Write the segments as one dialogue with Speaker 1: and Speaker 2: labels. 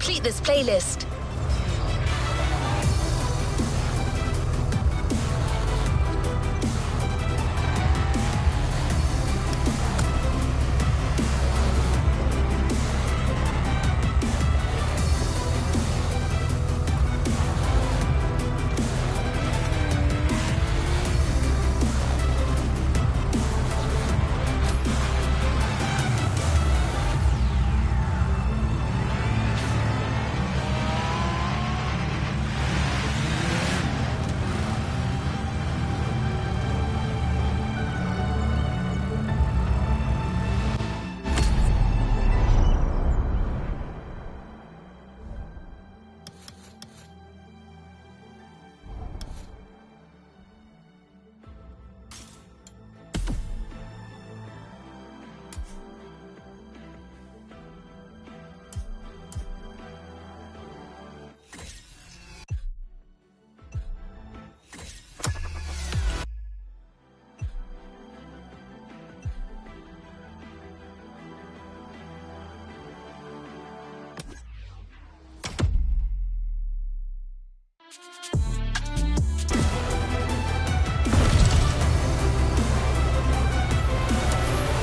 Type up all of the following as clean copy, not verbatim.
Speaker 1: complete this playlist.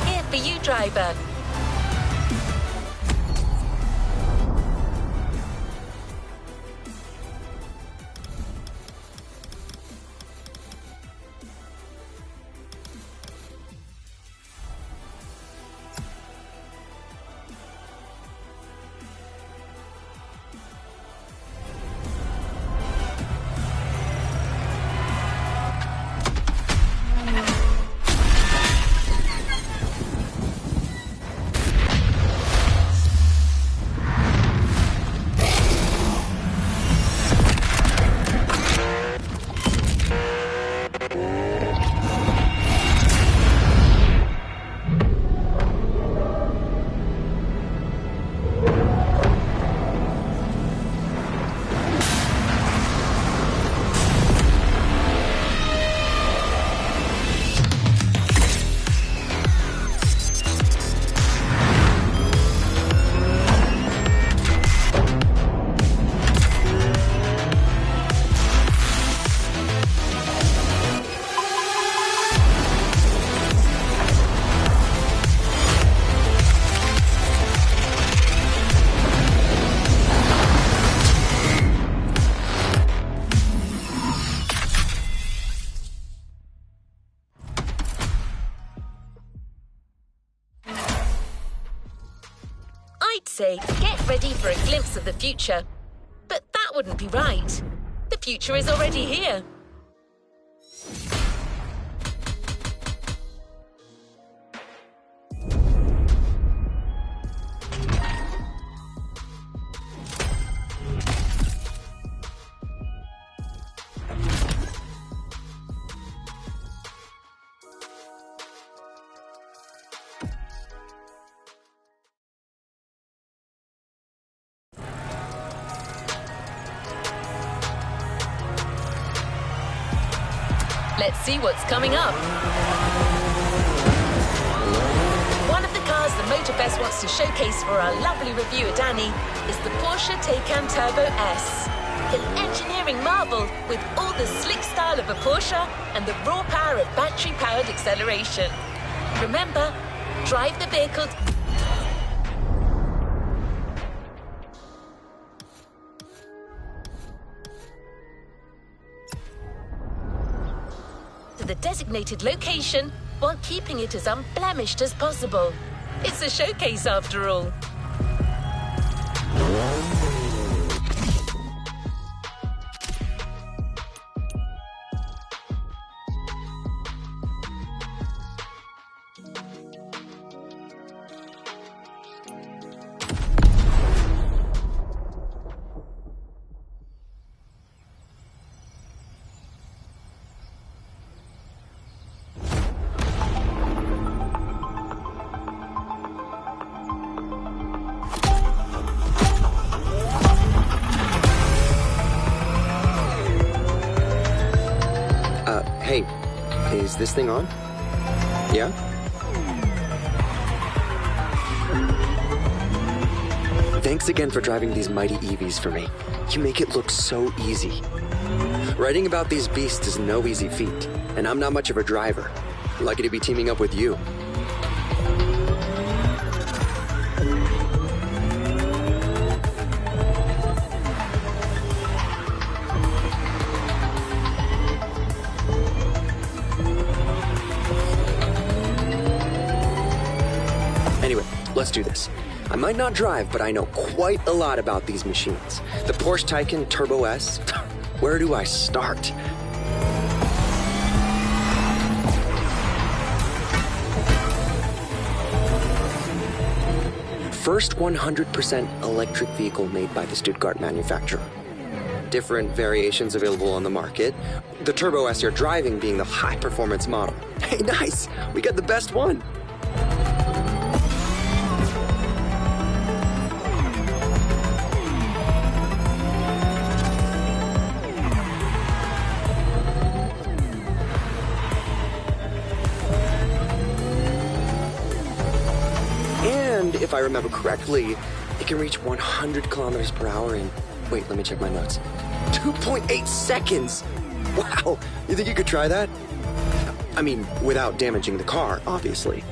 Speaker 1: Here for you, driver. I'd say get ready for a glimpse of the future. But that wouldn't be right. The future is already here. Let's see what's coming up. One of the cars the Motorfest wants to showcase for our lovely reviewer Danny is the Porsche Taycan Turbo S. An engineering marvel with all the slick style of a Porsche and the raw power of battery-powered acceleration. Remember, drive the vehicle to the designated location while keeping it as unblemished as possible. It's a showcase after all.
Speaker 2: Hey, is this thing on? Yeah? Thanks again for driving these mighty EVs for me. You make it look so easy. Writing about these beasts is no easy feat, and I'm not much of a driver. Lucky to be teaming up with you. Anyway, let's do this. I might not drive, but I know quite a lot about these machines. The Porsche Taycan Turbo S. Where do I start? First 100% electric vehicle made by the Stuttgart manufacturer. Different variations available on the market. The Turbo S you're driving being the high-performance model. Hey, nice! We got the best one! If I remember correctly, it can reach 100 kilometers per hour in, wait, let me check my notes, 2.8 seconds! Wow, you think you could try that? I mean, without damaging the car, obviously.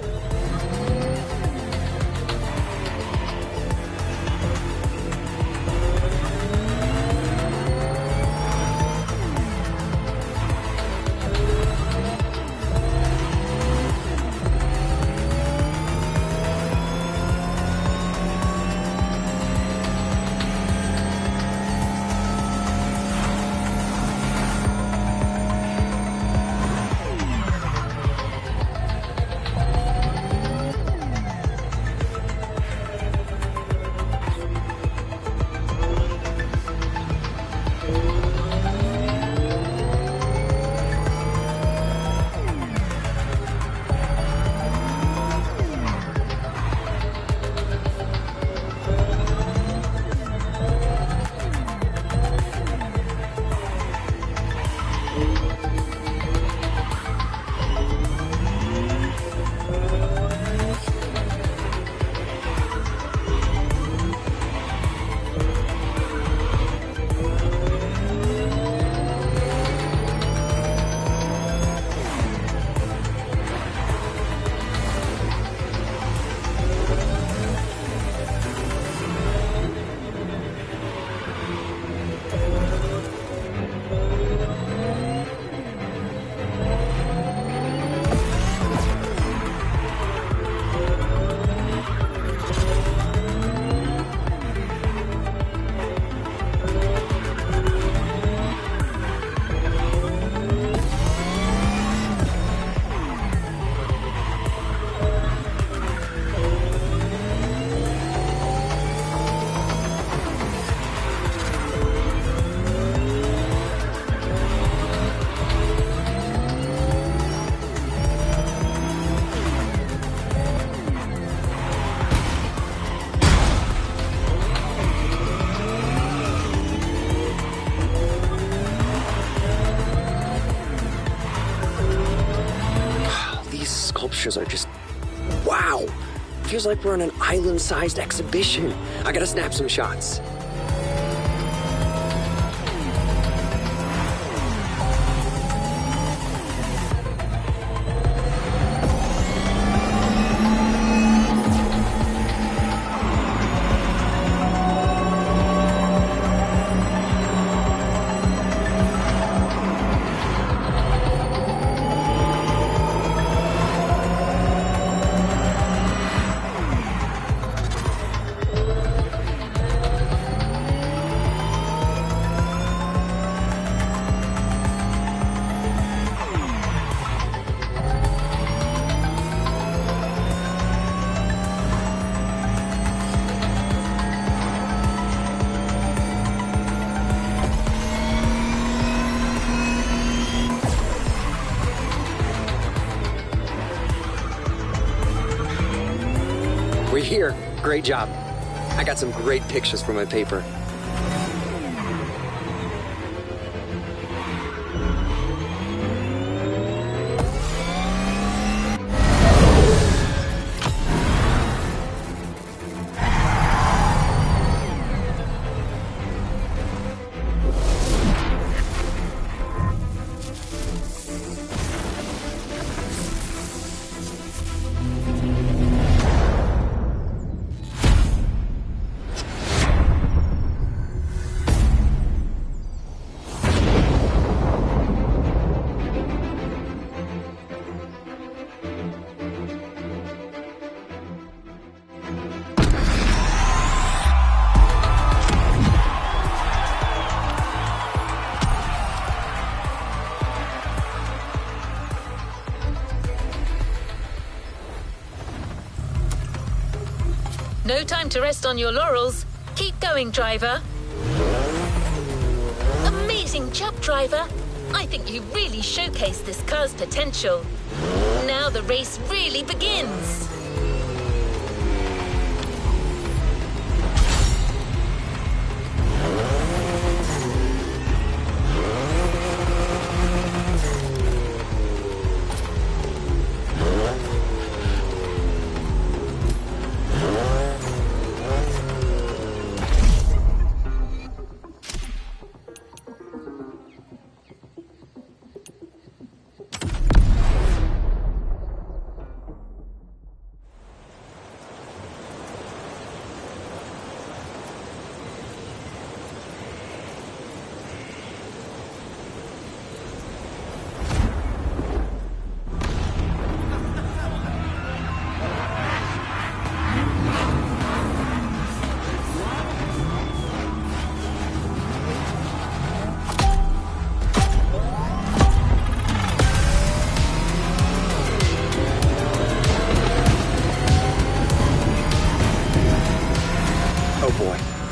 Speaker 2: Are just wow. Feels like we're on an island-sized exhibition. I gotta snap some shots. We're here. Great job. I got some great pictures for my paper.
Speaker 1: time to rest on your laurels. Keep going, driver. Amazing job, driver. I think you really showcased this car's potential. Now the race really begins.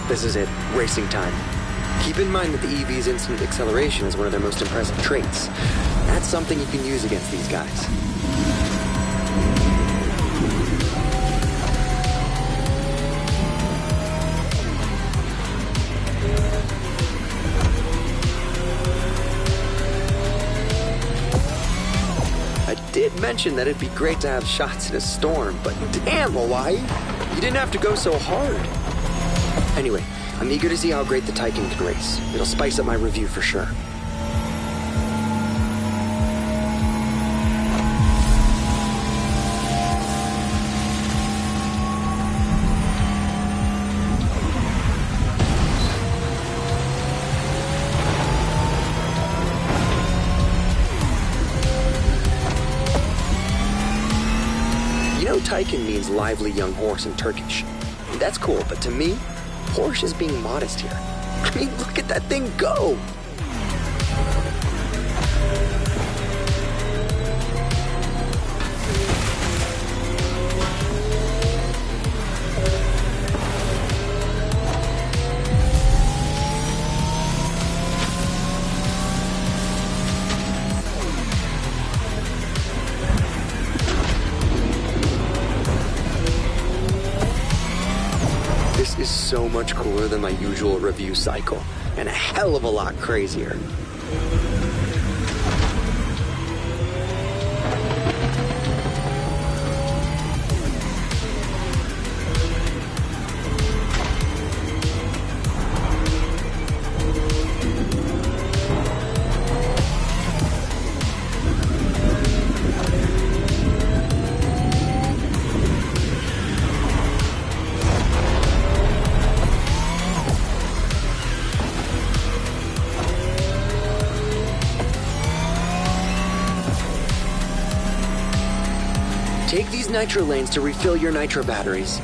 Speaker 2: This is it. Racing time. Keep in mind that the EV's instant acceleration is one of their most impressive traits. That's something you can use against these guys. I did mention that it'd be great to have shots in a storm, but damn, Hawaii, you didn't have to go so hard. Anyway, I'm eager to see how great the Taycan can race. It'll spice up my review for sure. You know Taycan means lively young horse in Turkish. That's cool, but to me, Porsche is being modest here. I mean, look at that thing go! This is so much cooler than my usual review cycle, and a hell of a lot crazier. Take these nitro lanes to refill your nitro batteries.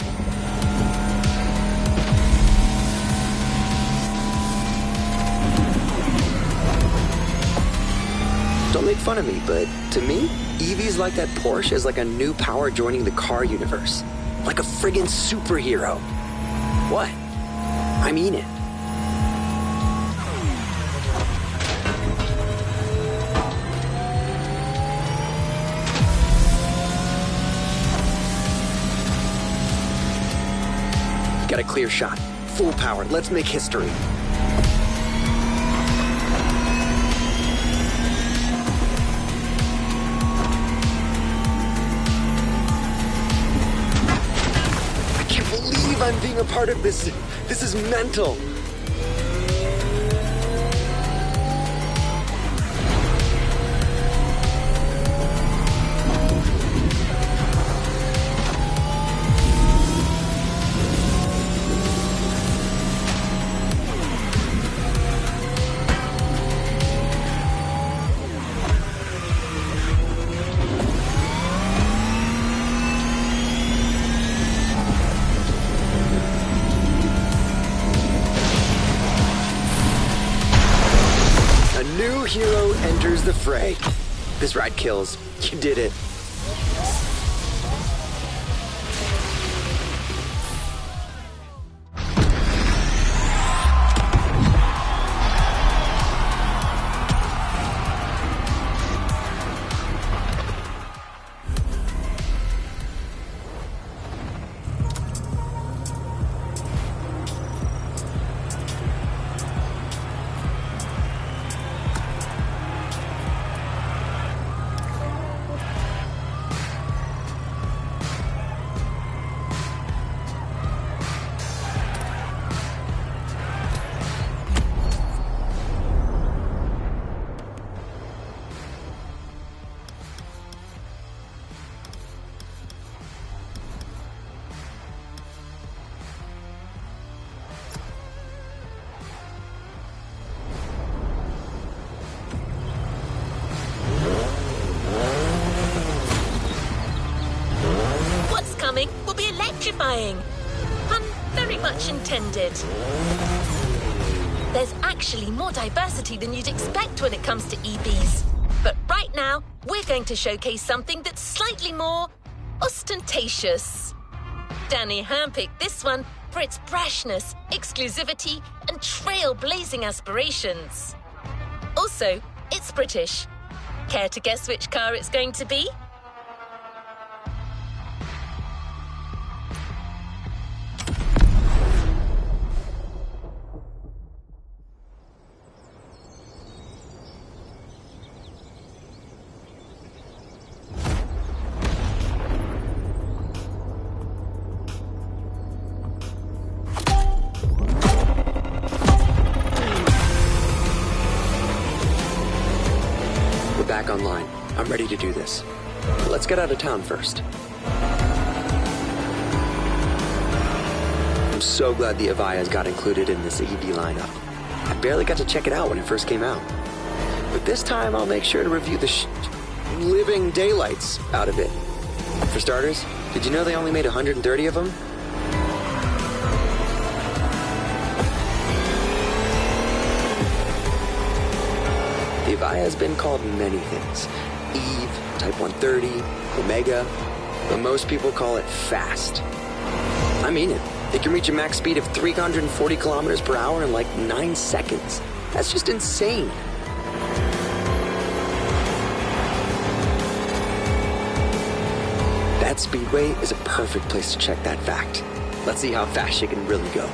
Speaker 2: Don't make fun of me, but to me, EVs like that Porsche is like a new power joining the car universe. Like a friggin' superhero. What? I mean it. Got a clear shot. Full power. Let's make history. I can't believe I'm being a part of this. This is mental. New hero enters the fray. This ride kills. You did it.
Speaker 1: flying. Pun very much intended. There's actually more diversity than you'd expect when it comes to EVs. But right now, we're going to showcase something that's slightly more ostentatious. Danny handpicked this one for its brashness, exclusivity, and trailblazing aspirations. Also, it's British. Care to guess which car it's going to be?
Speaker 2: Back online. I'm ready to do this. Let's get out of town first. I'm so glad the Avaya's got included in this EV lineup. I barely got to check it out when it first came out. But this time I'll make sure to review the living daylights out of it. For starters, did you know they only made 130 of them? The Avaya has been called many things. Eve, Type 130, Omega, but most people call it fast. I mean it. It can reach a max speed of 340 kilometers per hour in like 9 seconds. That's just insane. That speedway is a perfect place to check that fact. Let's see how fast it can really go.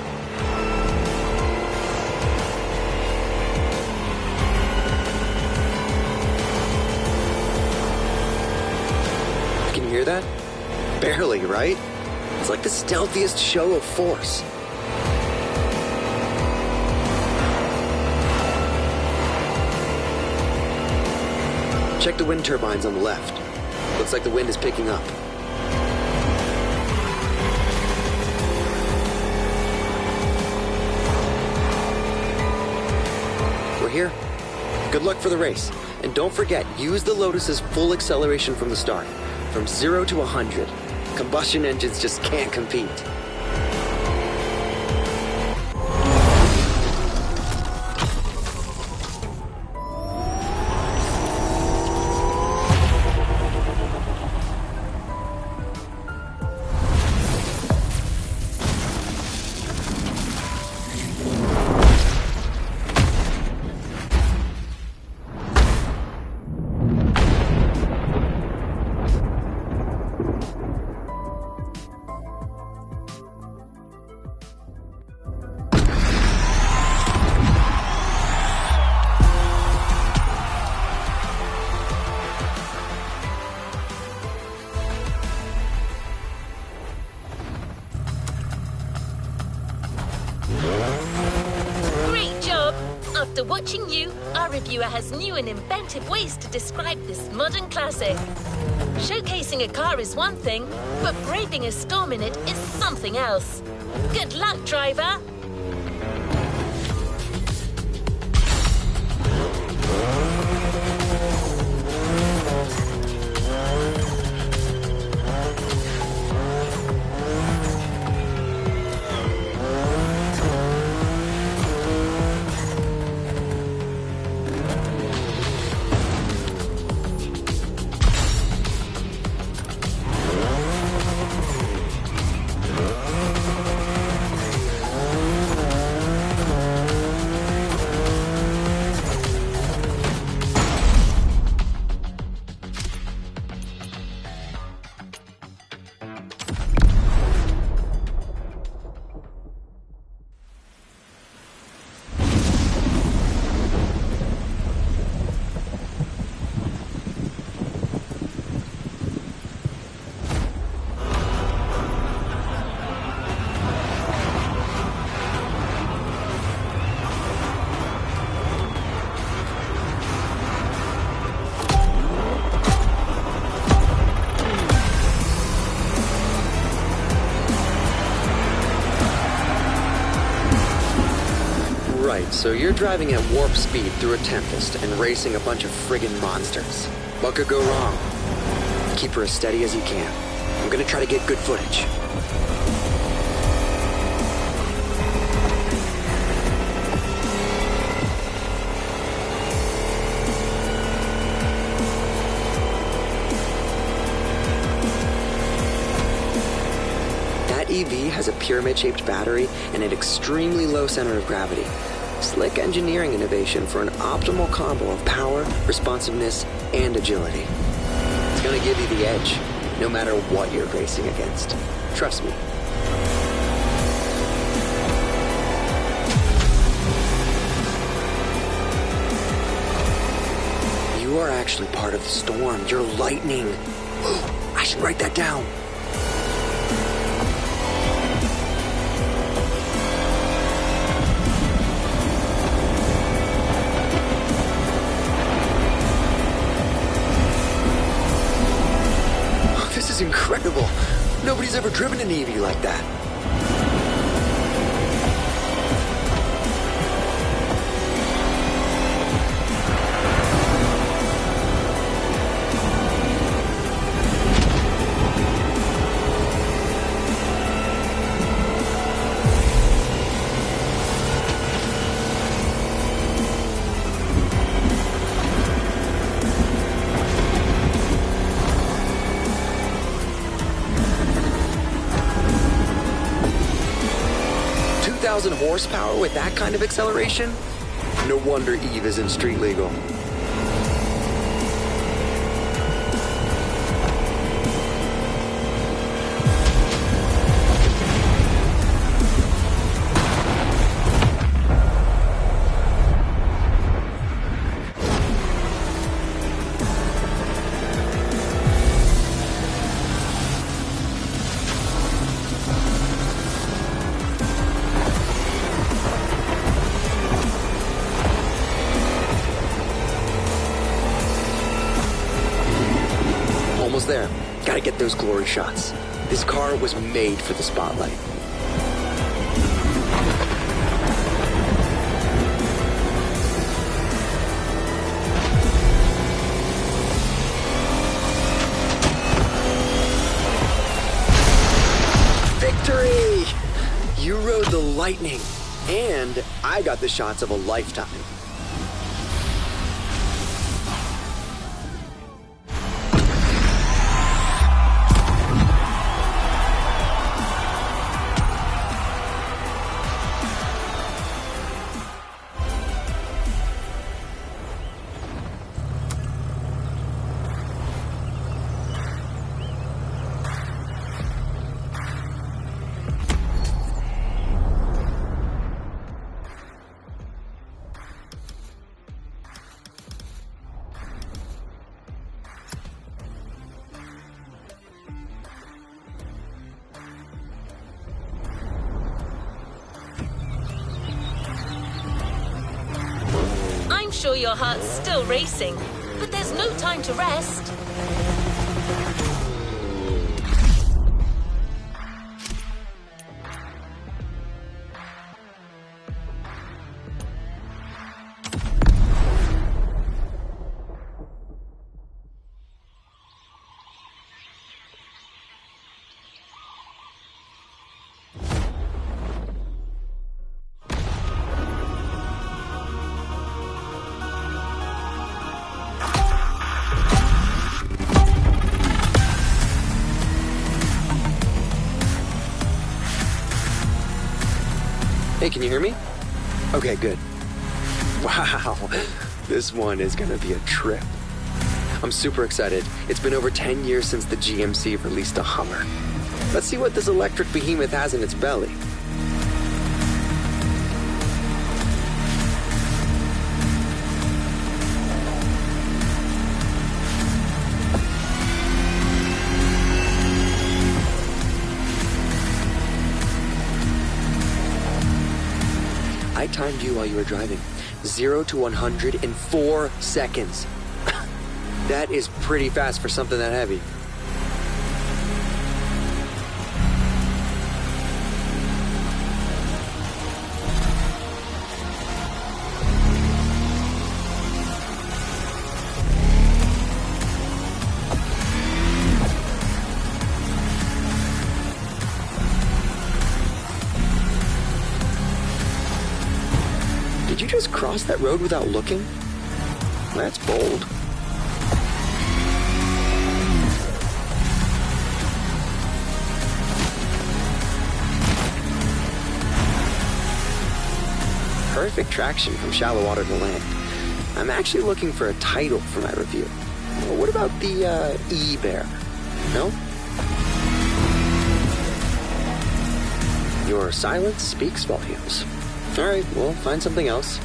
Speaker 2: Hear that? Barely, right? It's like the stealthiest show of force. Check the wind turbines on the left. Looks like the wind is picking up. We're here. Good luck for the race. And don't forget, use the Lotus's full acceleration from the start. From 0 to 100. Combustion engines just can't compete.
Speaker 1: After watching you, our reviewer has new and inventive ways to describe this modern classic. Showcasing a car is one thing, but braving a storm in it is something else. Good luck, driver!
Speaker 2: Right, so you're driving at warp speed through a tempest and racing a bunch of friggin' monsters. What could go wrong? Keep her as steady as you can. I'm gonna try to get good footage. EV has a pyramid-shaped battery and an extremely low center of gravity. Slick engineering innovation for an optimal combo of power, responsiveness, and agility. It's gonna give you the edge, no matter what you're racing against. Trust me. You are actually part of the storm. You're lightning. I should write that down. This is incredible. Nobody's ever driven an EV like that. Horsepower with that kind of acceleration? No wonder Eve isn't street legal. There. Gotta get those glory shots. This car was made for the spotlight. Victory! You rode the lightning, and I got the shots of a lifetime.
Speaker 1: I'm sure your heart's still racing, but there's no time to rest.
Speaker 2: Hey, can you hear me? Okay, good. Wow, this one is gonna be a trip. I'm super excited. It's been over 10 years since the GMC released a Hummer. Let's see what this electric behemoth has in its belly. I timed you while you were driving. 0 to 100 in 4 seconds. That is pretty fast for something that heavy. Did you just cross that road without looking? That's bold. perfect traction from shallow water to land. I'm actually looking for a title for my review. What about the E-Bear? No? Your silence speaks volumes. All right, we'll find something else.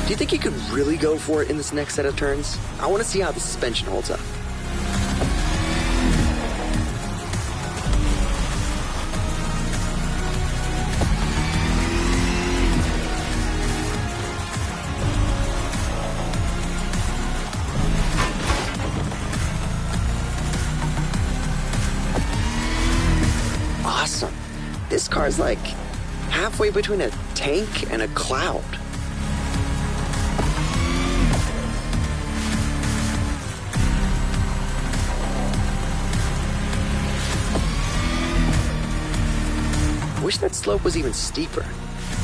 Speaker 2: Do you think you could really go for it in this next set of turns? I want to see how the suspension holds up. Awesome. This car's like halfway between a tank and a cloud. Wish that slope was even steeper.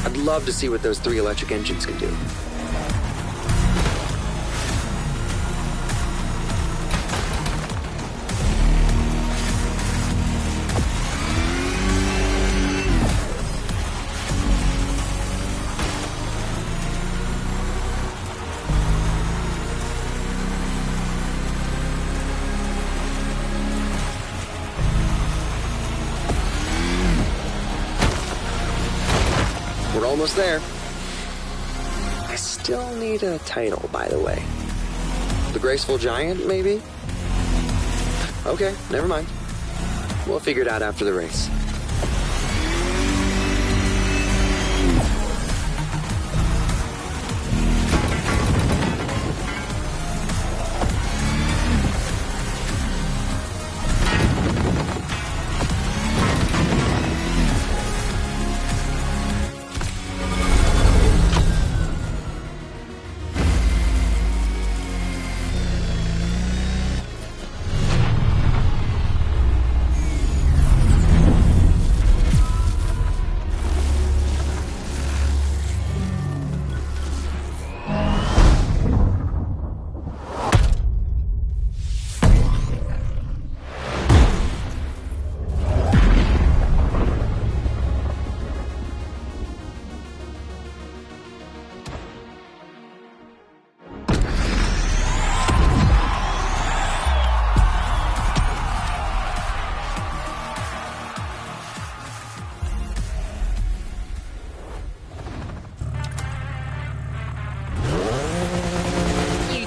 Speaker 2: I'd love to see what those 3 electric engines can do. We're almost there. I still need a title, by the way. The Graceful Giant, maybe? Okay, never mind. We'll figure it out after the race.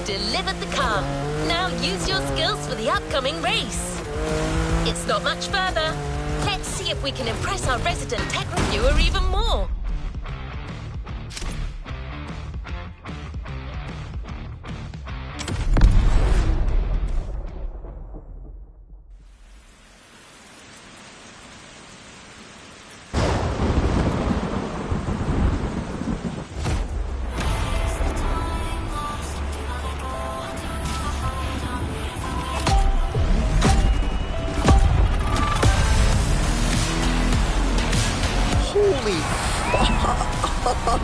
Speaker 1: Delivered the car. Now use your skills for the upcoming race. It's not much further. Let's see if we can impress our resident tech reviewer even more.
Speaker 2: Holy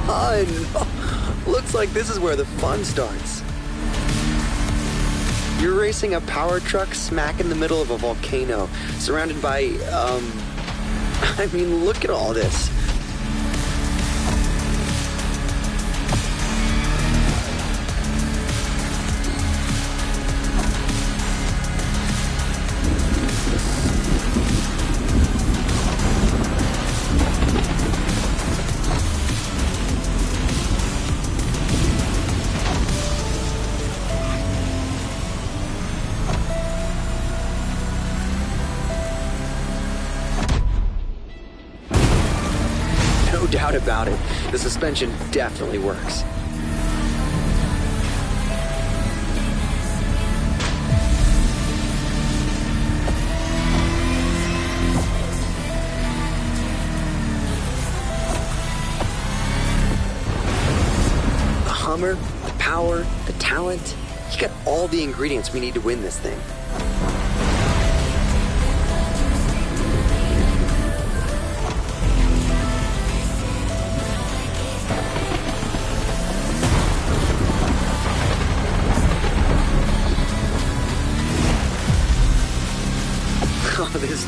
Speaker 2: fun! Looks like this is where the fun starts. You're racing a power truck smack in the middle of a volcano, surrounded by, I mean, look at all this. No doubt about it. The suspension definitely works. The Hummer, the power, the talent. You got all the ingredients we need to win this thing.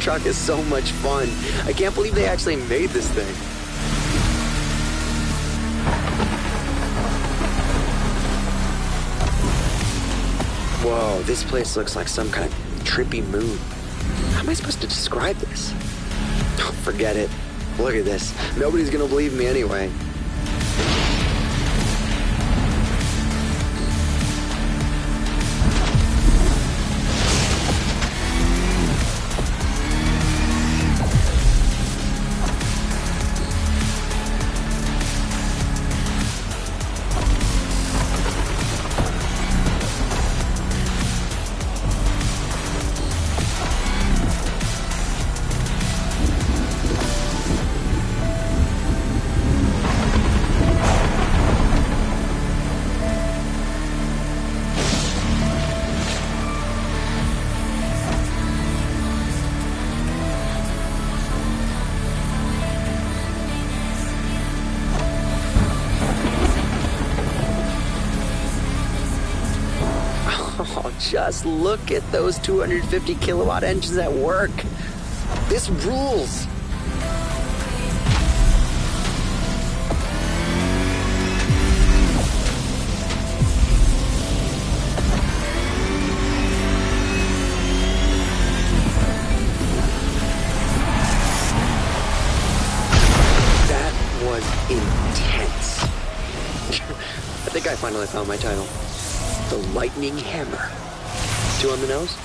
Speaker 2: truck is so much fun. I can't believe they actually made this thing. Whoa, this place looks like some kind of trippy moon. How am I supposed to describe this? Oh, forget it. Look at this. Nobody's gonna believe me anyway. Oh, just look at those 250 kilowatt engines at work. This rules. That was intense. I think I finally found my title. The Lightning Hammer. 2 on the nose?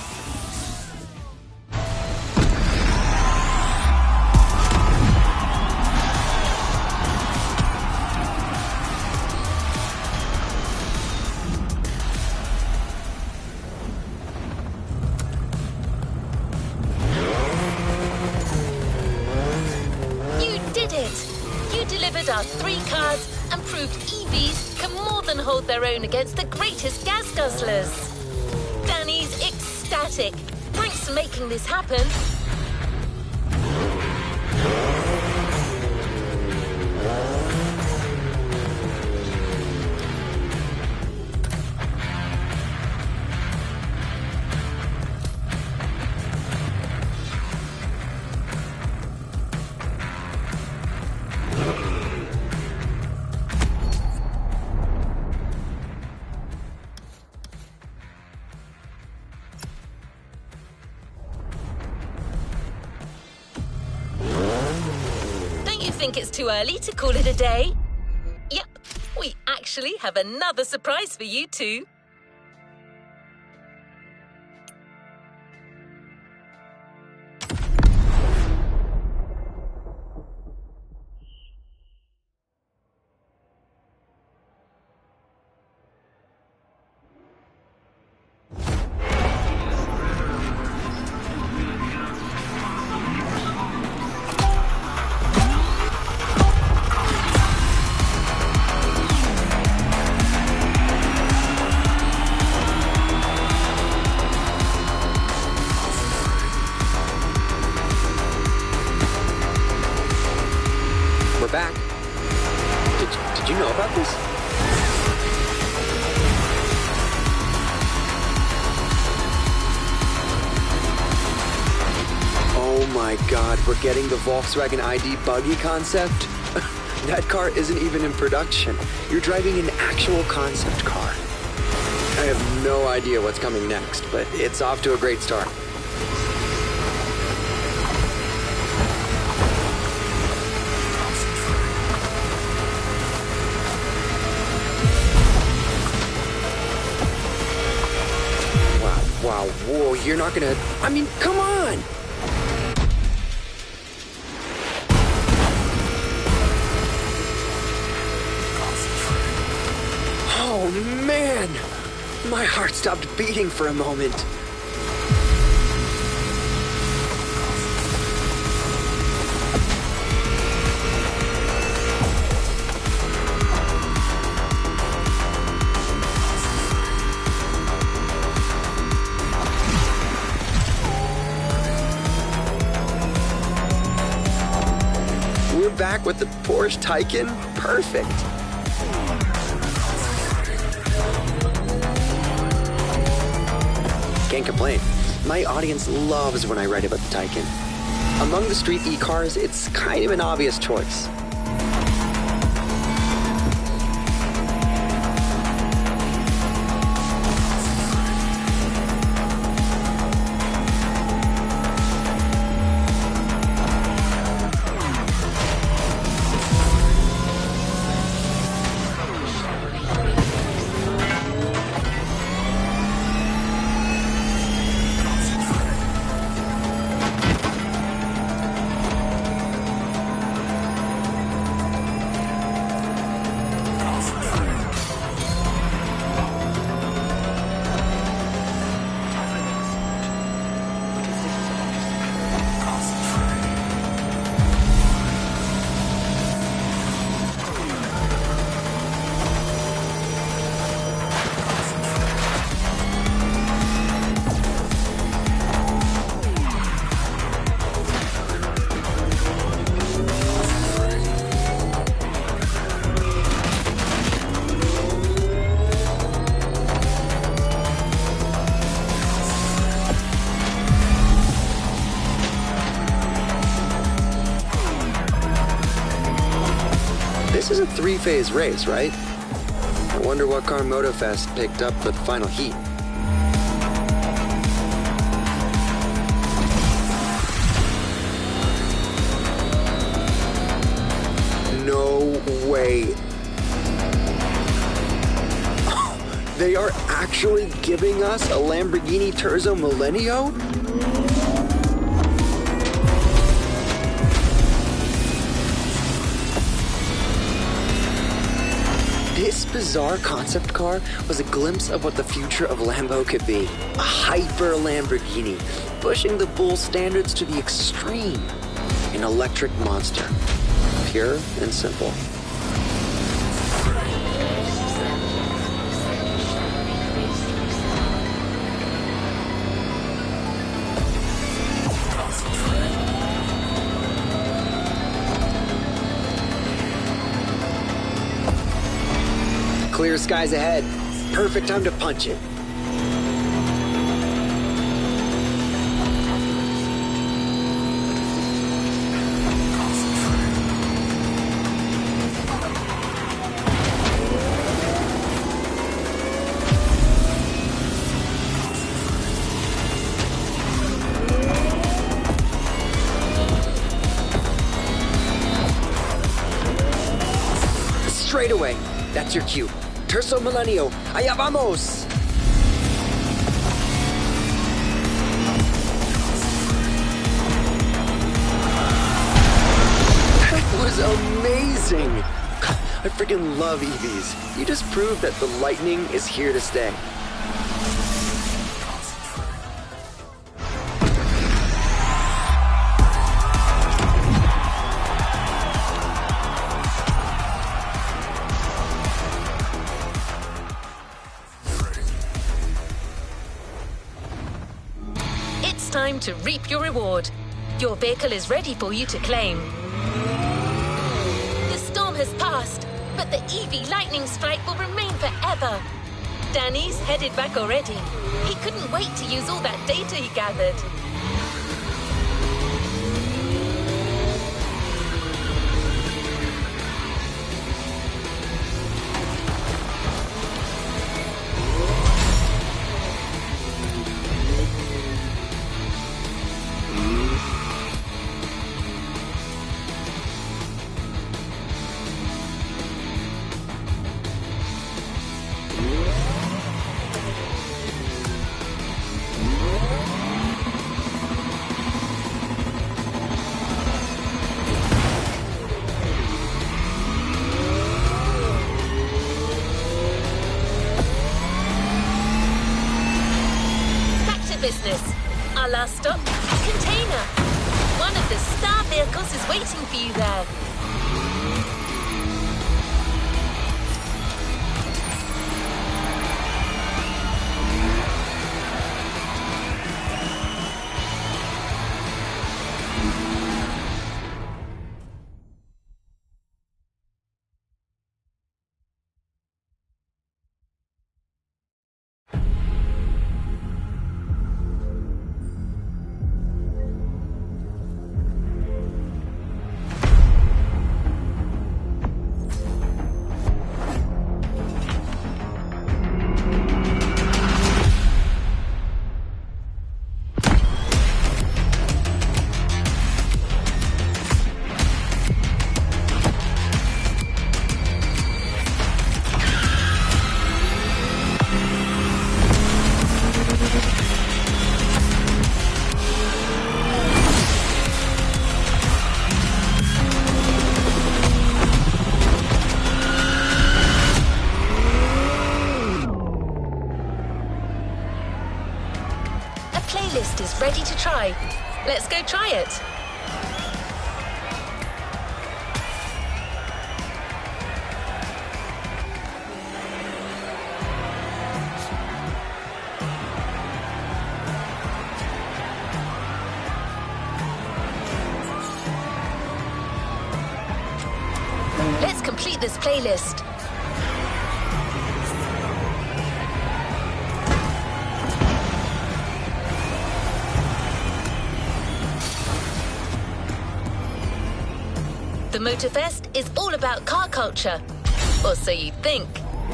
Speaker 1: You did it! You delivered our 3 cars and proved EVs can more than hold their own against the greatest gas guzzlers. Danny's ecstatic. Thanks for making this happen. Think it's too early to call it a day? Yep, we actually have another surprise for you two.
Speaker 2: Back. Did you know about this? Oh my God, we're getting the Volkswagen ID buggy concept? That car isn't even in production. You're driving an actual concept car. I have no idea what's coming next, but it's off to a great start. Wow, whoa, you're not gonna... I mean, come on! Oh, man! My heart stopped beating for a moment. We're back with the Porsche Taycan. Perfect. Can't complain. My audience loves when I write about the Taycan. Among the street e-cars, it's kind of an obvious choice. This is a three-phase race, right? I wonder what Crew Motorfest picked up for the final heat. No way. Oh, they are actually giving us a Lamborghini Terzo Millennio? This bizarre concept car was a glimpse of what the future of Lambo could be. A hyper Lamborghini, pushing the bull standards to the extreme. An electric monster. Pure and simple. Clear skies ahead. Perfect time to punch it. Straight away. That's your cue. Terzo Millennio, allá vamos! That was amazing! I freaking love EVs. You just proved that the lightning is here to stay.
Speaker 1: Time to reap your reward. Your vehicle is ready for you to claim. The storm has passed, but the EV lightning strike will remain forever. Danny's headed back already. He couldn't wait to use all that data he gathered. Business. Our last stop, Container. One of the star vehicles is waiting for you there. ready to try. Let's go try it. Let's complete this playlist. The Motorfest is all about car culture. Or so you think.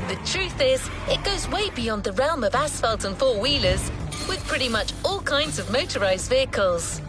Speaker 1: The truth is, it goes way beyond the realm of asphalt and four-wheelers, with pretty much all kinds of motorized vehicles.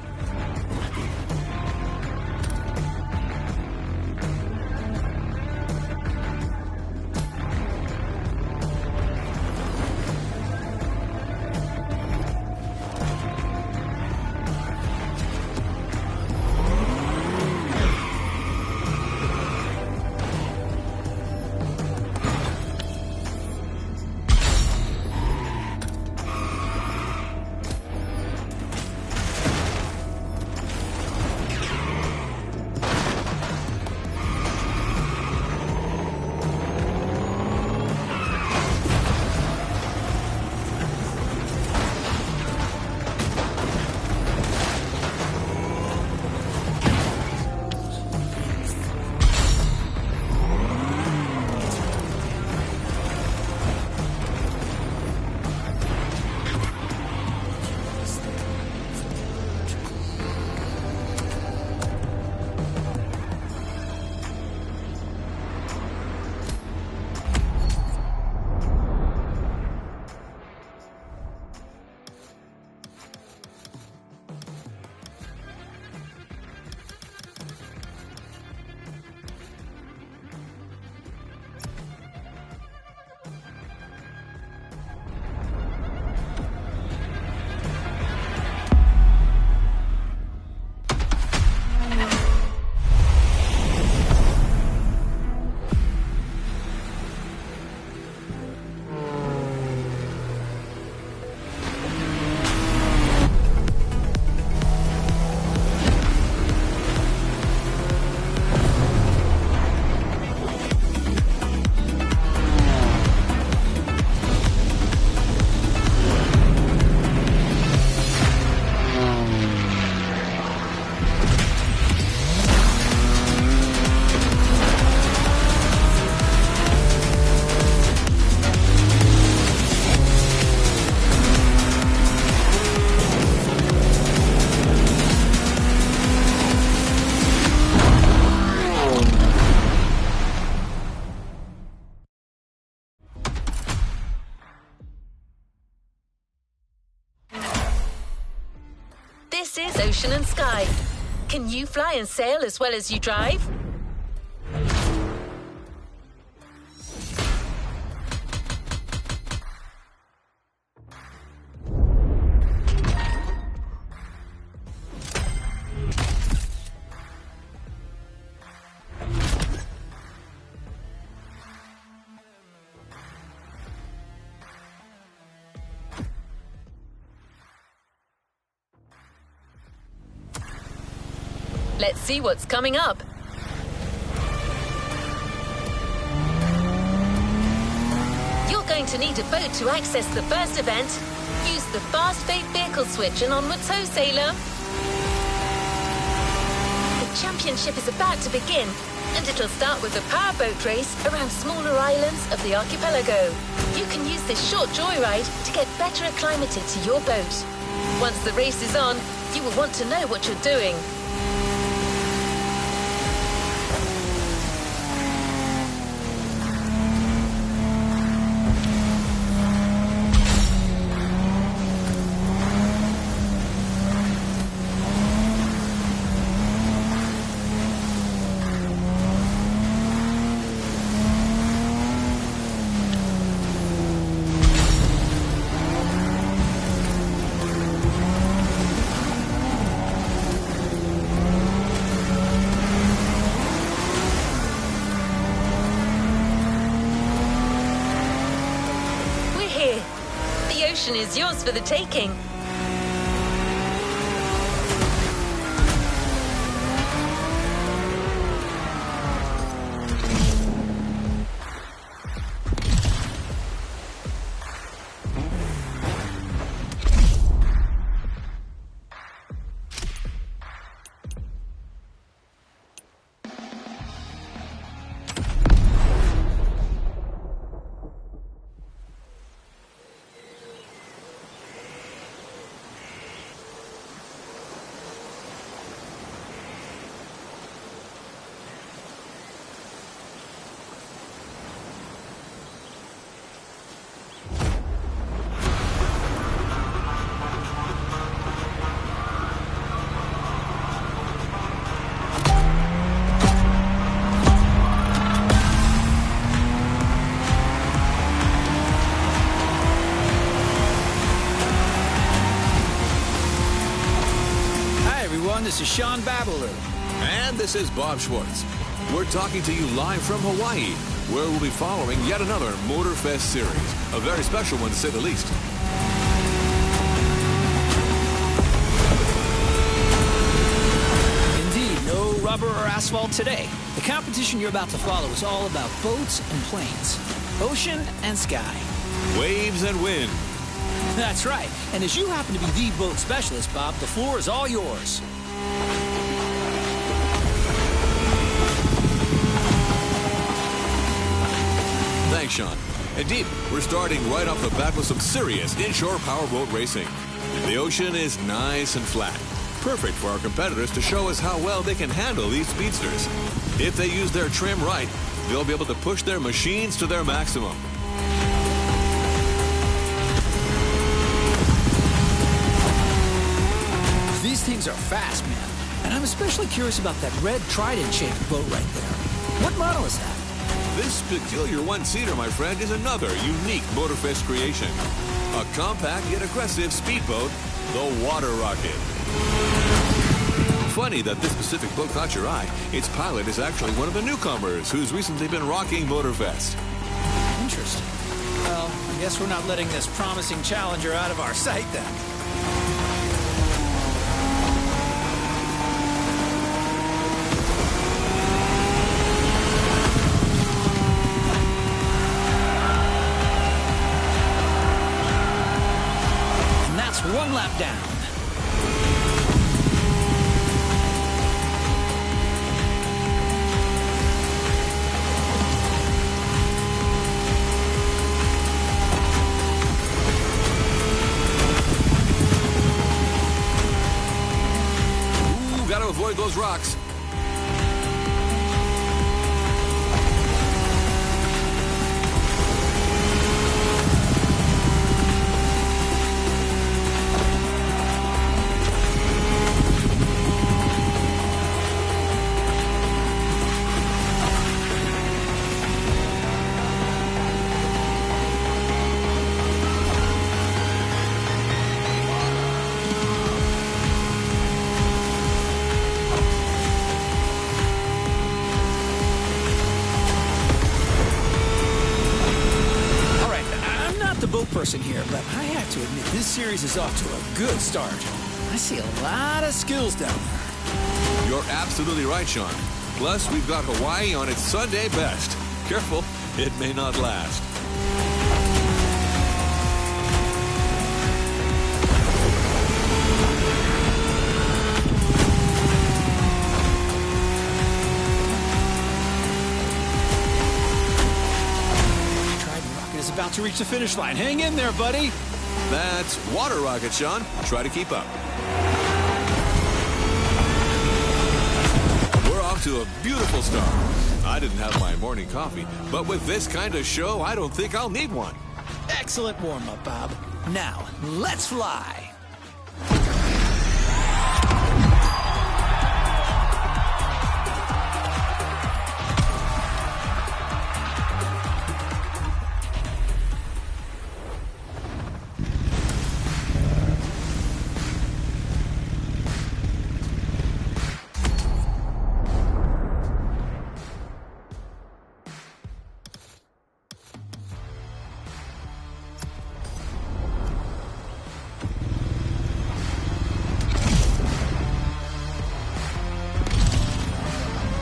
Speaker 1: This is Ocean and Sky. Can you fly and sail as well as you drive? Let's see what's coming up. You're going to need a boat to access the first event. Use the fast fade vehicle switch and onwards ho, sailor. The championship is about to begin, and it'll start with a powerboat race around smaller islands of the archipelago. You can use this short joyride to get better acclimated to your boat. Once the race is on, you will want to know what you're doing. Is yours for the taking.
Speaker 3: Sean Babaloo.
Speaker 4: And this is Bob Schwartz. We're talking to you live from Hawaii, where we'll be following yet another Motorfest series. A very special one, to say the least.
Speaker 3: Indeed, no rubber or asphalt today. The competition you're about to follow is all about boats and planes, ocean and sky.
Speaker 4: Waves and wind.
Speaker 3: That's right. And as you happen to be the boat specialist, Bob, the floor is all yours.
Speaker 4: Thanks, Sean. Indeed, we're starting right off the bat with some serious inshore powerboat racing. The ocean is nice and flat. Perfect for our competitors to show us how well they can handle these speedsters. If they use their trim right, they'll be able to push their machines to their maximum.
Speaker 3: These things are fast, man. And I'm especially curious about that red trident-shaped boat right there. What model is that?
Speaker 4: This peculiar one-seater, my friend, is another unique Motorfest creation. A compact yet aggressive speedboat, the Water Rocket. Funny that this specific boat caught your eye. Its pilot is actually one of the newcomers who's recently been rocking Motorfest.
Speaker 3: Interesting. Well, I guess we're not letting this promising challenger out of our sight then. One lap down.
Speaker 4: Ooh, gotta avoid those rocks.
Speaker 3: Person here, but I have to admit this series is off to a good start. I see a lot of skills down there.
Speaker 4: You're absolutely right, Sean. Plus, we've got Hawaii on its Sunday best. Careful, it may not last.
Speaker 3: About to reach the finish line. Hang in there, buddy.
Speaker 4: That's Water Rocket, Sean. Try to keep up. We're off to a beautiful start. I didn't have my morning coffee, but with this kind of show, I don't think I'll need one.
Speaker 3: Excellent warm-up, Bob. Now, let's fly.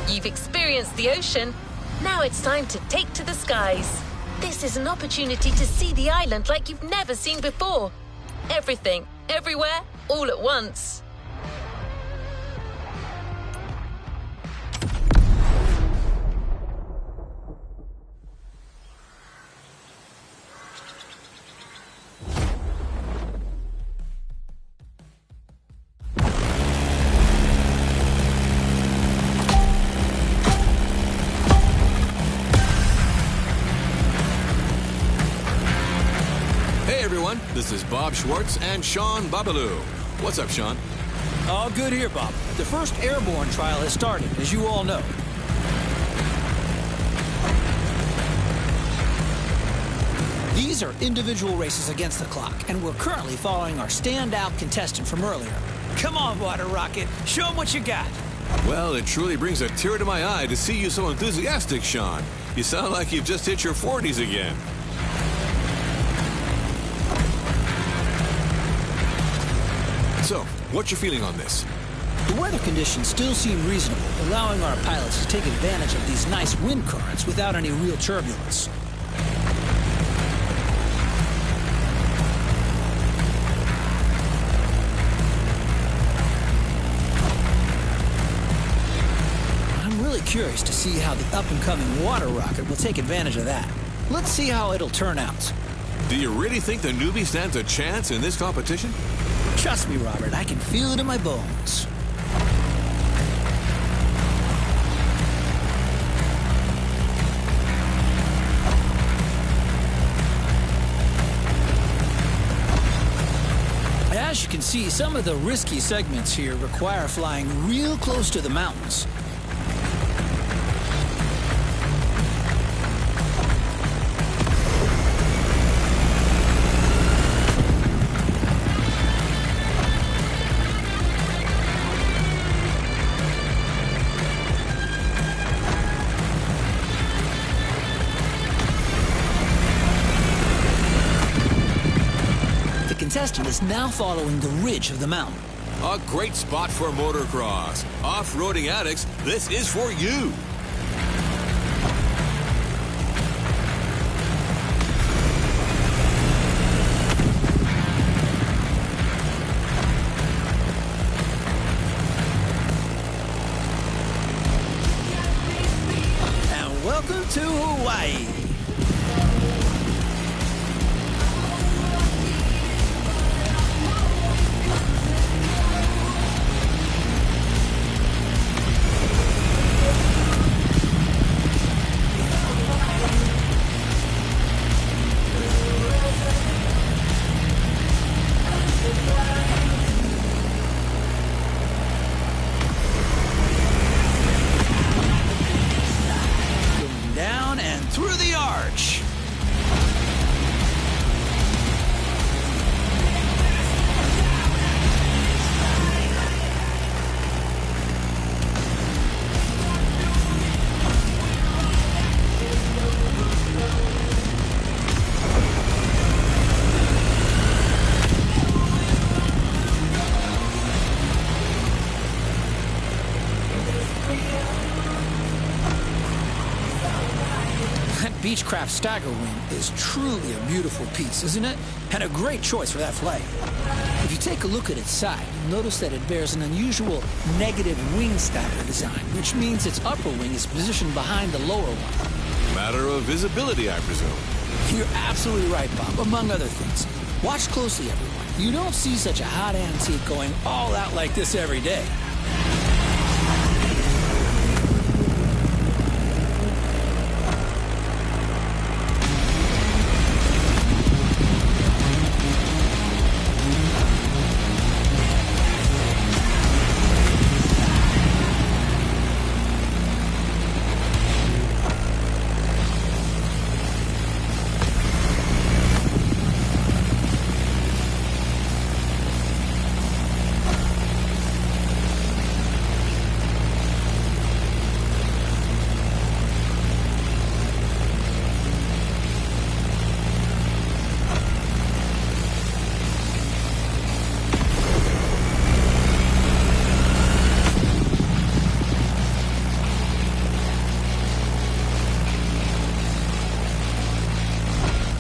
Speaker 1: You've experienced the ocean. Now it's time to take to the skies. This is an opportunity to see the island like you've never seen before. Everything, everywhere, all at once.
Speaker 4: This is Bob Schwartz and Sean Babaloo. What's up, Sean?
Speaker 3: All good here, Bob. The first airborne trial has started, as you all know. These are individual races against the clock, and we're currently following our standout contestant from earlier. Come on, Water Rocket. Show them what you got.
Speaker 4: Well, it truly brings a tear to my eye to see you so enthusiastic, Sean. You sound like you've just hit your 40s again. So, what's your feeling on this?
Speaker 3: The weather conditions still seem reasonable, allowing our pilots to take advantage of these nice wind currents without any real turbulence. I'm really curious to see how the up-and-coming water rocket will take advantage of that. Let's see how it'll turn out.
Speaker 4: Do you really think the newbie stands a chance in this competition?
Speaker 3: Trust me, Robert, I can feel it in my bones. As you can see, some of the risky segments here require flying real close to the mountains. The contestant is now following the ridge of the mountain.
Speaker 4: A great spot for motocross. Off-roading addicts, this is for you.
Speaker 3: And welcome to Hawaii. Down and through the arch. That Beechcraft Stagger Wing is truly a beautiful piece, isn't it? And a great choice for that flight. If you take a look at its side, you'll notice that it bears an unusual negative wing stagger design, which means its upper wing is positioned behind the lower one.
Speaker 4: Matter of visibility, I presume.
Speaker 3: You're absolutely right, Bob, among other things. Watch closely, everyone. You don't see such a hot antique going all out like this every day.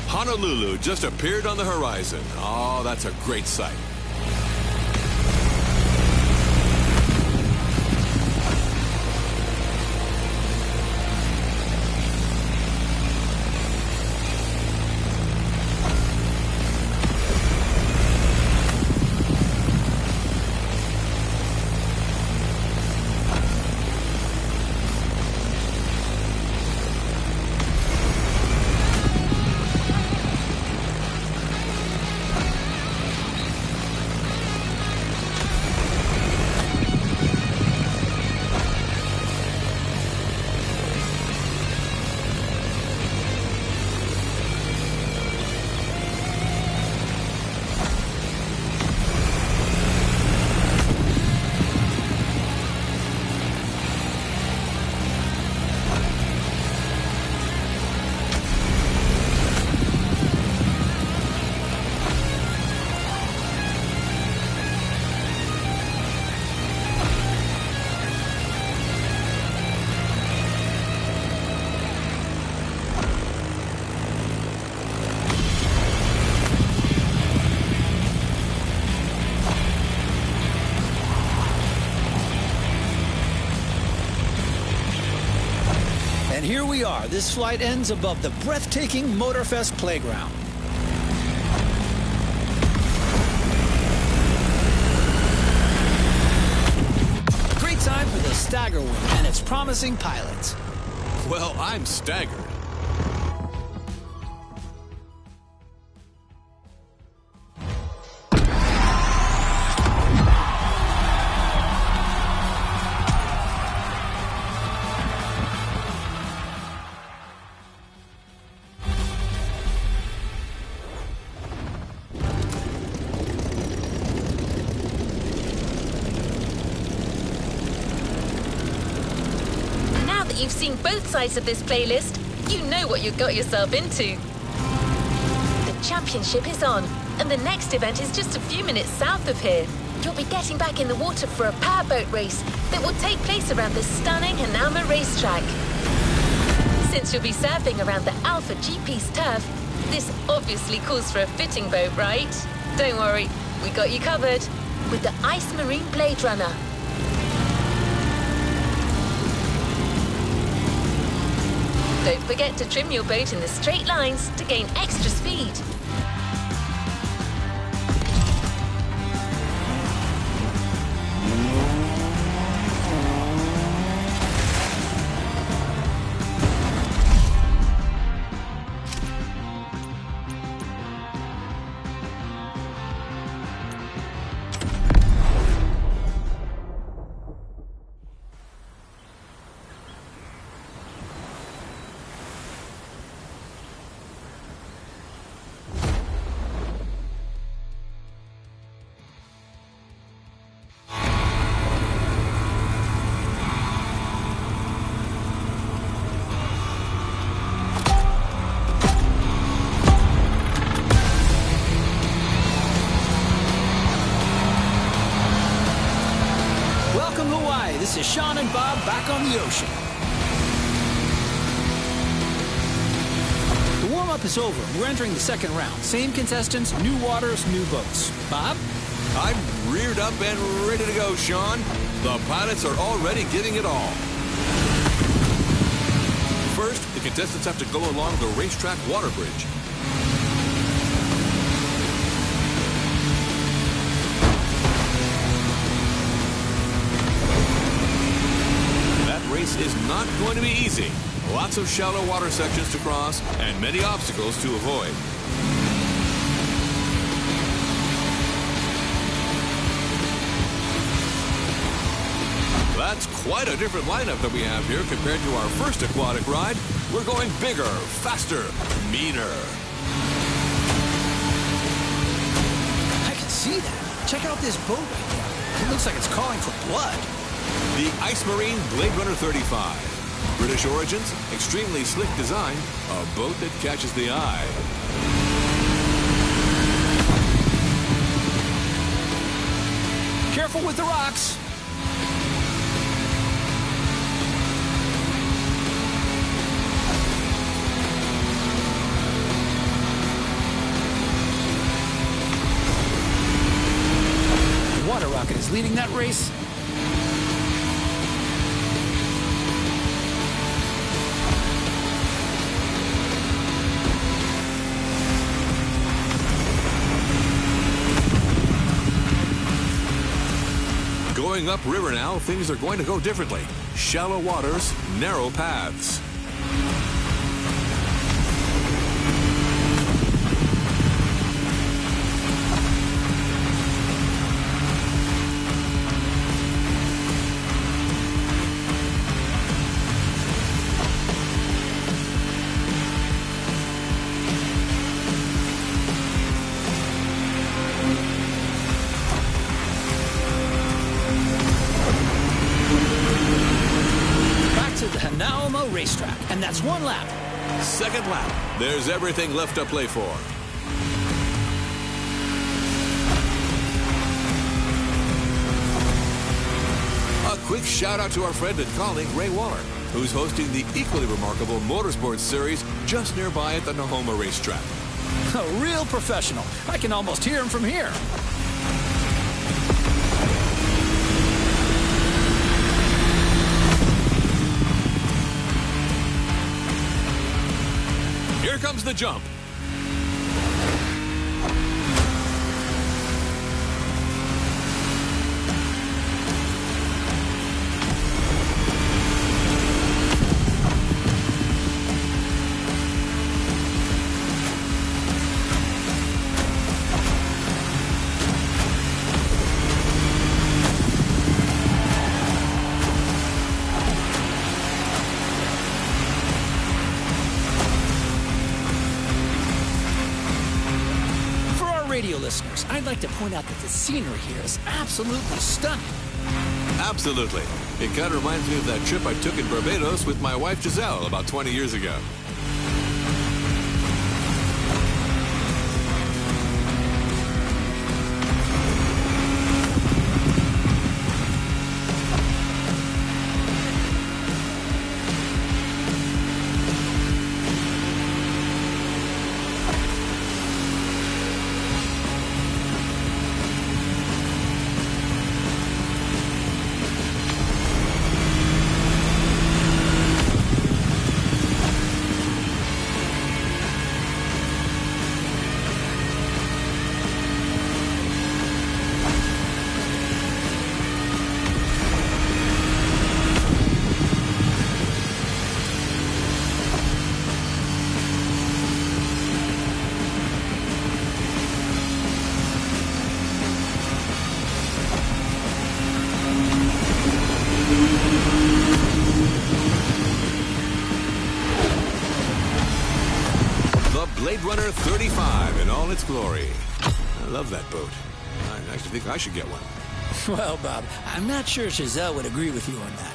Speaker 4: Honolulu just appeared on the horizon. Oh, that's a great sight.
Speaker 3: this flight ends above the breathtaking Motorfest playground. Great time for the stagger wing and its promising pilots.
Speaker 4: Well, I'm staggered.
Speaker 1: You've seen both sides of this playlist, you know what you've got yourself into. The championship is on, and the next event is just a few minutes south of here. You'll be getting back in the water for a powerboat race that will take place around the stunning Hanama racetrack. Since you'll be surfing around the Alpha GP's turf, this obviously calls for a fitting boat, right? Don't worry, we got you covered with the Ice Marine Blade Runner. Don't forget to trim your boat in the straight lines to gain extra speed.
Speaker 3: This is Sean and Bob back on the ocean. The warm-up is over. We're entering the second round. Same contestants, new waters, new boats. Bob?
Speaker 4: I'm reared up and ready to go, Sean. The pilots are already giving it all. First, the contestants have to go along the racetrack water bridge. Race is not going to be easy. Lots of shallow water sections to cross and many obstacles to avoid. That's quite a different lineup that we have here compared to our first aquatic ride. We're going bigger, faster, meaner.
Speaker 3: I can see that. Check out this boat right there. It looks like it's calling for blood.
Speaker 4: The Ice Marine Blade Runner 35. British origins, extremely slick design, a boat that catches the eye.
Speaker 3: Careful with the rocks. The water rocket is leading that race.
Speaker 4: Going upriver now, things are going to go differently. Shallow waters, narrow paths.
Speaker 3: Racetrack, and that's one lap.
Speaker 4: Second lap. There's everything left to play for. A quick shout out to our friend and colleague Ray Waller, who's hosting the equally remarkable Motorsports Series just nearby at the Nahoma racetrack.
Speaker 3: A real professional. I can almost hear him from here.
Speaker 4: Here comes the jump.
Speaker 3: Radio listeners, I'd like to point out that the scenery here is absolutely stunning.
Speaker 4: Absolutely. It kind of reminds me of that trip I took in Barbados with my wife Giselle about 20 years ago. Blade Runner 35 in all its glory. I love that boat. I actually think I should get one.
Speaker 3: Well, Bob, I'm not sure Giselle would agree with you on that.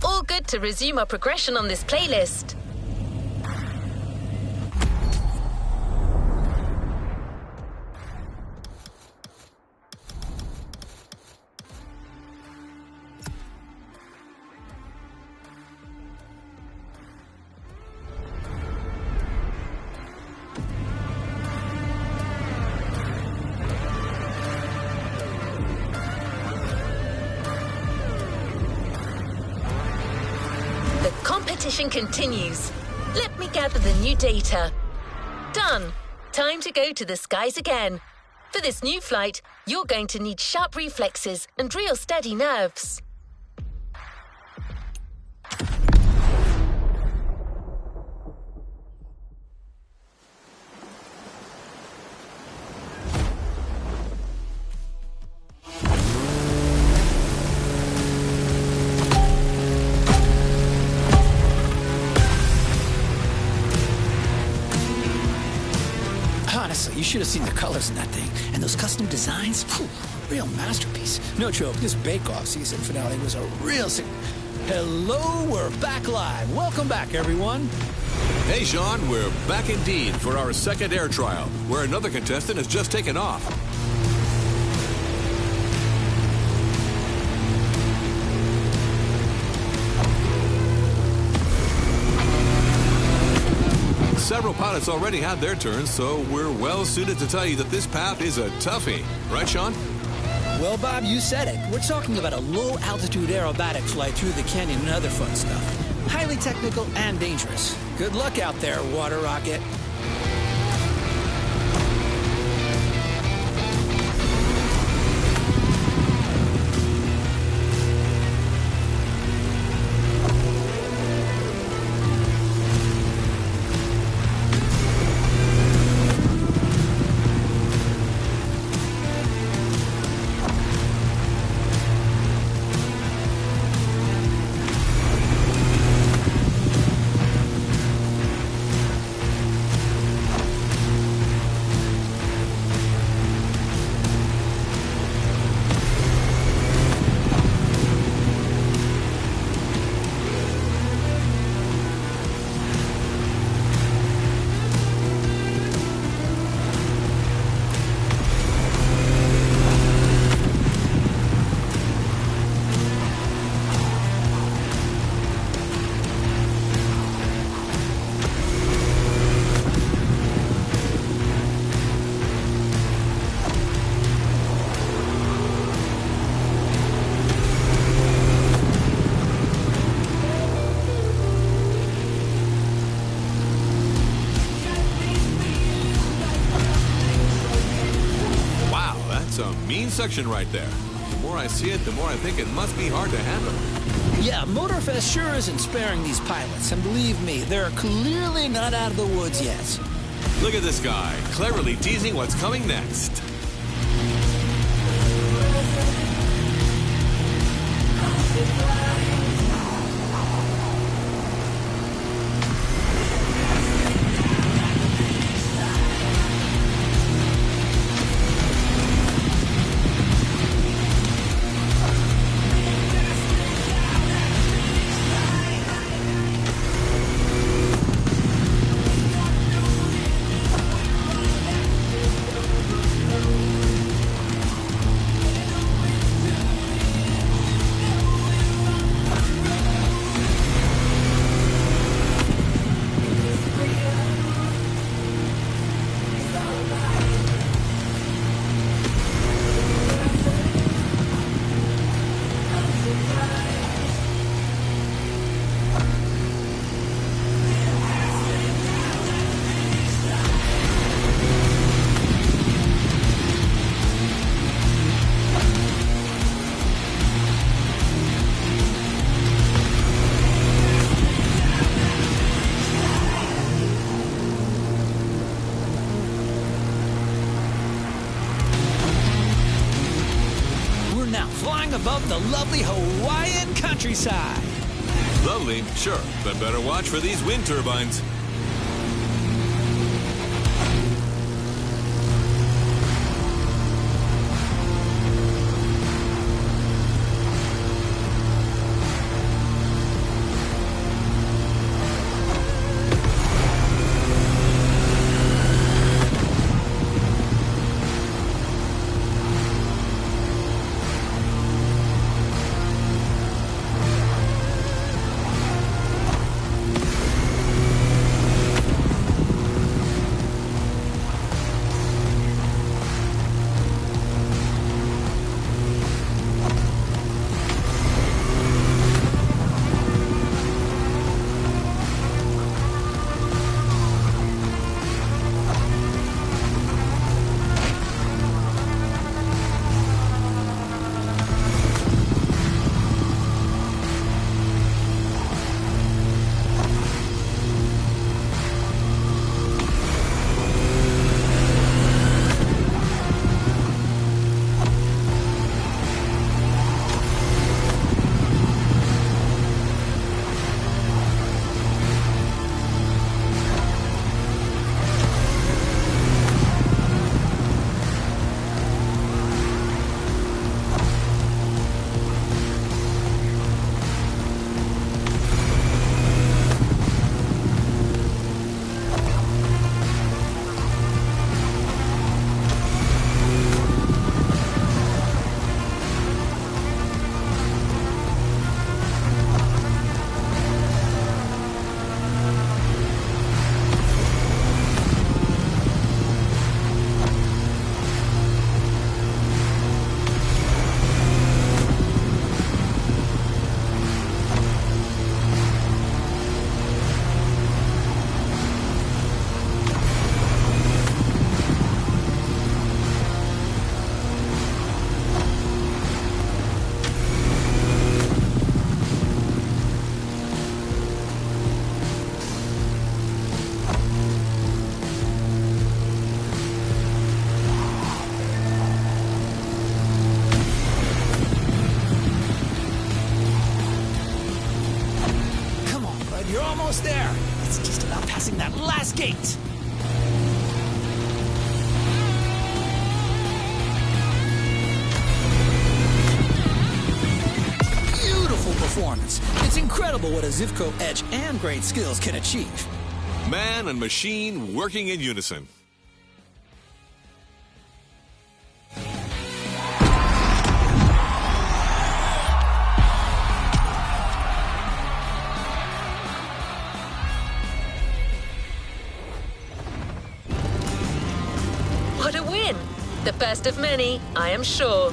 Speaker 1: All good to resume our progression on this playlist. Competition continues. Let me gather the new data. Done. Time to go to the skies again. For this new flight, you're going to need sharp reflexes and real steady nerves.
Speaker 3: Honestly, you should have seen the colors in that thing. And those custom designs, whew, real masterpiece. No joke, this Bake-Off season finale was a real... Hello, we're back live. Welcome back, everyone.
Speaker 4: Hey, Sean, we're back indeed for our second air trial, where another contestant has just taken off. Several pilots already had their turns, so we're well suited to tell you that this path is a toughie. Right, Sean?
Speaker 3: Well, Bob, you said it. We're talking about a low-altitude aerobatic flight through the canyon and other fun stuff. Highly technical and dangerous. Good luck out there, water rocket.
Speaker 4: Section right there. The more I see it, the more I think it must be hard to handle.
Speaker 3: Yeah, Motorfest sure isn't sparing these pilots, and believe me, they're clearly not out of the woods yet.
Speaker 4: Look at this guy, cleverly teasing what's coming next.
Speaker 3: Above the lovely Hawaiian countryside.
Speaker 4: Lovely, sure, but better watch for these wind turbines.
Speaker 3: almost there. It's just about passing that last gate. Beautiful performance. It's incredible what a Zivco edge and great skills can achieve.
Speaker 4: Man and machine working in unison.
Speaker 1: What a win! The first of many, I am sure.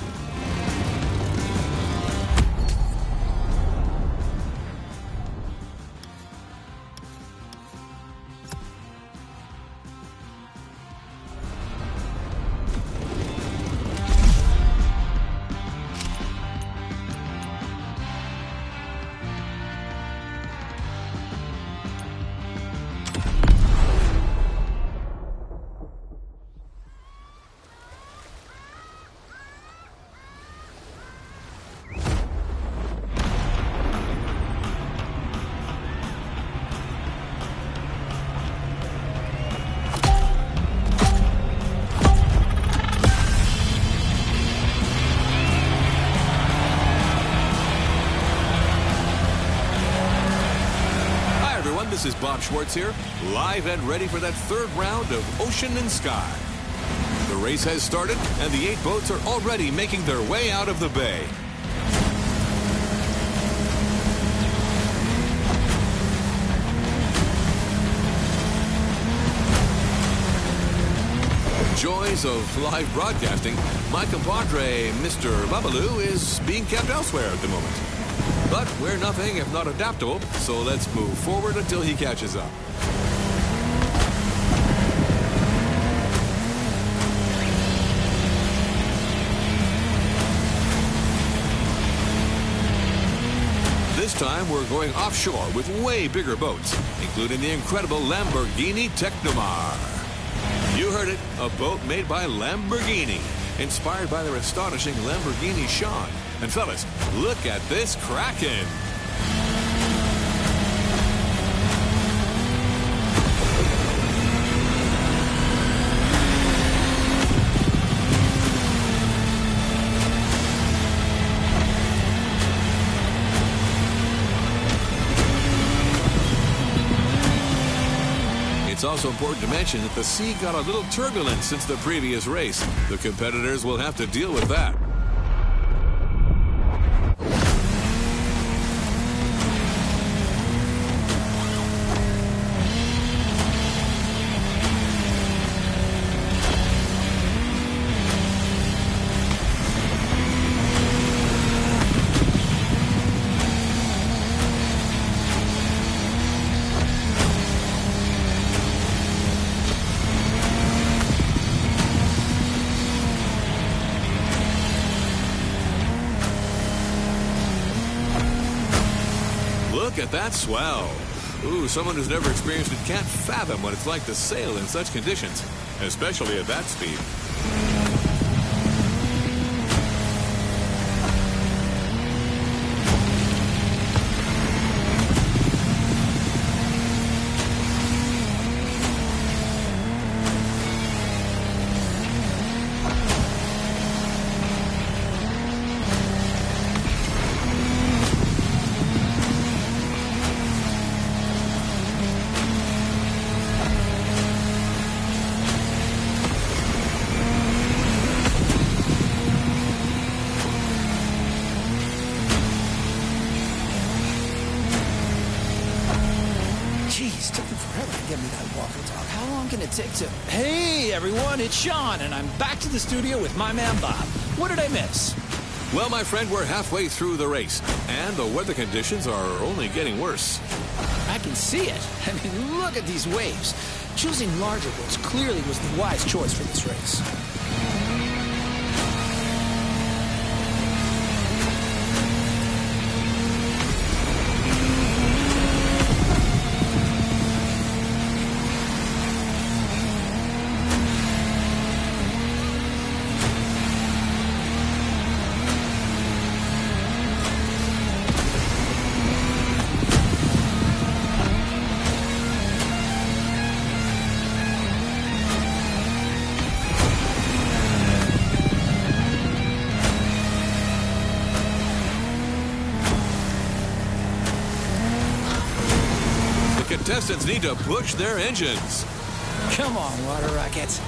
Speaker 4: This is Bob Schwartz here, live and ready for that third round of Ocean and Sky. The race has started, and the 8 boats are already making their way out of the bay. Joys of live broadcasting, my compadre, Mr. Babalu, is being kept elsewhere at the moment. But we're nothing if not adaptable, so let's move forward until he catches up. This time we're going offshore with way bigger boats, including the incredible Lamborghini Technomar. You heard it, a boat made by Lamborghini, inspired by their astonishing Lamborghini Sean. And fellas, look at this Kraken. It's also important to mention that the sea got a little turbulent since the previous race. The competitors will have to deal with that. Look at that swell. Ooh, someone who's never experienced it can't fathom what it's like to sail in such conditions, especially at that speed.
Speaker 3: Jeez, took them forever to get me that waffle talk. How long can it take to... Hey, everyone, it's Sean, and I'm back to the studio with my man, Bob. What did I miss?
Speaker 4: Well, my friend, we're halfway through the race, and the weather conditions are only getting worse.
Speaker 3: I can see it. I mean, look at these waves. Choosing larger boats clearly was the wise choice for this race.
Speaker 4: contestants need to push their engines.
Speaker 3: Come on, water rockets.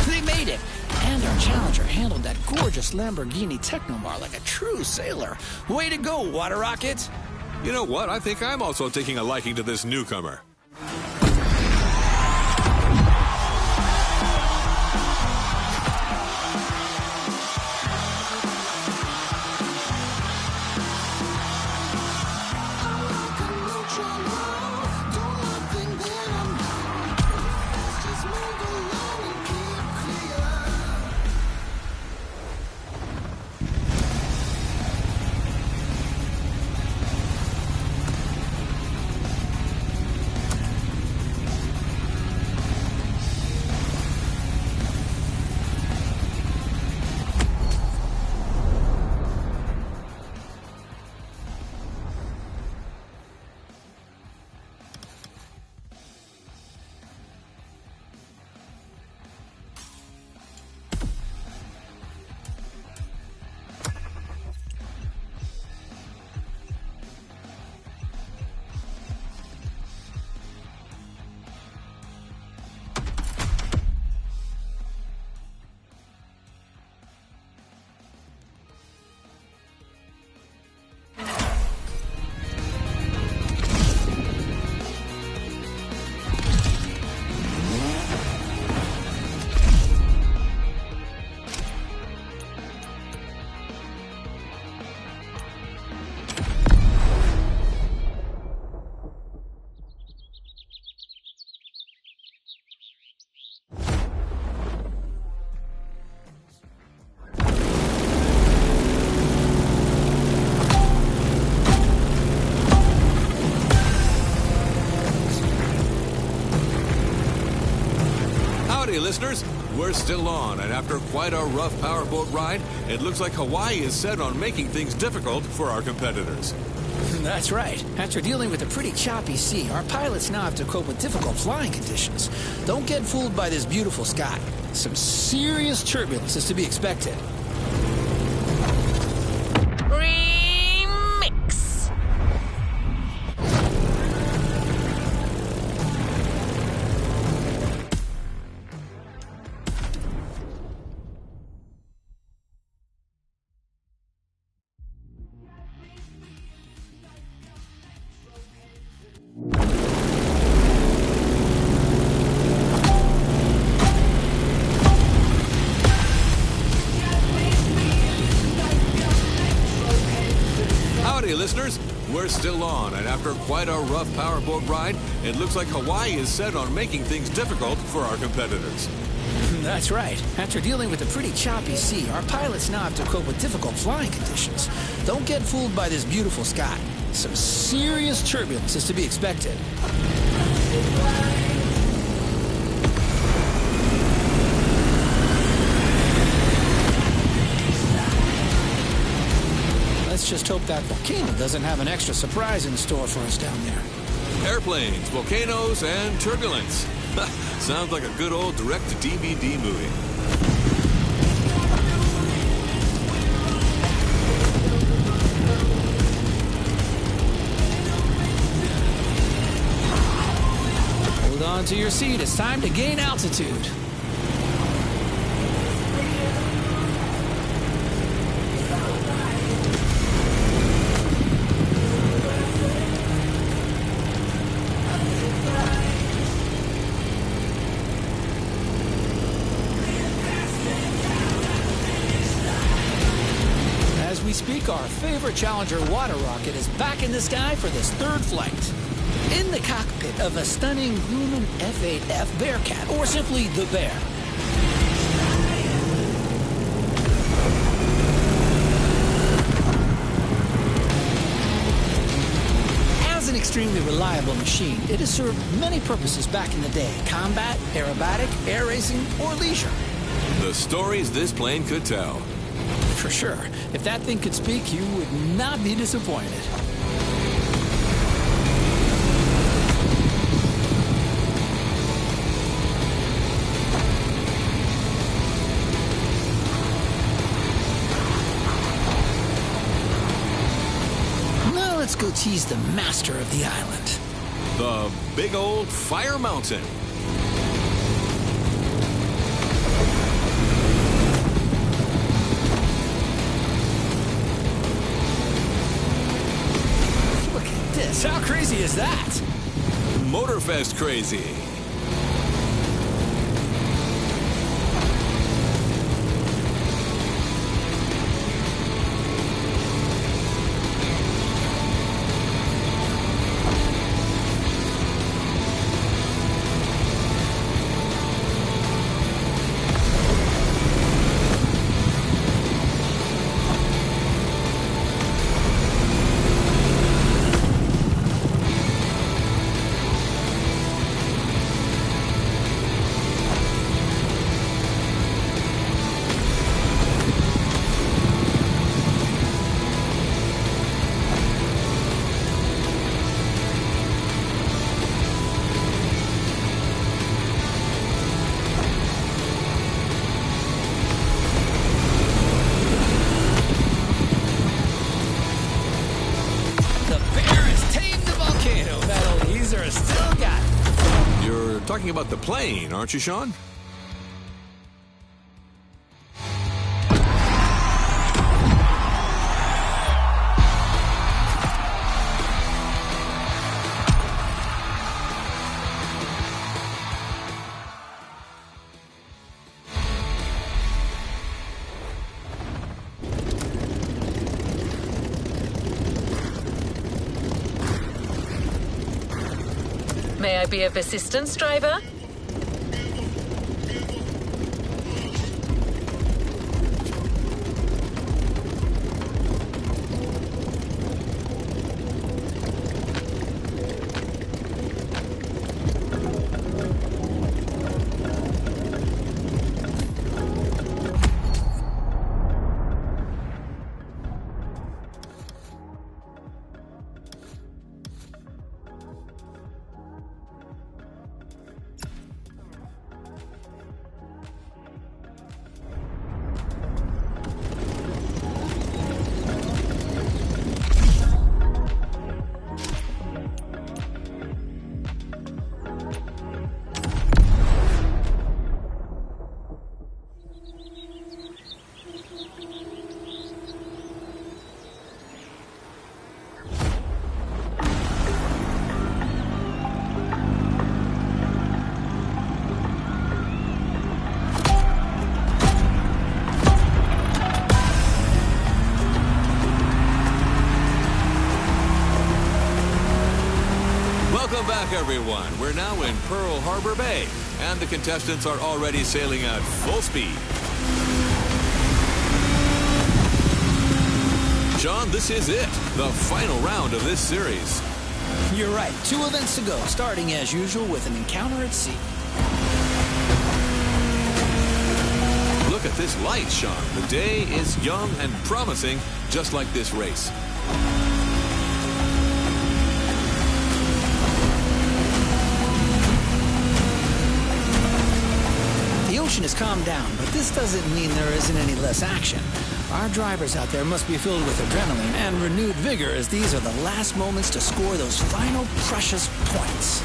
Speaker 3: They made it! And our challenger handled that gorgeous Lamborghini Technomar like a true sailor. Way to go, water rockets!
Speaker 4: You know what? I think I'm also taking a liking to this newcomer. Listeners, we're still on, and after quite a rough powerboat ride, it looks like Hawaii is set on making things difficult for our competitors.
Speaker 3: That's right. After dealing with a pretty choppy sea, our pilots now have to cope with difficult flying conditions. Don't get fooled by this beautiful sky. Some serious turbulence is to be expected.
Speaker 4: Listeners, we're still on, and after quite a rough powerboat ride, it looks like Hawaii is set on making things difficult for our competitors.
Speaker 3: That's right. After dealing with a pretty choppy sea, our pilots now have to cope with difficult flying conditions. Don't get fooled by this beautiful sky. Some serious turbulence is to be expected. Let's just hope that volcano doesn't have an extra surprise in store for us down there.
Speaker 4: Airplanes, volcanoes, and turbulence. Sounds like a good old direct-to-DVD movie.
Speaker 3: Hold on to your seat. It's time to gain altitude. Our favorite Challenger water rocket is back in the sky for this third flight. In the cockpit of a stunning Grumman F8F Bearcat, or simply the Bear. As an extremely reliable machine, it has served many purposes back in the day: combat, aerobatic, air racing, or leisure.
Speaker 4: The stories this plane could tell.
Speaker 3: For sure. If that thing could speak, you would not be disappointed. let's go tease the master of the island.
Speaker 4: The big old fire mountain.
Speaker 3: Look at this. How crazy is that?
Speaker 4: Motorfest crazy. Talking about the plane, aren't you, Sean?
Speaker 1: May I be of assistance, driver?
Speaker 4: Welcome back, everyone. We're now in Pearl Harbor Bay, and the contestants are already sailing at full speed. Sean, this is it, the final round of this series.
Speaker 3: You're right. 2 events to go, starting as usual with an encounter at sea.
Speaker 4: Look at this light, Sean. The day is young and promising, just like this race.
Speaker 3: The ocean has calmed down, but this doesn't mean there isn't any less action. Our drivers out there must be filled with adrenaline and renewed vigor, as these are the last moments to score those final precious points.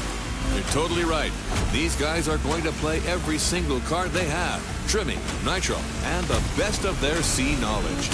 Speaker 4: You're totally right. These guys are going to play every single card they have. Trimming, nitro, and the best of their sea knowledge.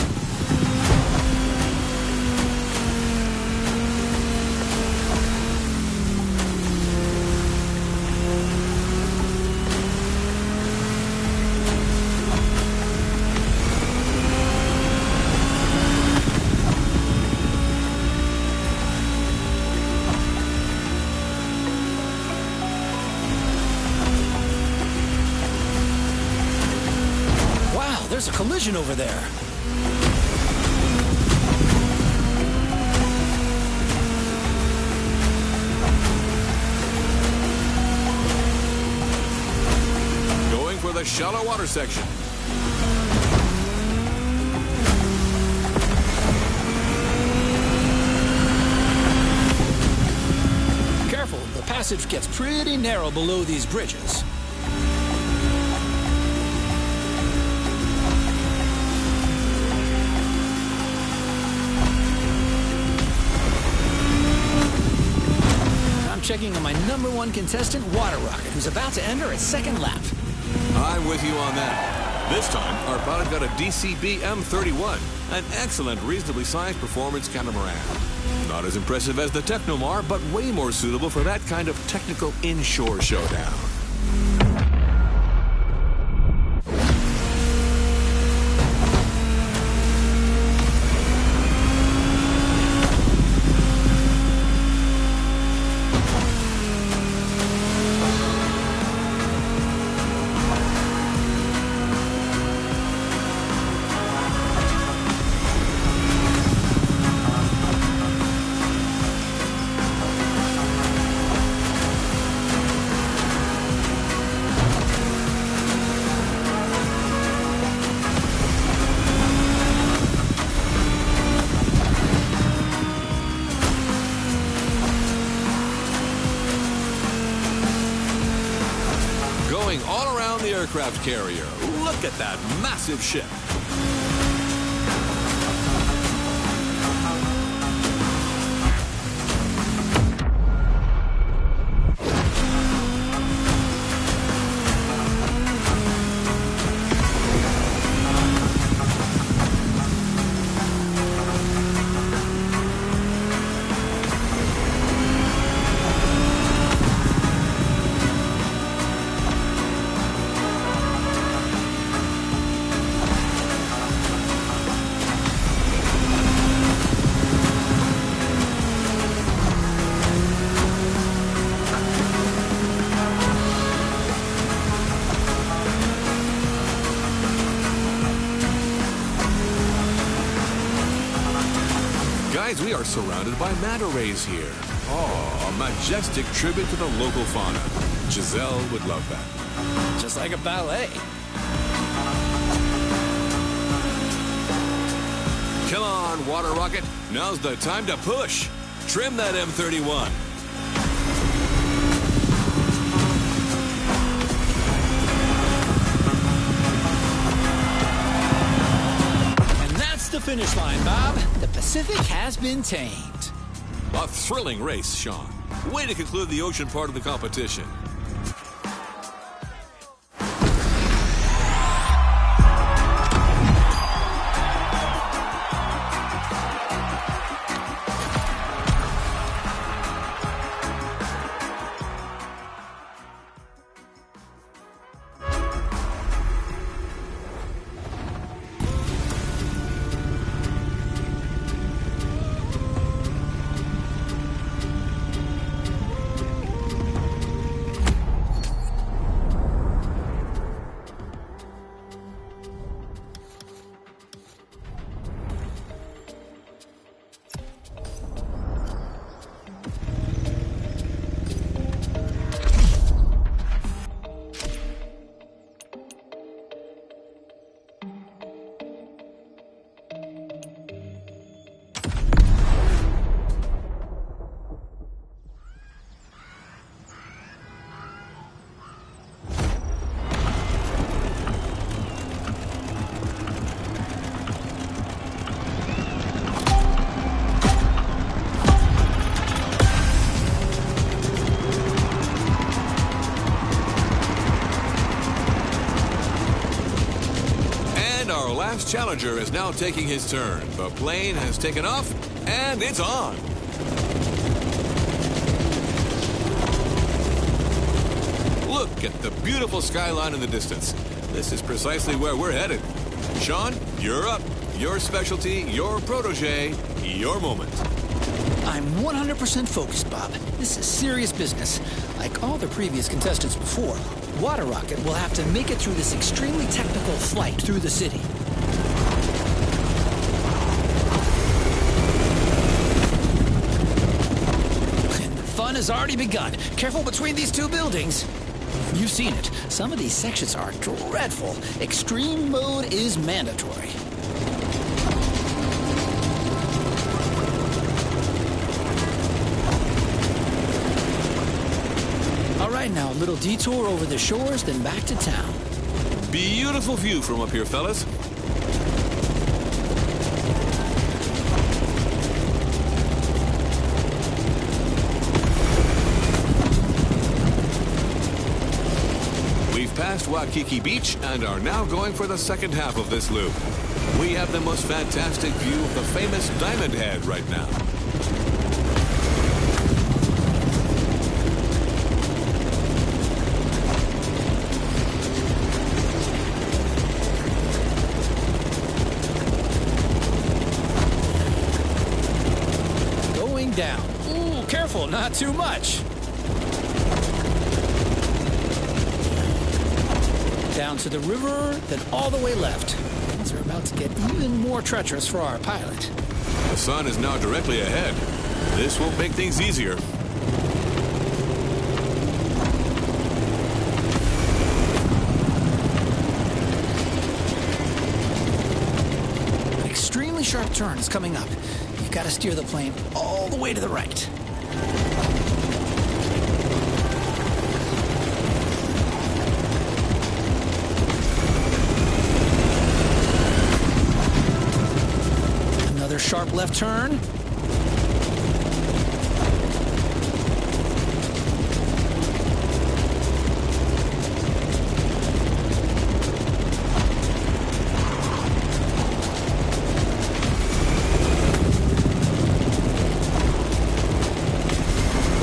Speaker 3: There's a collision over there.
Speaker 4: Going for the shallow water section.
Speaker 3: Careful, the passage gets pretty narrow below these bridges. checking on my #1 contestant, Water Rocket, who's about to enter its second lap.
Speaker 4: I'm with you on that. This time, our pilot got a DCB M31, an excellent, reasonably sized performance catamaran. Not as impressive as the Technomar, but way more suitable for that kind of technical inshore showdown. Going all around the aircraft carrier. Look at that massive ship. Guys, we are surrounded by manta rays here. Oh, a majestic tribute to the local fauna. Giselle would love that.
Speaker 3: Just like a ballet.
Speaker 4: Come on, Water Rocket. Now's the time to push. Trim that M31.
Speaker 3: And that's the finish line, Bob. The Pacific has been tamed.
Speaker 4: A thrilling race, Sean. Way to conclude the ocean part of the competition. Our last challenger is now taking his turn. The plane has taken off, and it's on. Look at the beautiful skyline in the distance. This is precisely where we're headed. Sean, you're up. Your specialty, your protege, your moment.
Speaker 3: I'm 100% focused, Bob. This is serious business. Like all the previous contestants before, Water Rocket will have to make it through this extremely technical flight through the city. And the fun has already begun. Careful between these two buildings. You've seen it. Some of these sections are dreadful. Extreme mode is mandatory. All right, now a little detour over the shores, then back to town.
Speaker 4: Beautiful view from up here, fellas. Waikiki Beach and are now going for the second half of this loop. We have the most fantastic view of the famous Diamond Head right now.
Speaker 3: Going down. Ooh, careful, not too much. Down to the river, then all the way left. Things are about to get even more treacherous for our pilot.
Speaker 4: The sun is now directly ahead. This will make things easier.
Speaker 3: An extremely sharp turn is coming up. You've got to steer the plane all the way to the right. Sharp left turn.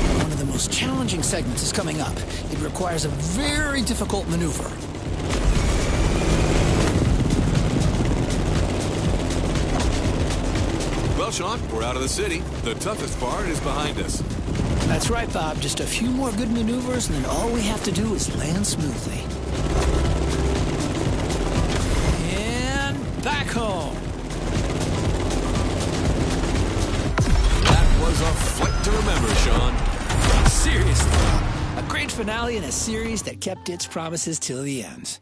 Speaker 3: One of the most challenging segments is coming up. It requires a very difficult maneuver.
Speaker 4: Well, Sean, we're out of the city. The toughest part is behind us.
Speaker 3: That's right, Bob. Just a few more good maneuvers, and then all we have to do is land smoothly. And back home.
Speaker 4: That was a flight to remember, Sean.
Speaker 3: Seriously. A great finale in a series that kept its promises till the end.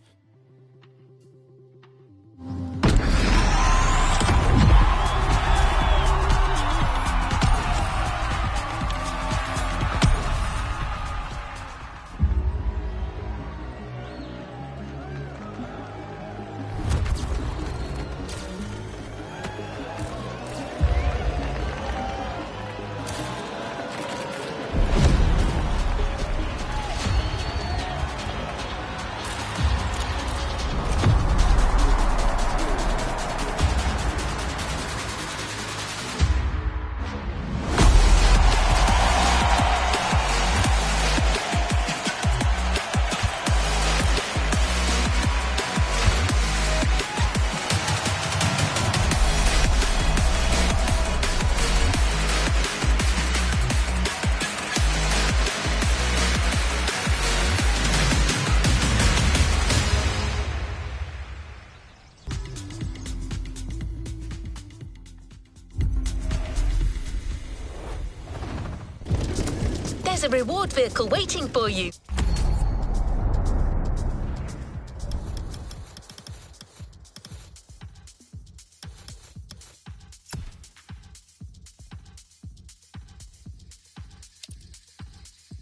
Speaker 1: There's a reward vehicle waiting for you.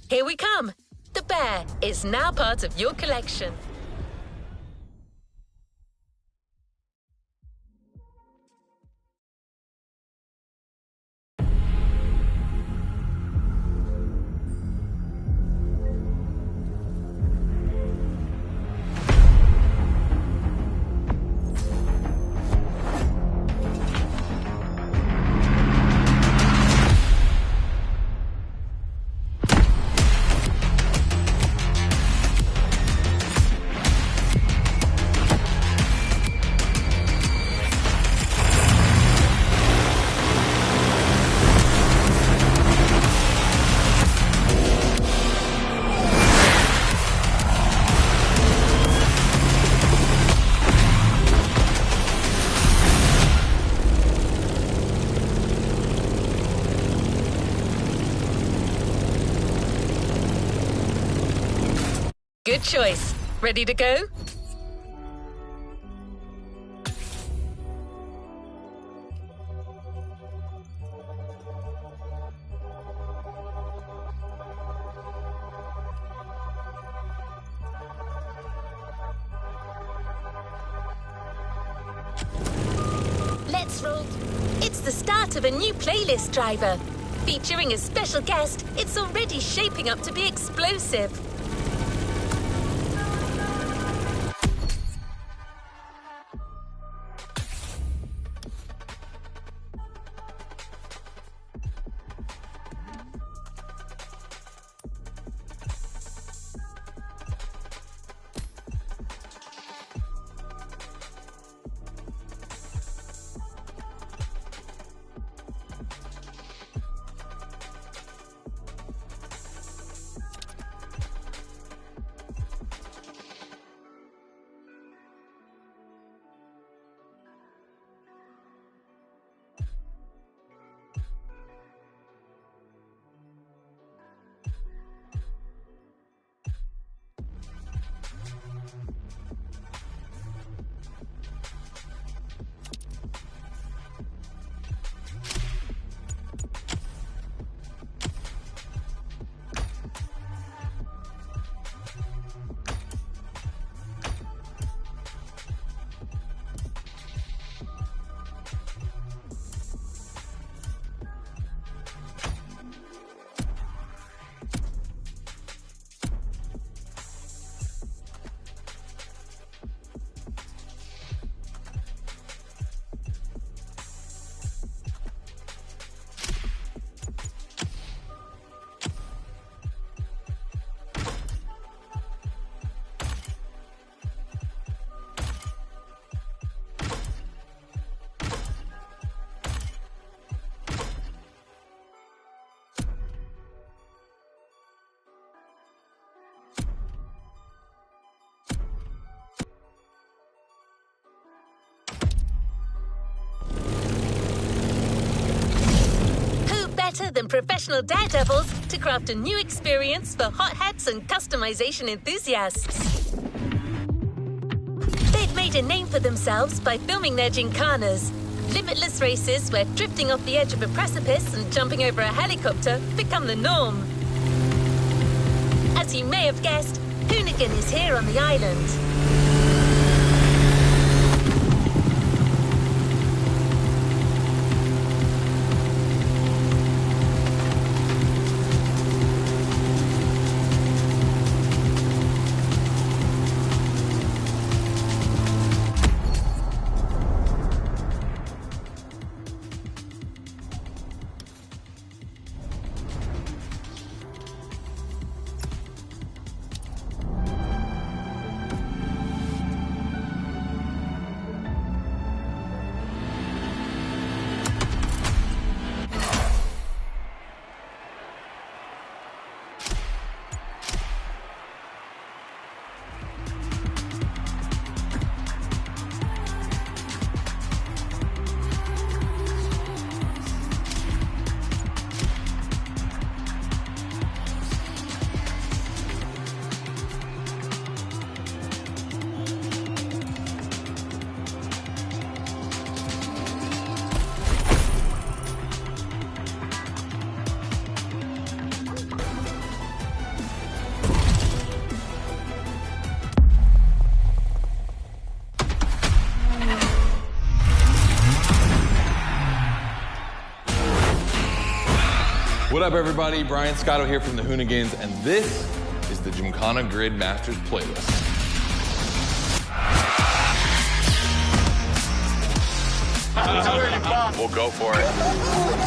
Speaker 1: Here we come. The bear is now part of your collection. Good choice. Ready to go? Let's roll. It's the start of a new playlist, driver. Featuring a special guest, it's already shaping up to be explosive. better than professional daredevils to craft a new experience for hotheads and customization enthusiasts. They've made a name for themselves by filming their gymkhanas, limitless races where drifting off the edge of a precipice and jumping over a helicopter become the norm. As you may have guessed, Hoonigan is here on the island.
Speaker 5: What up, everybody? Brian Scotto here from the Hoonigans, and this is the Gymkhana Grid Masters playlist. We'll go for it.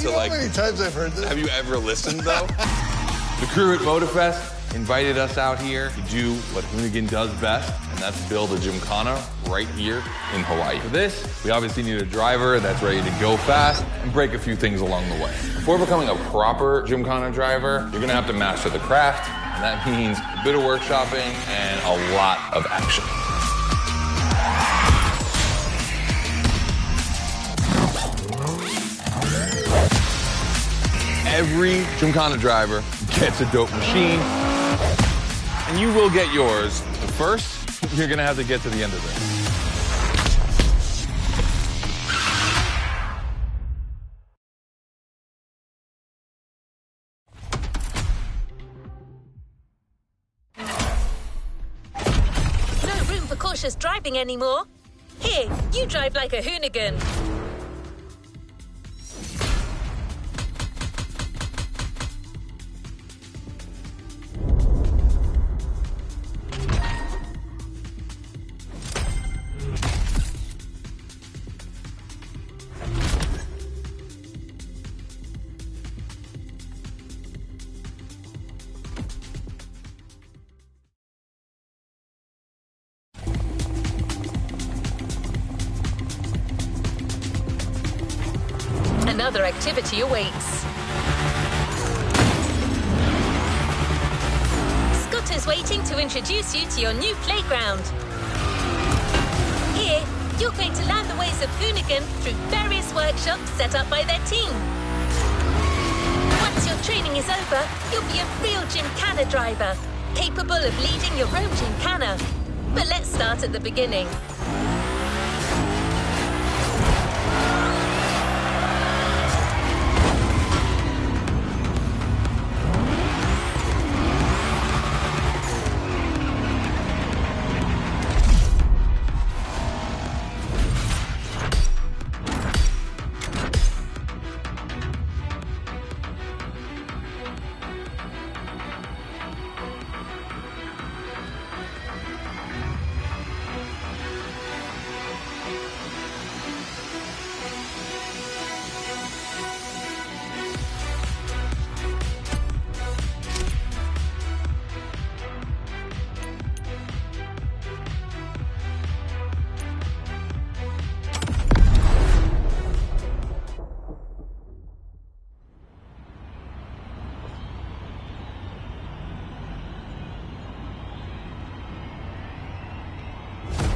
Speaker 5: So, like, how many times I've heard this? Have you ever listened, though? The crew at Motorfest invited us out here to do what Hoonigan does best, and that's build a Gymkhana right here in Hawaii. For this, we obviously need a driver that's ready to go fast and break a few things along the way. Before becoming a proper Gymkhana driver, you're gonna have to master the craft, and that means a bit of workshopping and a lot of action. Every Gymkhana driver gets a dope machine, and you will get yours. But first, you're gonna have to get to the end of this.
Speaker 1: No room for cautious driving anymore. Here, you drive like a Hoonigan. Another activity awaits. Scott is waiting to introduce you to your new playground. Here, you're going to learn the ways of Hoonigan through various workshops set up by their team. Once your training is over, you'll be a real Gymkhana driver, capable of leading your own Gymkhana. But let's start at the beginning.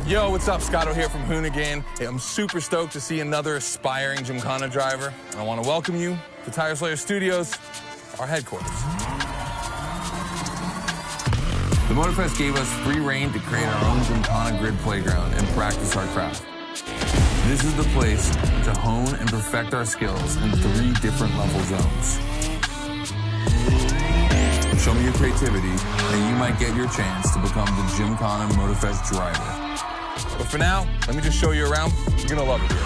Speaker 5: Yo, what's up? Scotto here from Hoonigan. Hey, I'm super stoked to see another aspiring Gymkhana driver. I want to welcome you to Tire Slayer Studios, our headquarters. The Motorfest gave us free reign to create our own Gymkhana grid playground and practice our craft. This is the place to hone and perfect our skills in 3 different level zones. Show me your creativity, and you might get your chance to become the Gymkhana Motorfest driver. But for now, let me just show you around. You're gonna love it here.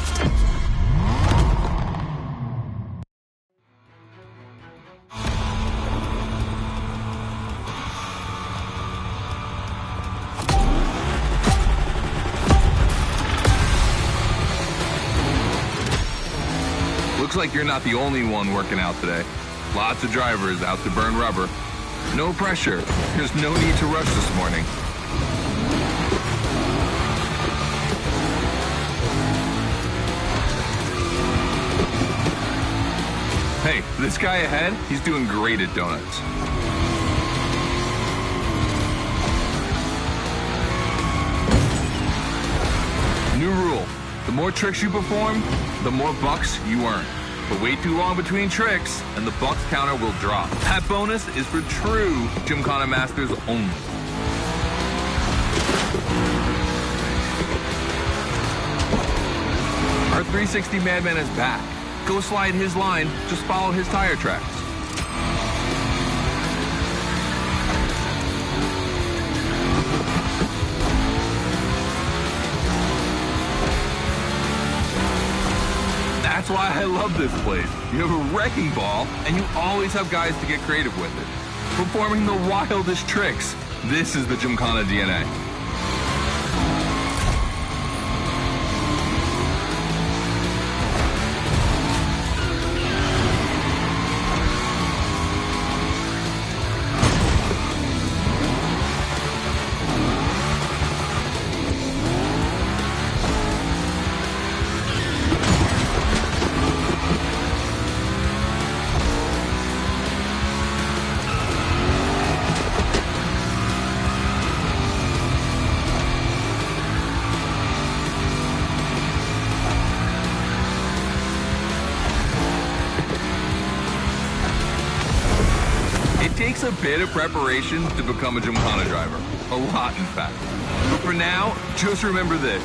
Speaker 6: Looks like you're not the only one working out today. Lots of drivers out to burn rubber. No pressure. There's no need to rush this morning. Hey, this guy ahead, he's doing great at donuts. New rule, the more tricks you perform, the more bucks you earn. But wait too long between tricks, and the bucks counter will drop. That bonus is for true Gymkhana masters only. Our 360 Madman is back. Go slide his line, just follow his tire tracks. That's why I love this place. You have a wrecking ball, and you always have guys to get creative with it. Performing the wildest tricks. This is the Gymkhana DNA. It takes a bit of preparation to become a Gymkhana driver. A lot, in fact. But for now, just remember this.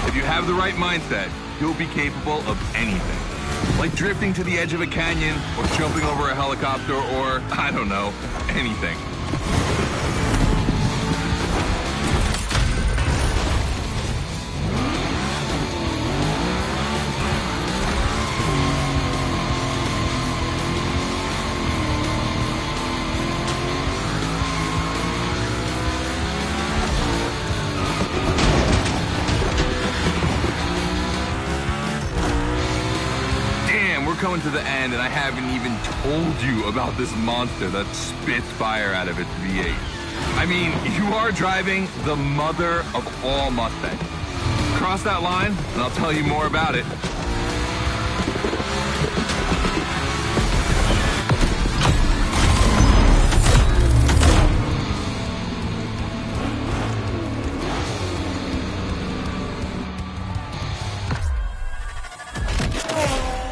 Speaker 6: If you have the right mindset, you'll be capable of anything. Like drifting to the edge of a canyon, or jumping over a helicopter, or, I don't know, anything. Coming to the end, and I haven't even told you about this monster that spits fire out of its V8. I mean, you are driving the mother of all Mustangs. Cross that line, and I'll tell you more about it.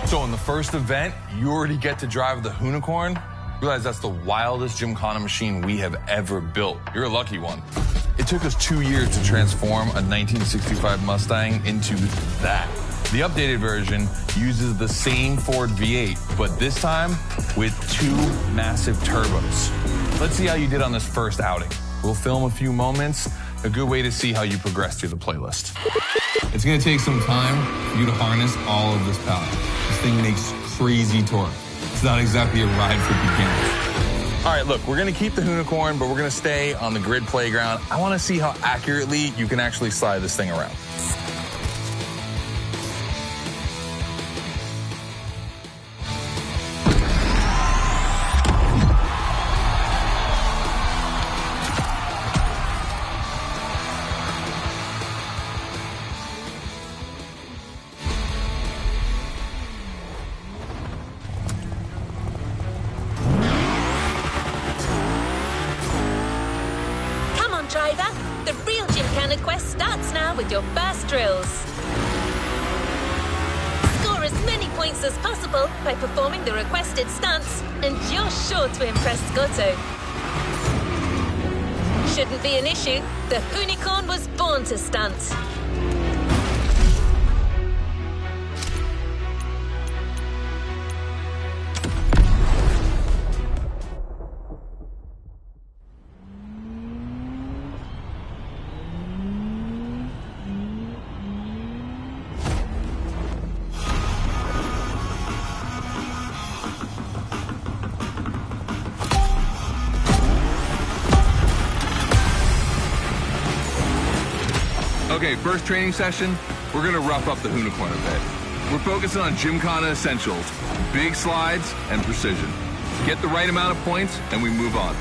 Speaker 5: So in the first event, you already get to drive the Hoonicorn. Realize that's the wildest Gymkhana machine we have ever built. You're a lucky one. It took us 2 years to transform a 1965 Mustang into that. The updated version uses the same Ford V8, but this time with 2 massive turbos. Let's see how you did on this first outing. We'll film a few moments, a good way to see how you progress through the playlist. It's gonna take some time for you to harness all of this power. This thing makes crazy torque. It's not exactly a ride for beginners. All right, look, we're gonna keep the Hoonicorn, but we're gonna stay on the grid playground. I wanna see how accurately you can actually slide this thing around.
Speaker 1: Driver, the real Gymkhana quest starts now. with your first drills. Score as many points as possible by performing the requested stunts, and you're sure to impress Scotto. Shouldn't be an issue. The Unicorn was born to stunt.
Speaker 6: Okay, first training session, we're gonna rough up the Unicorn a bit. We're focusing on Gymkhana essentials, big slides, and precision. Get the right amount of points, and we move on.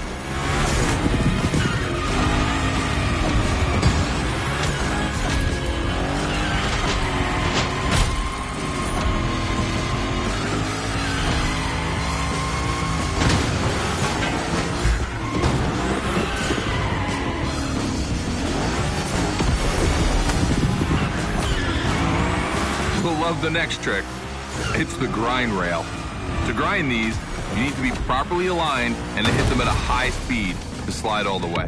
Speaker 6: Love the next trick. It's the grind rail. To grind these, you need to be properly aligned and to hit them at a high speed to slide all the way.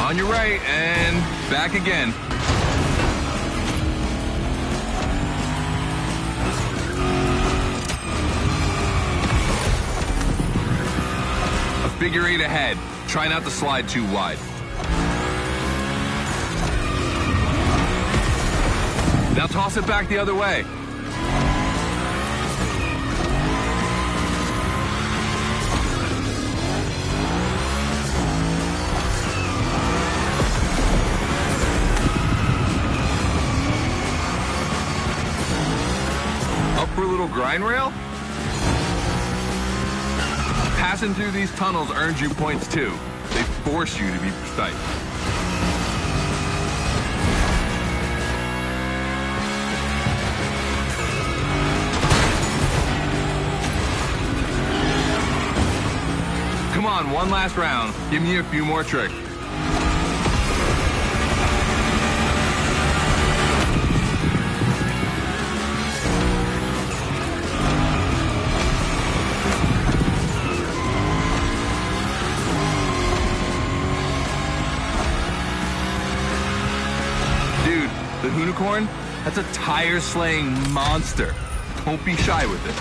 Speaker 6: On your right, and back again. A figure eight ahead. Try not to slide too wide. Now toss it back the other way. For a little grind rail? Passing through these tunnels earns you points too. They force you to be precise. Come on, one last round. Give me a few more tricks. The Unicorn? That's a tire-slaying monster. Don't be shy with it.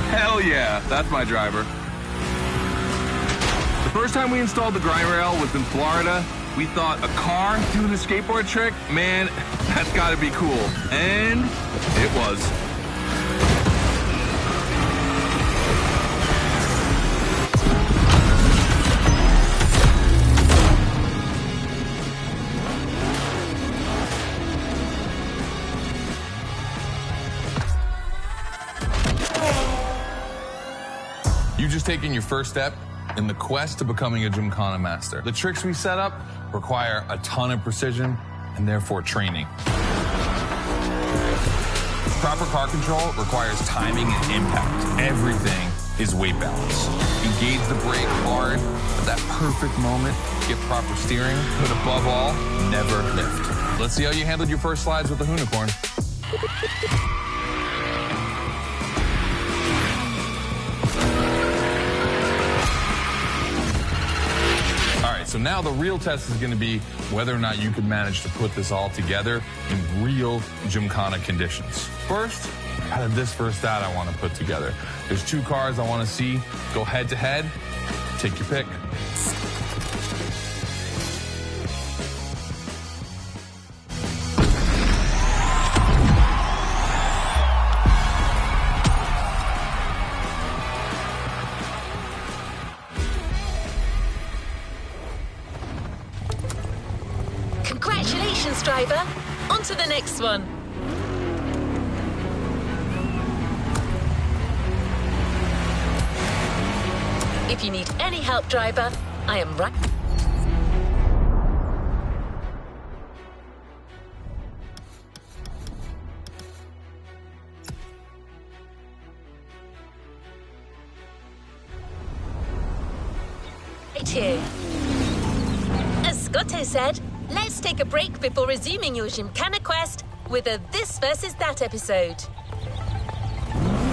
Speaker 6: Hell yeah, that's my driver. The first time we installed the grind rail was in Florida. We thought a car doing a skateboard trick? Man, that's gotta be cool. And it was. You've just taken your first step in the quest to becoming a Gymkhana master. The tricks we set up require a ton of precision and therefore training. Proper car control requires timing and impact. Everything is weight balance. Engage the brake hard at that perfect moment, get proper steering, but above all, never lift. Let's see how you handled your first slides with the Unicorn. So now the real test is going to be whether or not you can manage to put this all together in real Gymkhana conditions. First, out of this first stat I want to put together. There's two cars I want to see go head to head. Take your pick.
Speaker 1: driver. On to the next one. If you need any help, driver, I am right. Right here. As Scotto said, let's take a break before resuming your Gymkhana quest with a This versus That episode.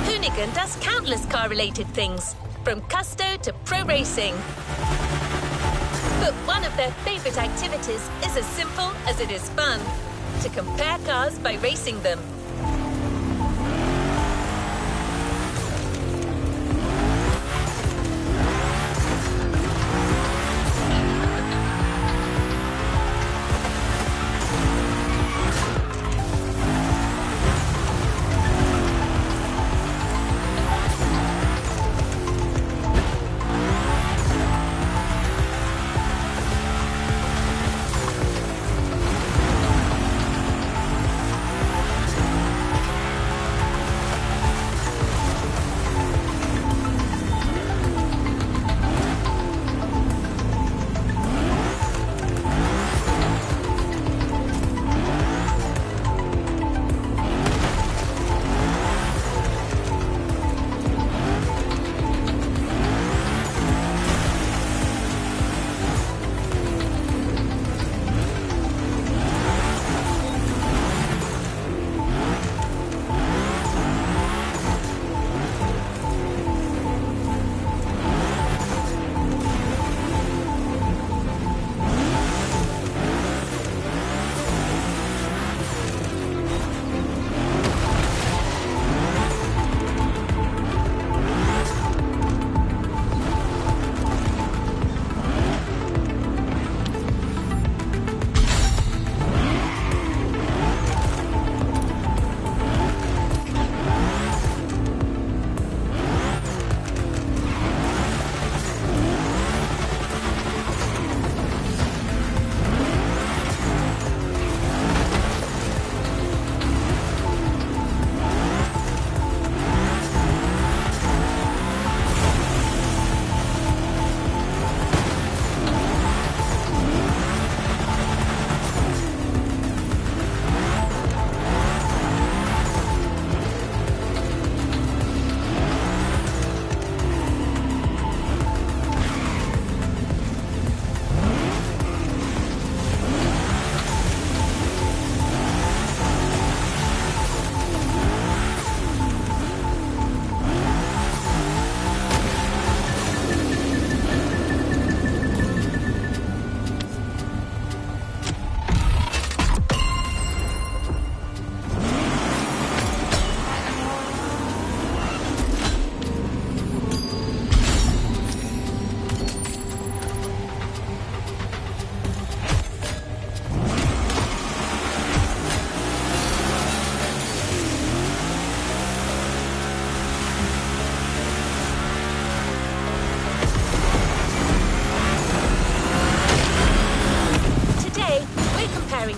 Speaker 1: Hoonigan does countless car-related things, from custo to pro racing. But one of their favorite activities is as simple as it is fun, to compare cars by racing them.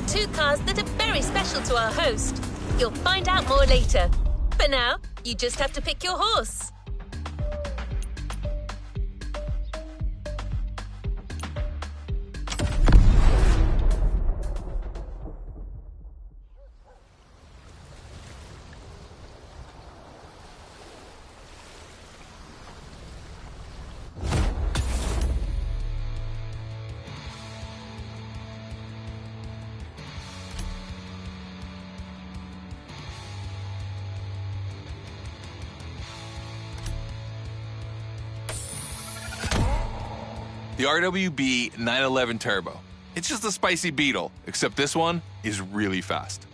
Speaker 1: Two cars that are very special to our host. You'll find out more later. For now, you just have to pick your horse.
Speaker 5: The RWB 911 Turbo. It's just a spicy Beetle, except this one is really fast.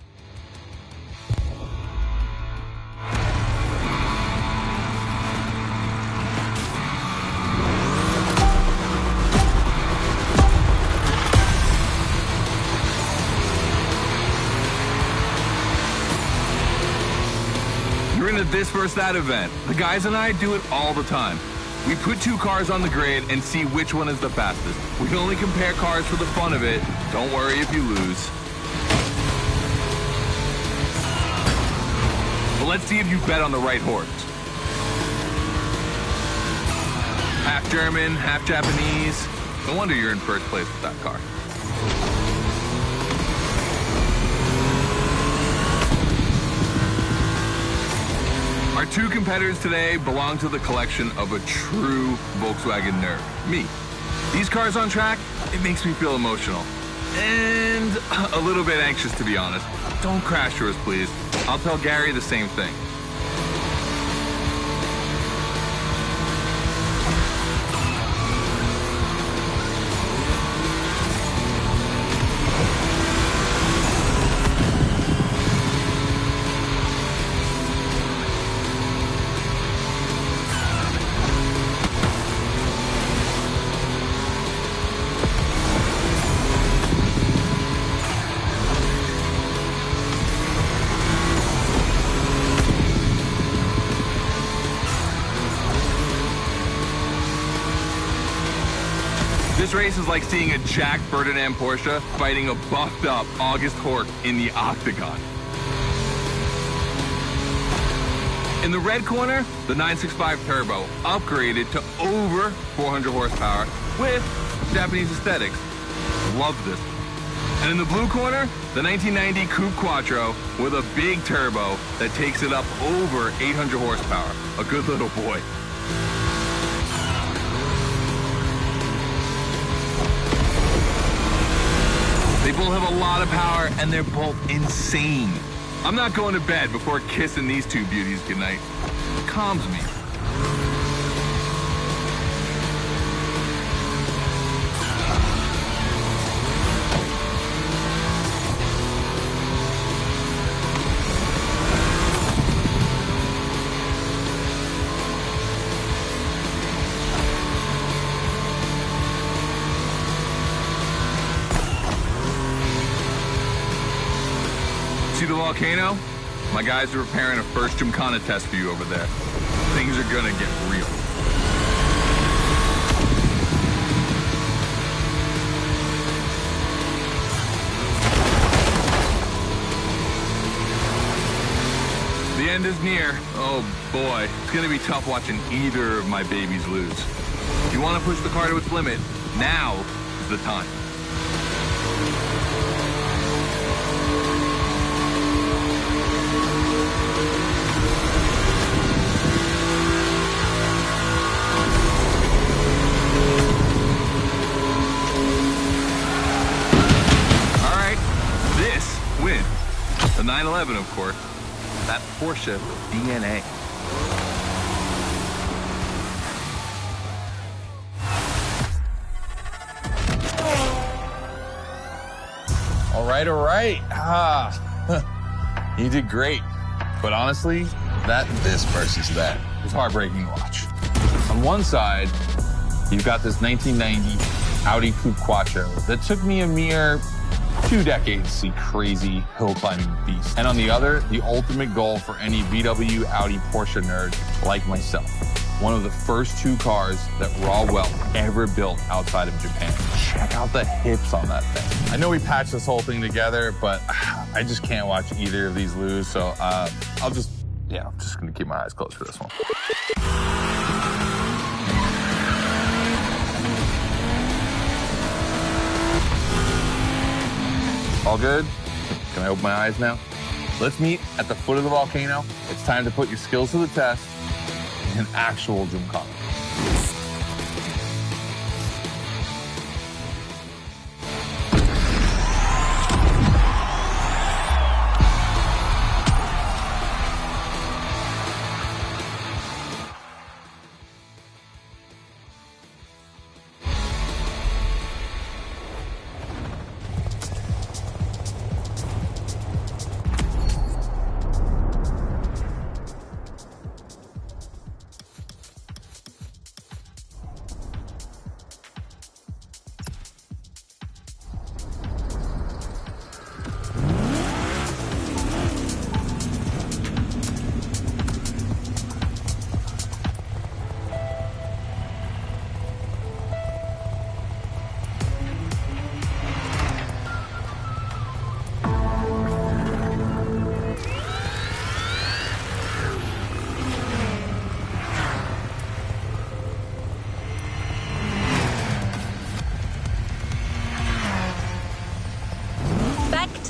Speaker 6: You're in a This versus That event. The guys and I do it all the time. We put two cars on the grid and see which one is the fastest. We only compare cars for the fun of it. Don't worry if you lose. let's see if you bet on the right horse. Half German, half Japanese. No wonder you're in first place with that car. Our two competitors today belong to the collection of a true Volkswagen nerd, me. These cars on track, it makes me feel emotional. And a little bit anxious, to be honest. Don't crash yours, please. I'll tell Gary the same thing. This race is like seeing a Jack Ferdinand Porsche fighting a buffed up August Hork in the octagon. In the red corner, the 965 Turbo, upgraded to over 400 horsepower with Japanese aesthetics. Love this. And in the blue corner, the 1990 Coupe Quattro with a big turbo that takes it up over 800 horsepower. A good little boy. They both have a lot of power, and they're both insane. I'm not going to bed before kissing these two beauties goodnight. It calms me. See the volcano? My guys are preparing a first Gymkhana test for you over there. Things are gonna get real. The end is near. Oh boy, it's gonna be tough watching either of my babies lose. If you wanna push the car to its limit, now is the time. The 911, of course. That Porsche DNA.
Speaker 5: All right. You did great. But honestly, this versus that was heartbreaking to watch. On one side, you've got this 1990 Audi Coupe Quattro that took me a mere 2 decades to see crazy hill climbing beast. And on the other, the ultimate goal for any VW, Audi, Porsche nerd like myself. One of the first 2 cars that Raw Welt ever built outside of Japan. Check out the hips on that thing. I know we patched this whole thing together, but I just can't watch either of these lose. So I'm just gonna keep my eyes closed for this one. All good? Can I open my eyes now? Let's meet at the foot of the volcano. It's time to put your skills to the test in an actual Gymkhana.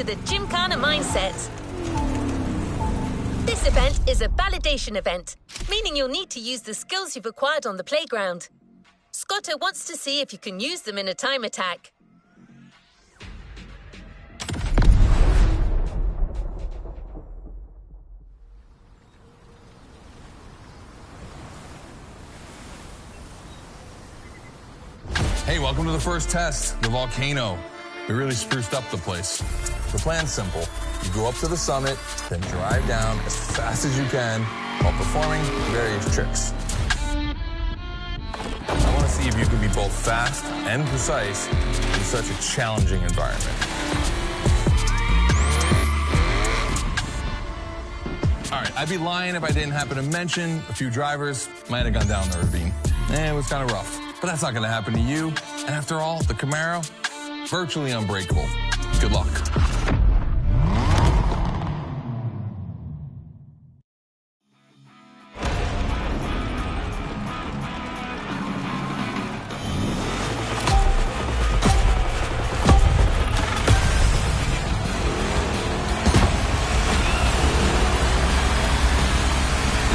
Speaker 1: to the Gymkhana mindset. This event is a validation event, meaning you'll need to use the skills you've acquired on the playground. Scotto wants to see if you can use them in a time attack.
Speaker 5: Hey, welcome to the first test, the volcano. We really spruced up the place. The plan's simple. You go up to the summit, then drive down as fast as you can while performing various tricks. I want to see if you can be both fast and precise in such a challenging environment. All right, I'd be lying if I didn't happen to mention a few drivers might have gone down the ravine. It was kind of rough, but that's not going to happen to you. And after all, the Camaro, virtually unbreakable. Good luck.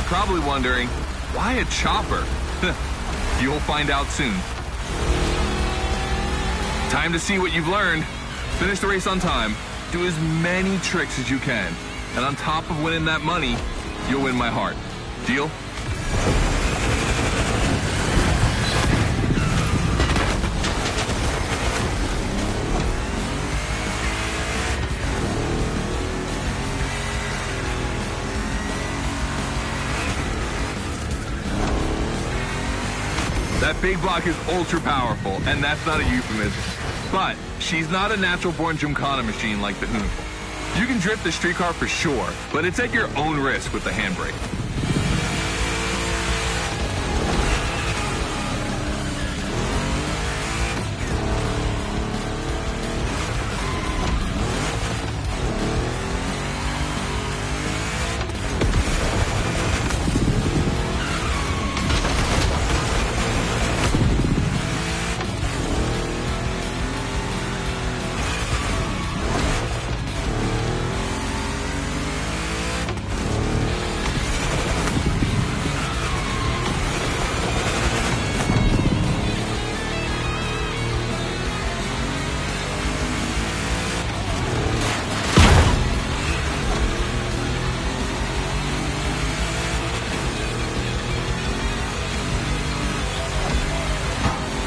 Speaker 6: Probably wondering, why a chopper? You'll find out soon. Time to see what you've learned. Finish the race on time, do as many tricks as you can, and on top of winning that money, you'll win my heart. Deal? That big block is ultra powerful, and that's not a euphemism. But she's not a natural-born Gymkhana machine like the Hoon. You can drift the streetcar for sure, but it's at your own risk with the handbrake.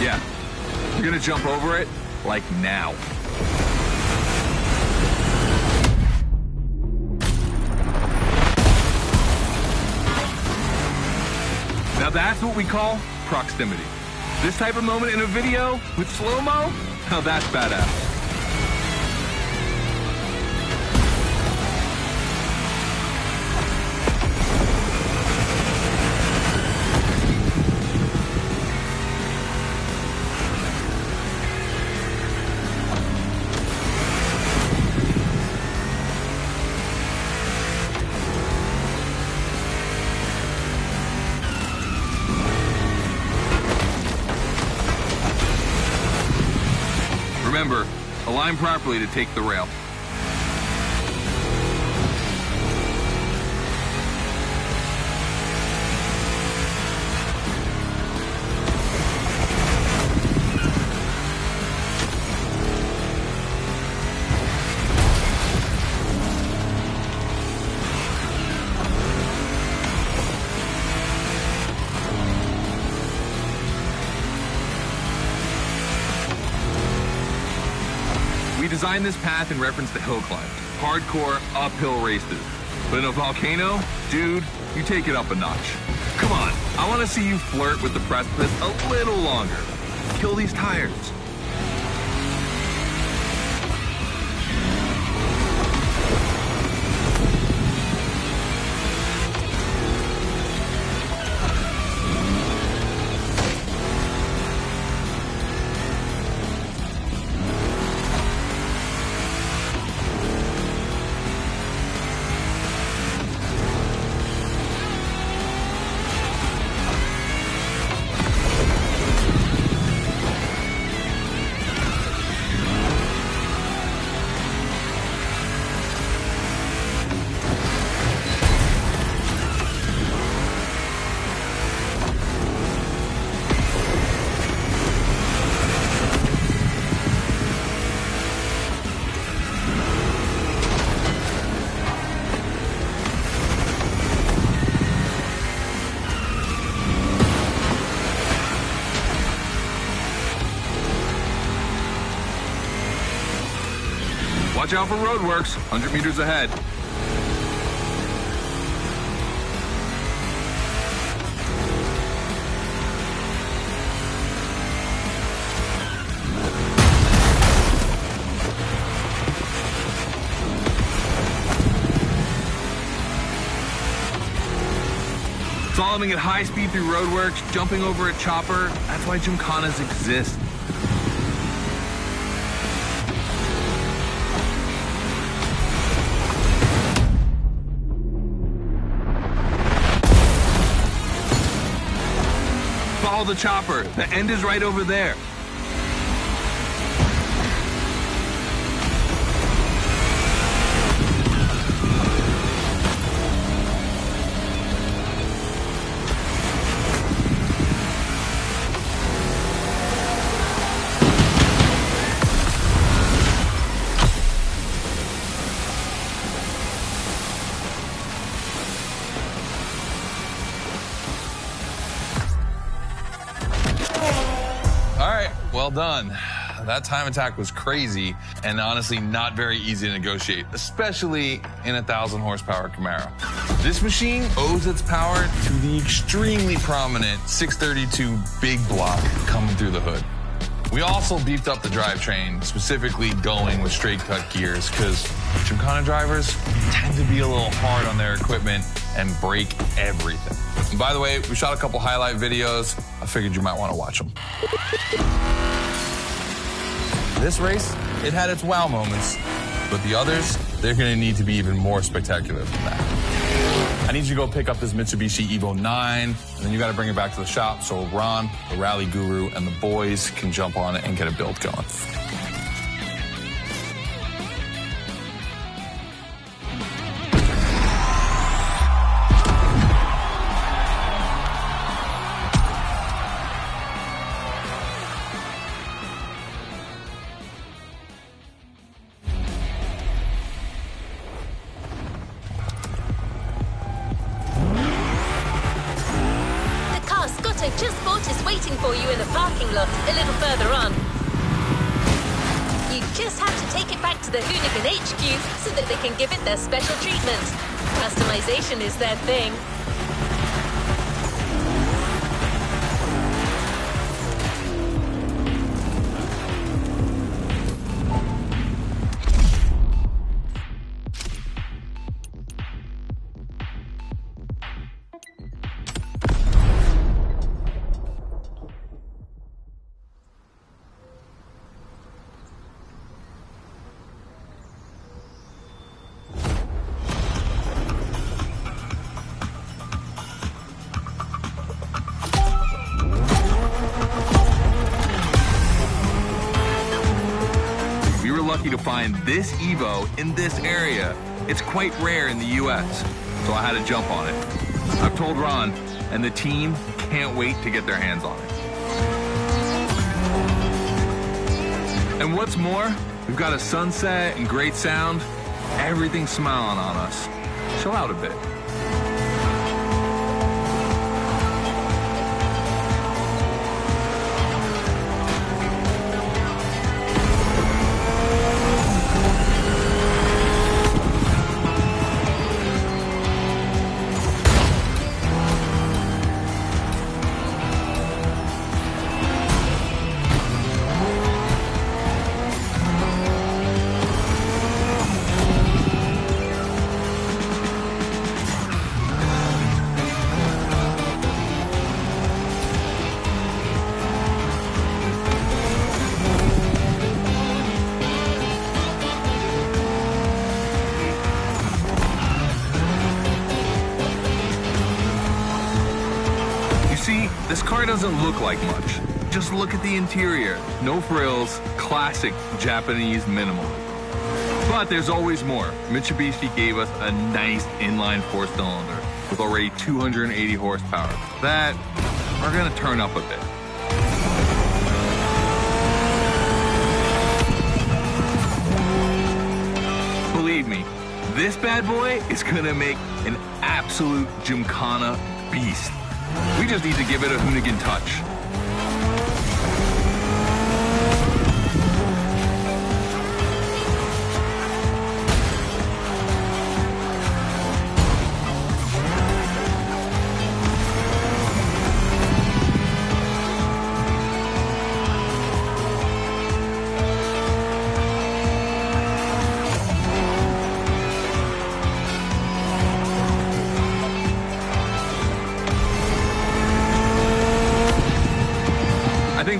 Speaker 6: Yeah, you're gonna jump over it, like now. Now that's what we call proximity. This type of moment in a video with slow-mo, now that's badass. Remember, align properly to take the rail. We designed this path in reference to hill climb, hardcore uphill races. But in a volcano, dude, you take it up a notch. Come on, I want to see you flirt with the precipice a little longer. Kill these tires. Watch out for roadworks, 100 meters ahead. Slaloming at high speed through roadworks, jumping over a chopper, that's why Gymkhanas exist. Follow the chopper, the end is right over there.
Speaker 5: Well done. That time attack was crazy and honestly not very easy to negotiate, especially in a 1,000 horsepower Camaro. This machine owes its power to the extremely prominent 632 big block coming through the hood. We also beefed up the drivetrain, specifically going with straight cut gears, because Gymkhana drivers tend to be a little hard on their equipment and break everything. And by the way, we shot a couple highlight videos. I figured you might want to watch them. This race, it had its wow moments, but the others, they're going to need to be even more spectacular than that. I need you to go pick up this Mitsubishi Evo 9, and then you got to bring it back to the shop so Ron, the rally guru, and the boys can jump on it and get a build going.
Speaker 1: Just bought is waiting for you in a parking lot a little further on. You just have to take it back to the Hoonigan HQ so that they can give it their special treatment. Customization is their thing.
Speaker 6: Lucky to find this Evo in this area. It's quite rare in the US, so I had to jump on it. I've told Ron, and the team can't wait to get their hands on it. And what's more, we've got a sunset and great sound. Everything's smiling on us. Chill out a bit. This car doesn't look like much. Just look at the interior. No frills, classic Japanese minimalism. But there's always more. Mitsubishi gave us a nice inline four-cylinder with already 280 horsepower that are gonna turn up a bit. Believe me, this bad boy is gonna make an absolute Gymkhana beast. We just need to give it a Hoonigan touch.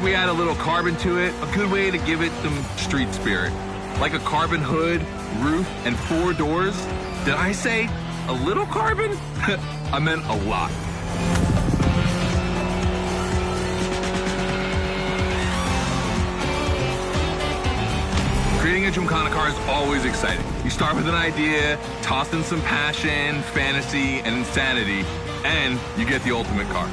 Speaker 6: we add a little carbon to it, a good way to give it some street spirit. Like a carbon hood, roof, and 4 doors. Did I say a little carbon? I meant a lot. Creating a Gymkhana car is always exciting. You start with an idea, toss in some passion, fantasy, and insanity, and you get the ultimate car.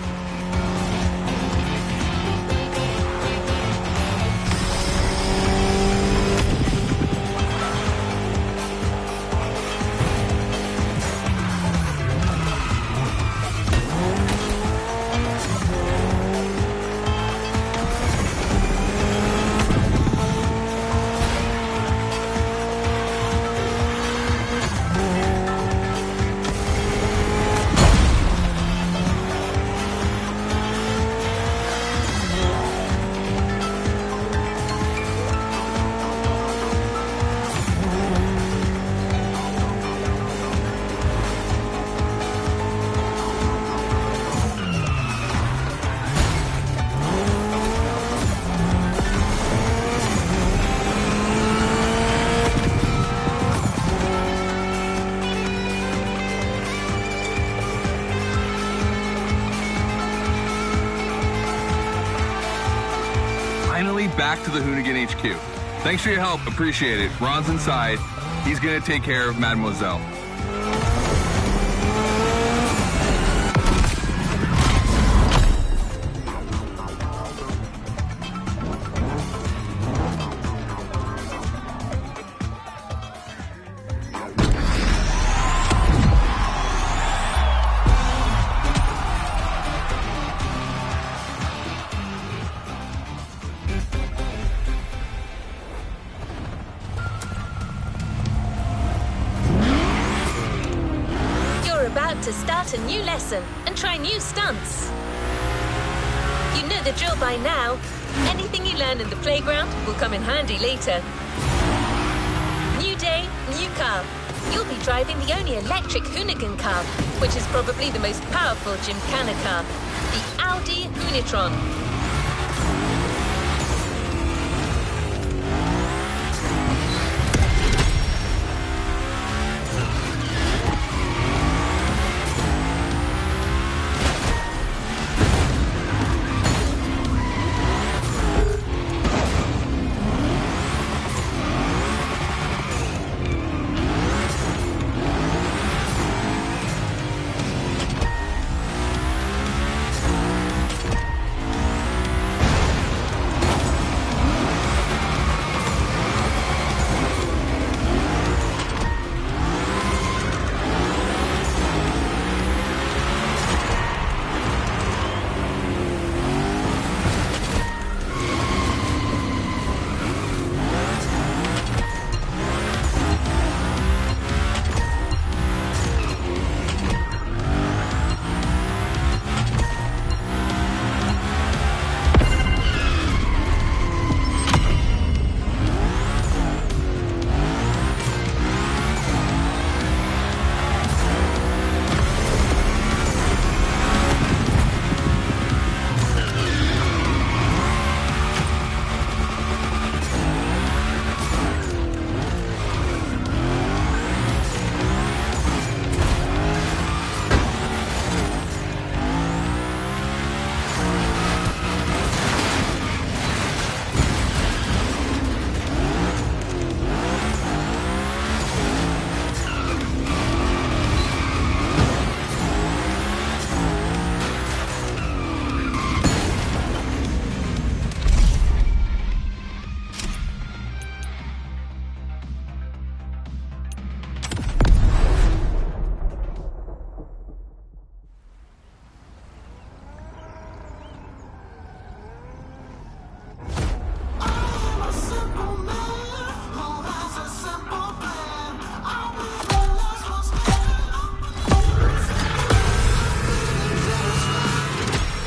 Speaker 6: Finally back to the Hoonigan HQ. Thanks for your help, appreciate it. Ron's inside. He's gonna take care of Mademoiselle.
Speaker 1: To start a new lesson and try new stunts. You know the drill by now. Anything you learn in the playground will come in handy later. New day, new car. You'll be driving the only electric Hoonigan car, which is probably the most powerful Gymkhana car, the Audi Hoonitron.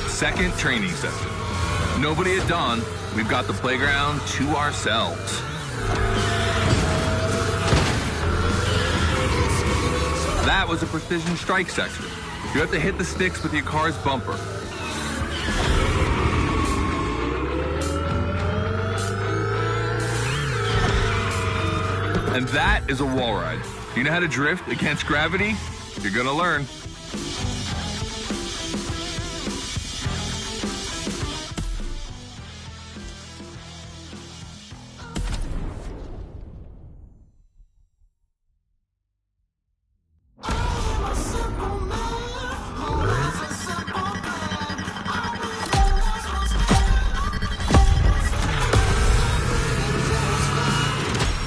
Speaker 6: Second training session. Nobody at dawn. We've got the playground to ourselves. That was a precision strike section. You have to hit the sticks with your car's bumper. And that is a wall ride. You know how to drift against gravity? You're gonna learn.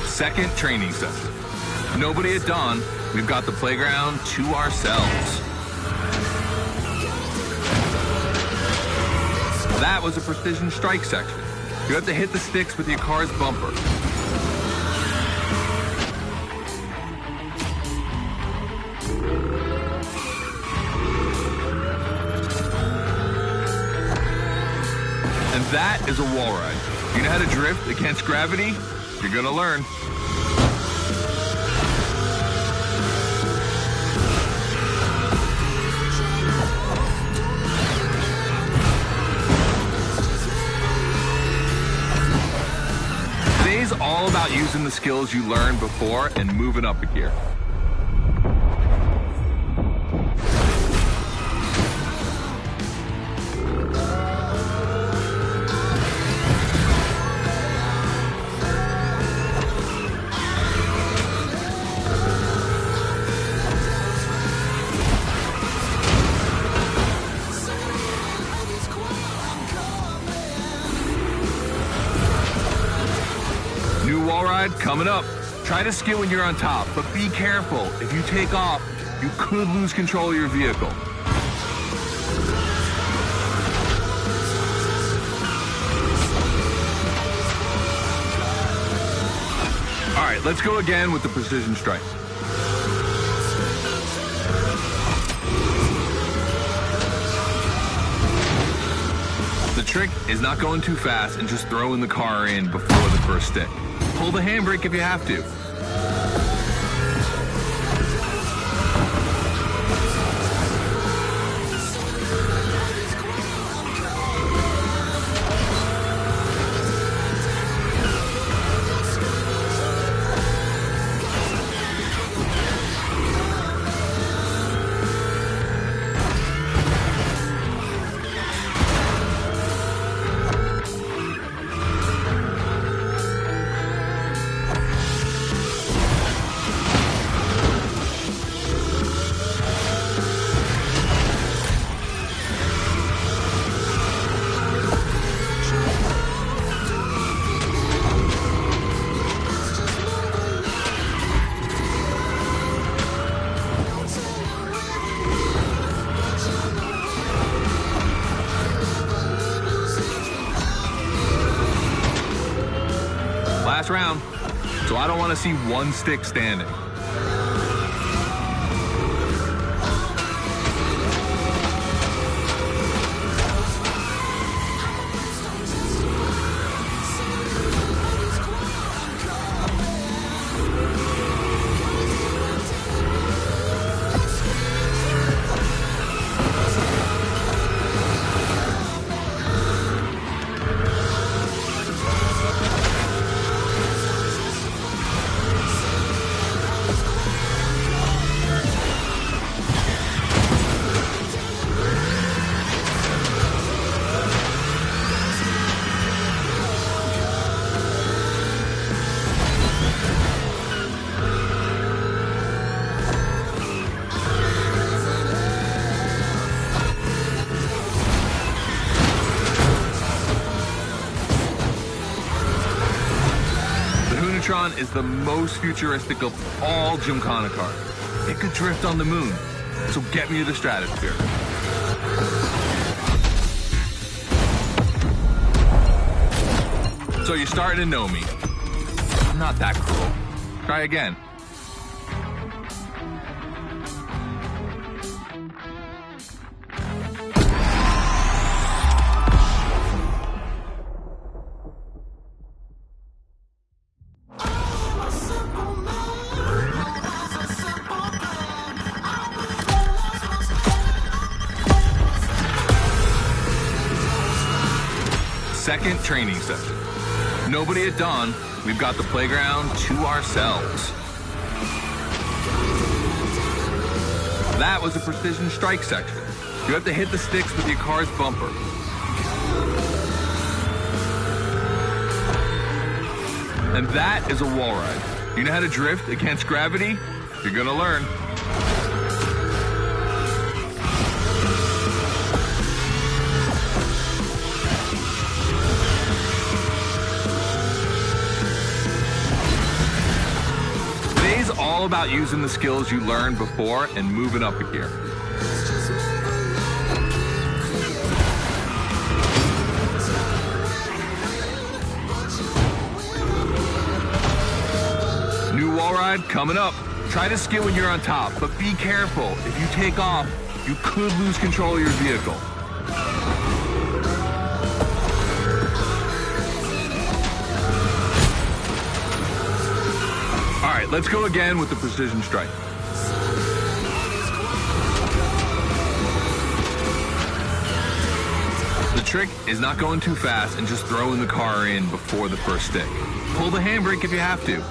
Speaker 6: Second training session. Nobody at dawn. We've got the playground to ourselves. That was a precision strike section. You have to hit the sticks with your car's bumper. And that is a wall ride. You know how to drift against gravity? You're gonna learn. Today's all about using the skills you learned before and moving up a gear. Coming up, try to skid when you're on top, but be careful. If you take off, you could lose control of your vehicle. All right, let's go again with the precision strike. The trick is not going too fast and just throwing the car in before the first stick. Pull the handbrake if you have to. Last round, so I don't want to see one stick standing. Is the most futuristic of all Gymkhana cars. It could drift on the moon, so get me to the stratosphere. So you're starting to know me. I'm not that cruel. Try again. Second training session. Nobody at dawn. we've got the playground to ourselves. That was a precision strike section. You have to hit the sticks with your car's bumper. And that is a wall ride. You know how to drift against gravity? You're gonna learn. Today's all about using the skills you learned before and moving up a gear. New wall ride coming up. Try to skid when you're on top, but be careful. If you take off, you could lose control of your vehicle. All right, let's go again with the precision strike. The trick is not going too fast and just throwing the car in before the first stick. Pull the handbrake if you have to.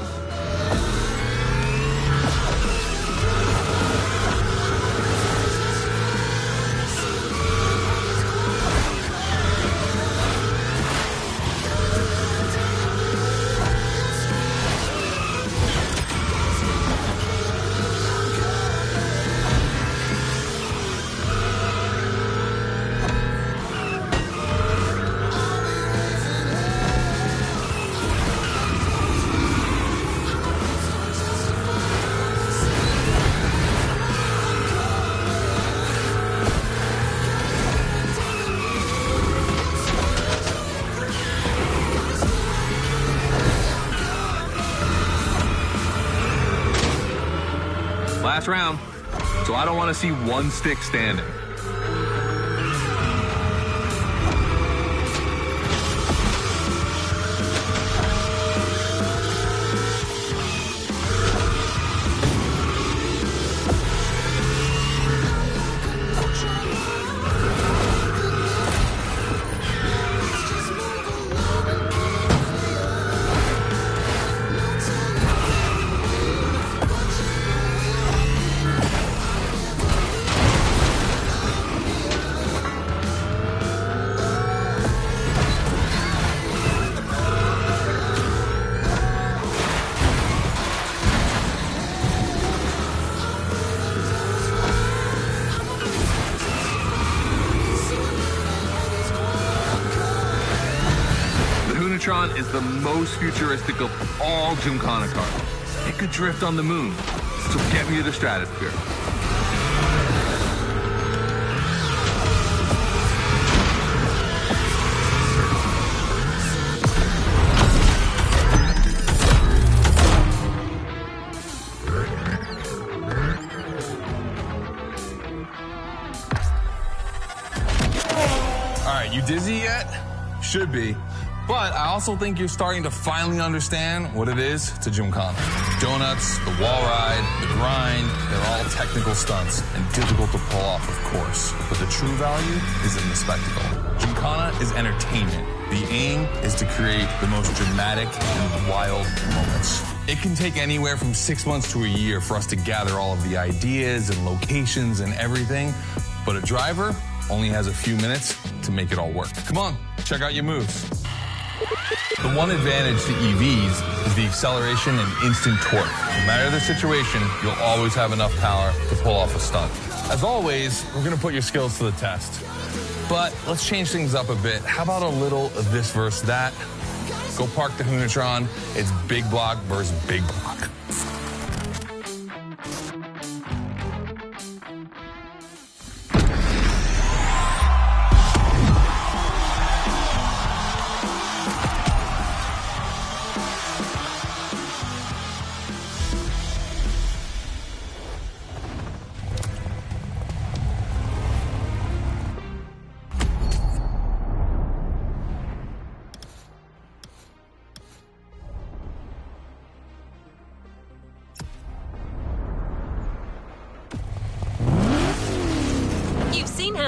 Speaker 6: Last round, so I don't want to see one stick standing. Is the most futuristic of all Gymkhana cars. It could drift on the moon, so get me to the stratosphere.
Speaker 5: All right, you dizzy yet? Should be. But I also think you're starting to finally understand what it is to Gymkhana. Donuts, the wall ride, the grind, they're all technical stunts and difficult to pull off, of course. But the true value is in the spectacle. Gymkhana is entertainment. The aim is to create the most dramatic and wild moments. It can take anywhere from 6 months to a year for us to gather all of the ideas and locations and everything. But a driver only has a few minutes to make it all work. Come on, check out your moves. The one advantage to EVs is the acceleration and instant torque. No matter the situation, you'll always have enough power to pull off a stunt. As always, we're going to put your skills to the test. But let's change things up a bit. How about a little of this versus that? Go park the Hunatron. It's big block versus big block.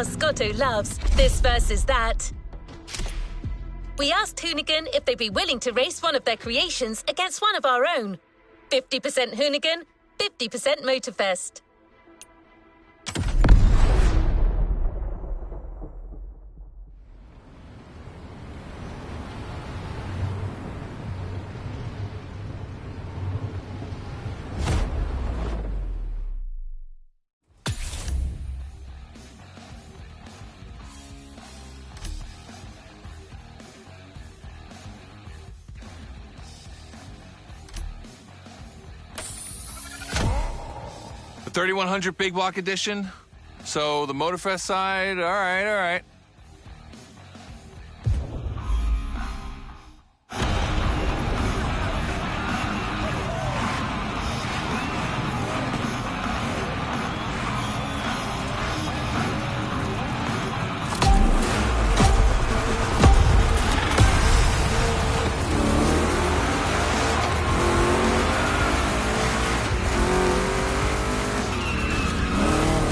Speaker 1: Scotto loves this versus that. We asked Hoonigan if they'd be willing to race one of their creations against one of our own. 50% Hoonigan, 50% Motorfest.
Speaker 5: The 3100 Big Block Edition. So the Motorfest side, all right.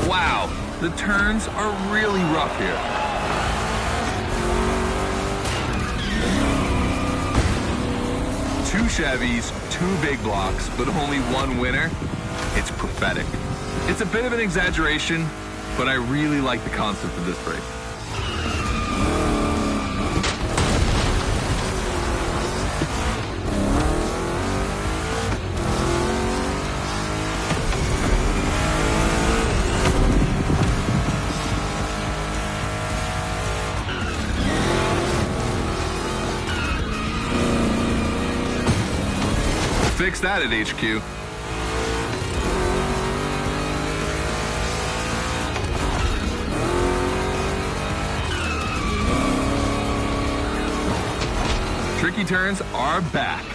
Speaker 5: Wow, the turns are really rough here. Two Chevys, two big blocks, but only one winner. It's pathetic. It's a bit of an exaggeration, but I really like the concept of this race. Fix that at HQ. Tricky turns are back.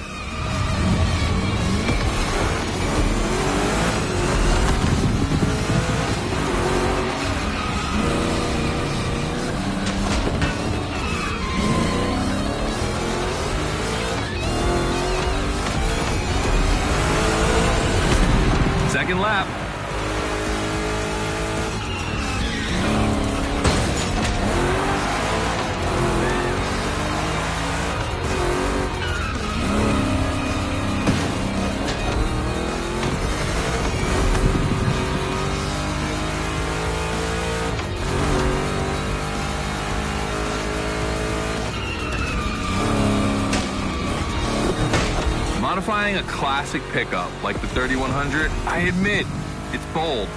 Speaker 5: Second lap. Modifying a classic pickup like the 3100, I admit, it's bold.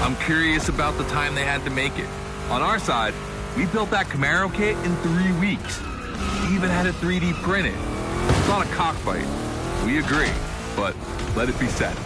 Speaker 5: I'm curious about the time they had to make it. On our side, we built that Camaro kit in 3 weeks. We even had it 3D printed. It's not a cockfight. We agree, but let it be said.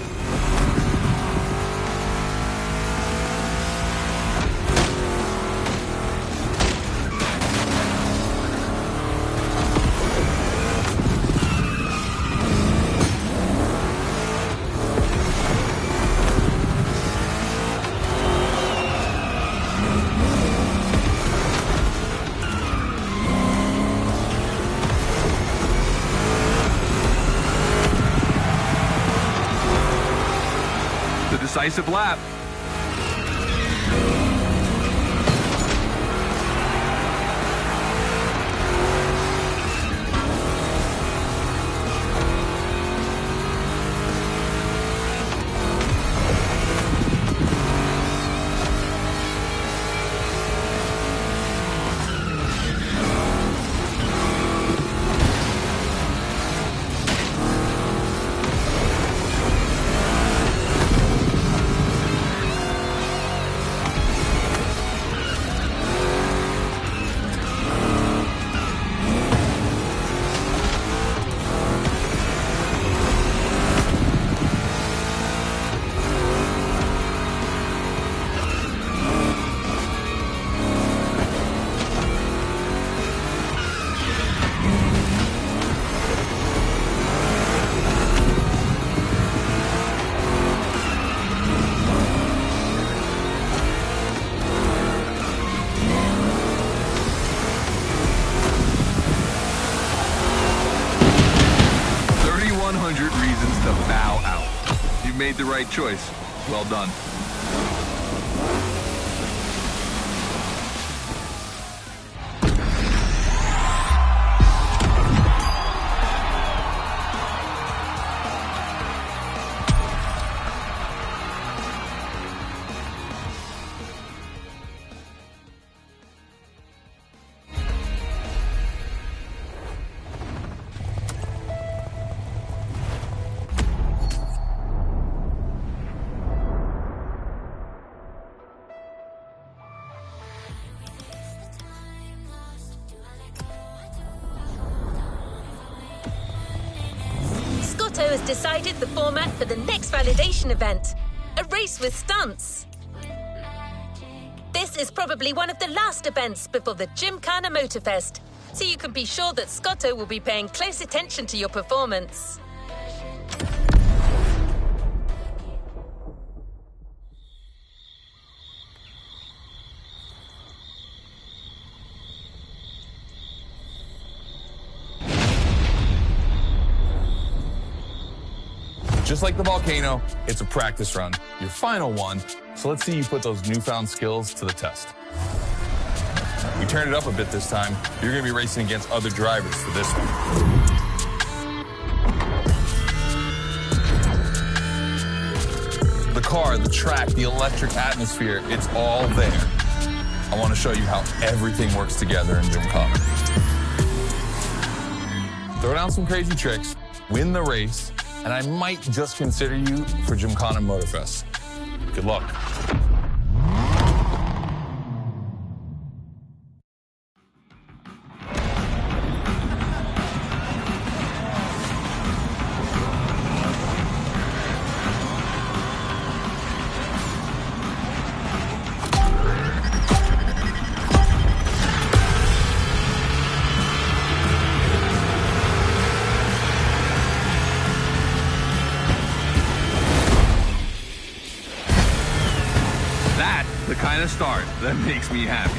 Speaker 5: Decisive lap. Reasons to bow out. You made the right choice. Well done.
Speaker 1: has decided the format for the next validation event, a race with stunts. This is probably one of the last events before the Gymkhana Motorfest, so you can be sure that Scotto will be paying close attention to your performance.
Speaker 5: Just like the volcano, it's a practice run, your final one, so let's see you put those newfound skills to the test. We turned it up a bit this time. You're going to be racing against other drivers for this one. The car, the track, the electric atmosphere, it's all there. I want to show you how everything works together in Gymkhana. Throw down some crazy tricks, win the race, and I might just consider you for Gymkhana Motorfest. Good luck.
Speaker 6: The kind of start that makes me happy.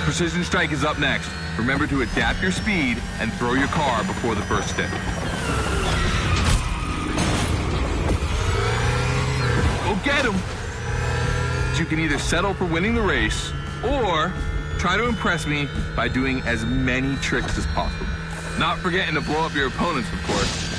Speaker 6: Precision Strike is up next. Remember to adapt your speed and throw your car before the first step. Go get him! You can either settle for winning the race or try to impress me by doing as many tricks as possible. Not forgetting to blow up your opponents, of course.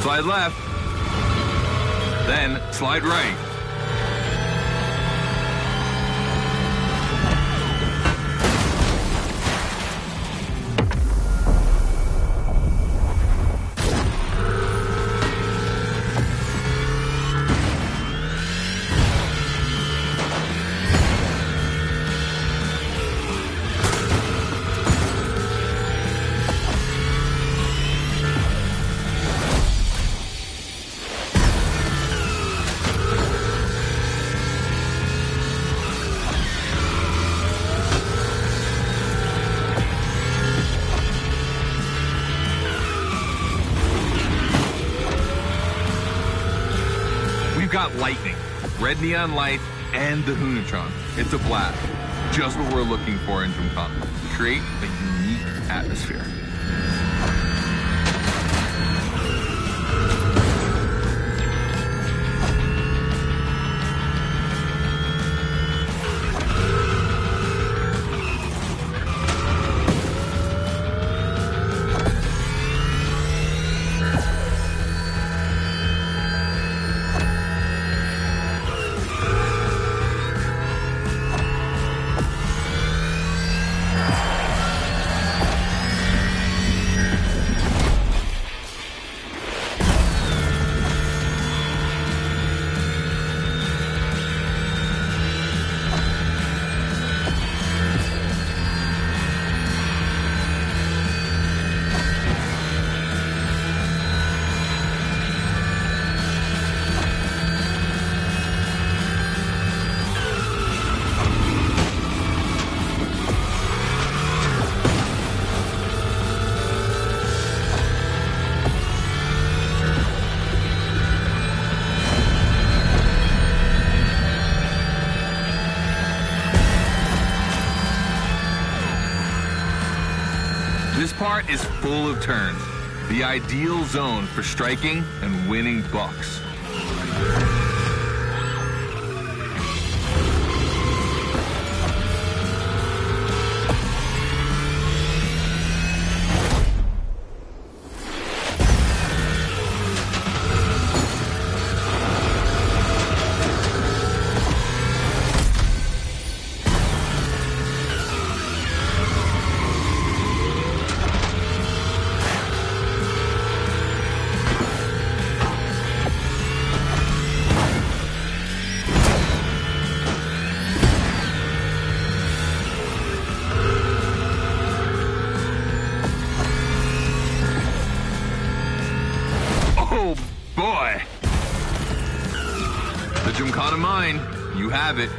Speaker 6: Slide left, then slide right. Got lightning, red neon lights, and the Hoonatron. It's a blast. Just what we're looking for in Gymkhana. Create a unique atmosphere. This part is full of turns. the ideal zone for striking and winning bucks. Oh, boy. The Gymkhana mine, you have it.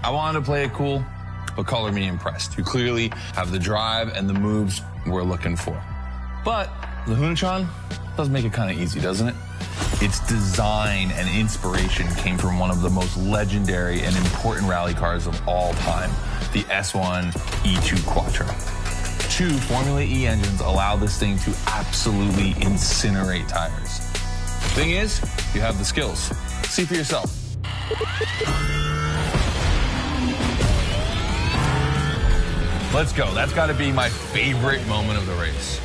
Speaker 6: I wanted to play it cool, but color me impressed. You clearly have the drive and the moves we're looking for. But the Hunatron does make it kind of easy, doesn't it? Its design and inspiration came from one of the most legendary and important rally cars of all time, the S1 E2 Quattro. 2 Formula E engines allow this thing to absolutely incinerate tires. Thing is, you have the skills. See for yourself. Let's go. That's got to be my favorite moment of the race.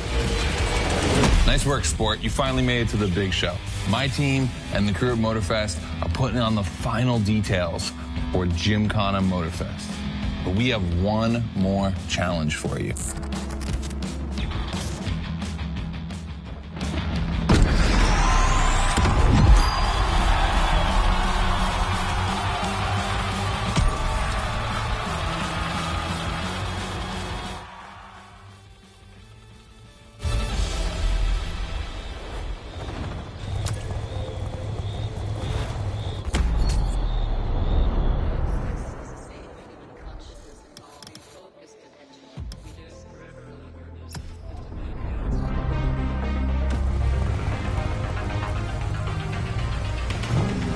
Speaker 6: Nice work, Sport. You finally made it to the big show. My team and the crew at Motorfest are putting on the final details for Gymkhana Motorfest. But we have one more challenge for you.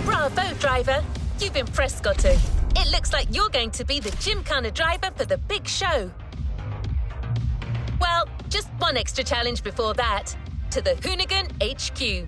Speaker 1: Bravo, driver. You've impressed, Scotty. It looks like you're going to be the Gymkhana driver for the big show. Well, just one extra challenge before that. To the Hoonigan HQ.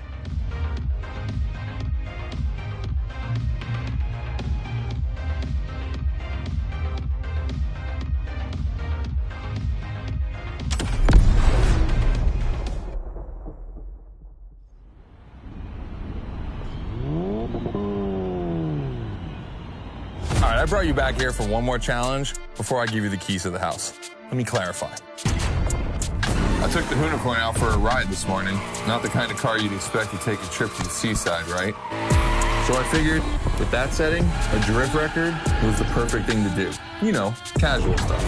Speaker 5: All right, I brought you back here for one more challenge before I give you the keys to the house. Let me clarify. I took the Unicorn out for a ride this morning. Not the kind of car you'd expect to take a trip to the seaside, right? So I figured, with that setting, a drift record was the perfect thing to do. You know, casual stuff.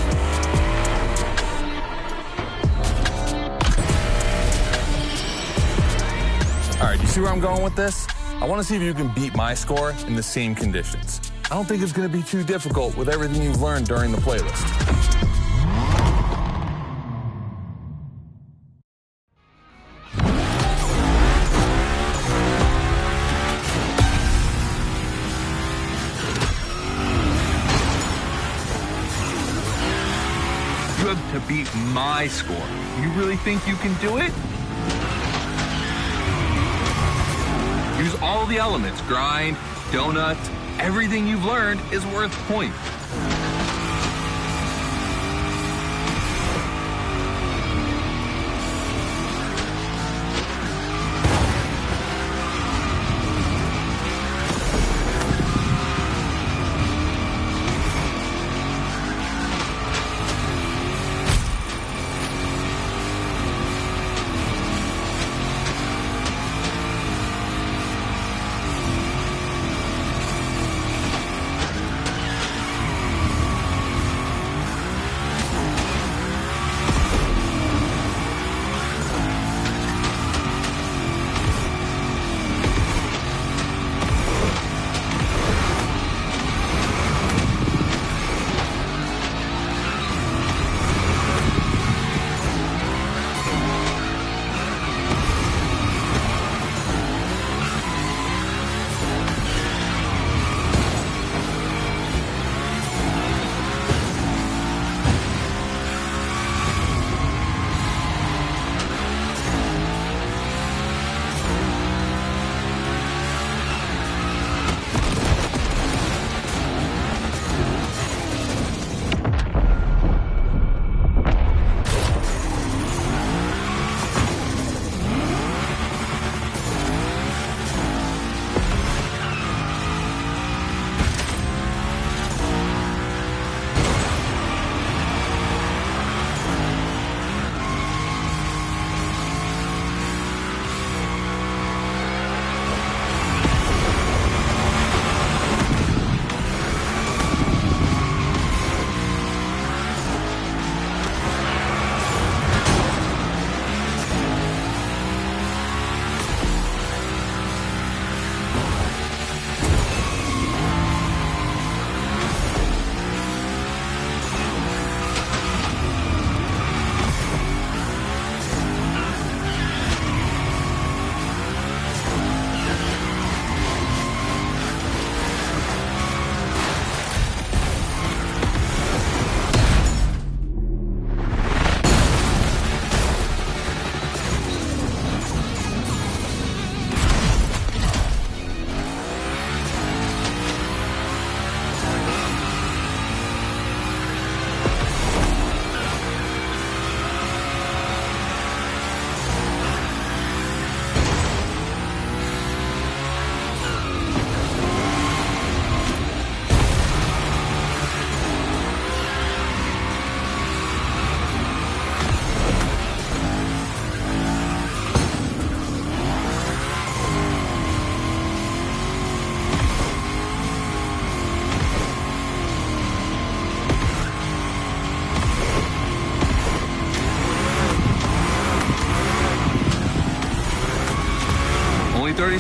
Speaker 5: All right, you see where I'm going with this? I want to see if you can beat my score in the same conditions. I don't think it's going to be too difficult with everything you've learned during the playlist.
Speaker 6: You have to beat my score. You really think you can do it? Use all the elements. Grind, donut, everything you've learned is worth points.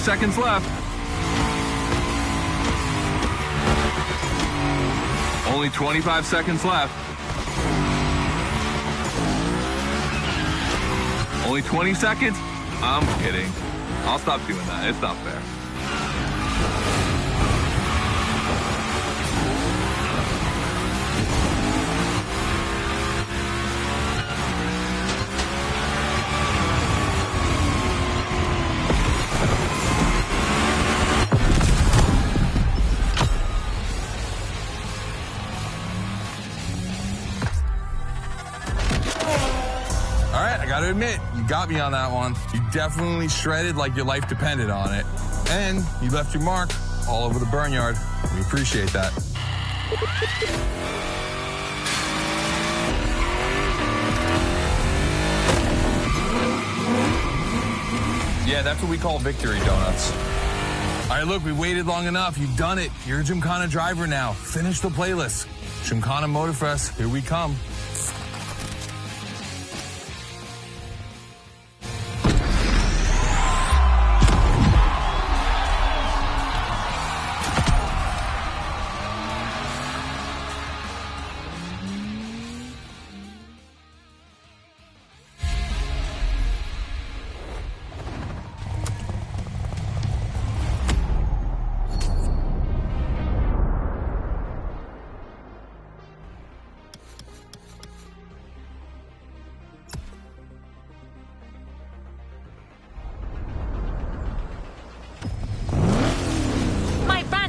Speaker 6: seconds left. Only 25 seconds left. Only 20 seconds? I'm kidding. I'll stop doing that. It's not fair.
Speaker 5: I gotta admit, you got me on that one. You definitely shredded like your life depended on it. And you left your mark all over the barnyard. We appreciate that. Yeah, that's what we call victory donuts. All right, look, we waited long enough. You've done it. You're a Gymkhana driver now. Finish the playlist. Gymkhana Motorfest, here we come.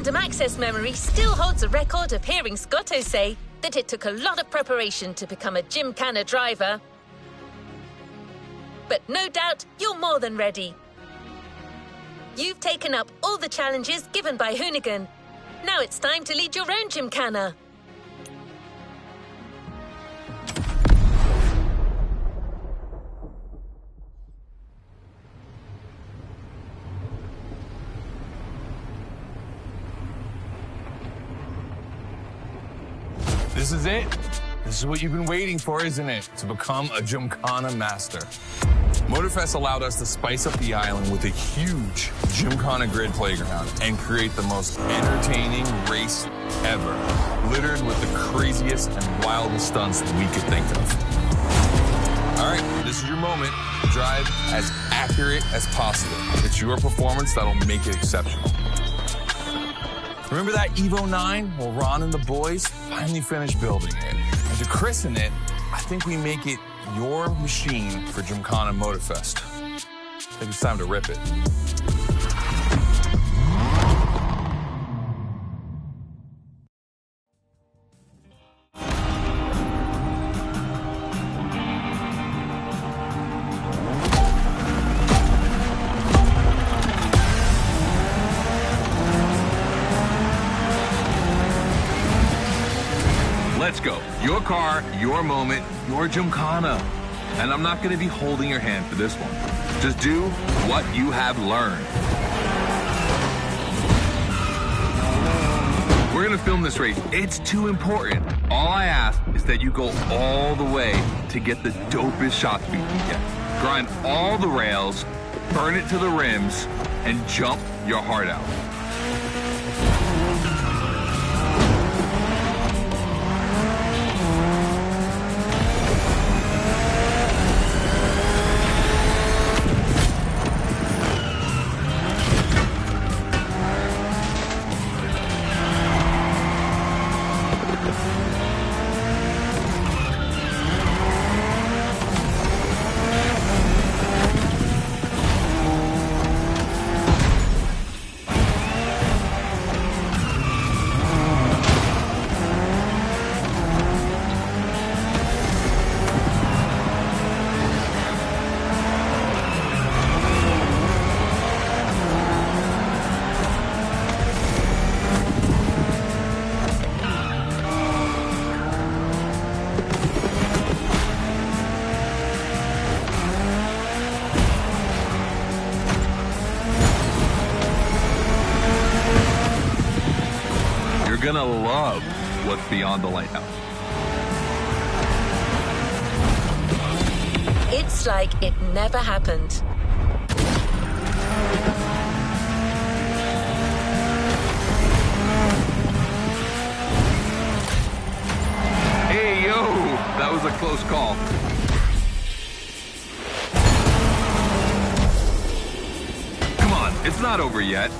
Speaker 1: Access memory still holds a record of hearing Scotto say that it took a lot of preparation to become a Gymkhana driver. But no doubt you're more than ready. You've taken up all the challenges given by Hoonigan. Now it's time to lead your own Gymkhana.
Speaker 5: This is it. This is what you've been waiting for, isn't it? To become a Gymkhana master. Motorfest allowed us to spice up the island with a huge Gymkhana grid playground and create the most entertaining race ever, littered with the craziest and wildest stunts we could think of. All right, this is your moment to drive as accurate as possible. It's your performance that'll make it exceptional. Remember that Evo 9? Well, Ron and the boys finally finished building it. And to christen it, I think we make it your machine for Gymkhana Motorfest. I think it's time to rip it.
Speaker 6: Let's go. Your car, your moment, your Gymkhana. And I'm not going to be holding your hand for this one. Just do what you have learned. We're going to film this race. It's too important. All I ask is that you go all the way to get the dopest shots we can get. Grind all the rails, burn it to the rims, and jump your heart out. You're gonna love what's beyond the lighthouse.
Speaker 1: It's like it never happened.
Speaker 6: close call. Come on, it's not over yet.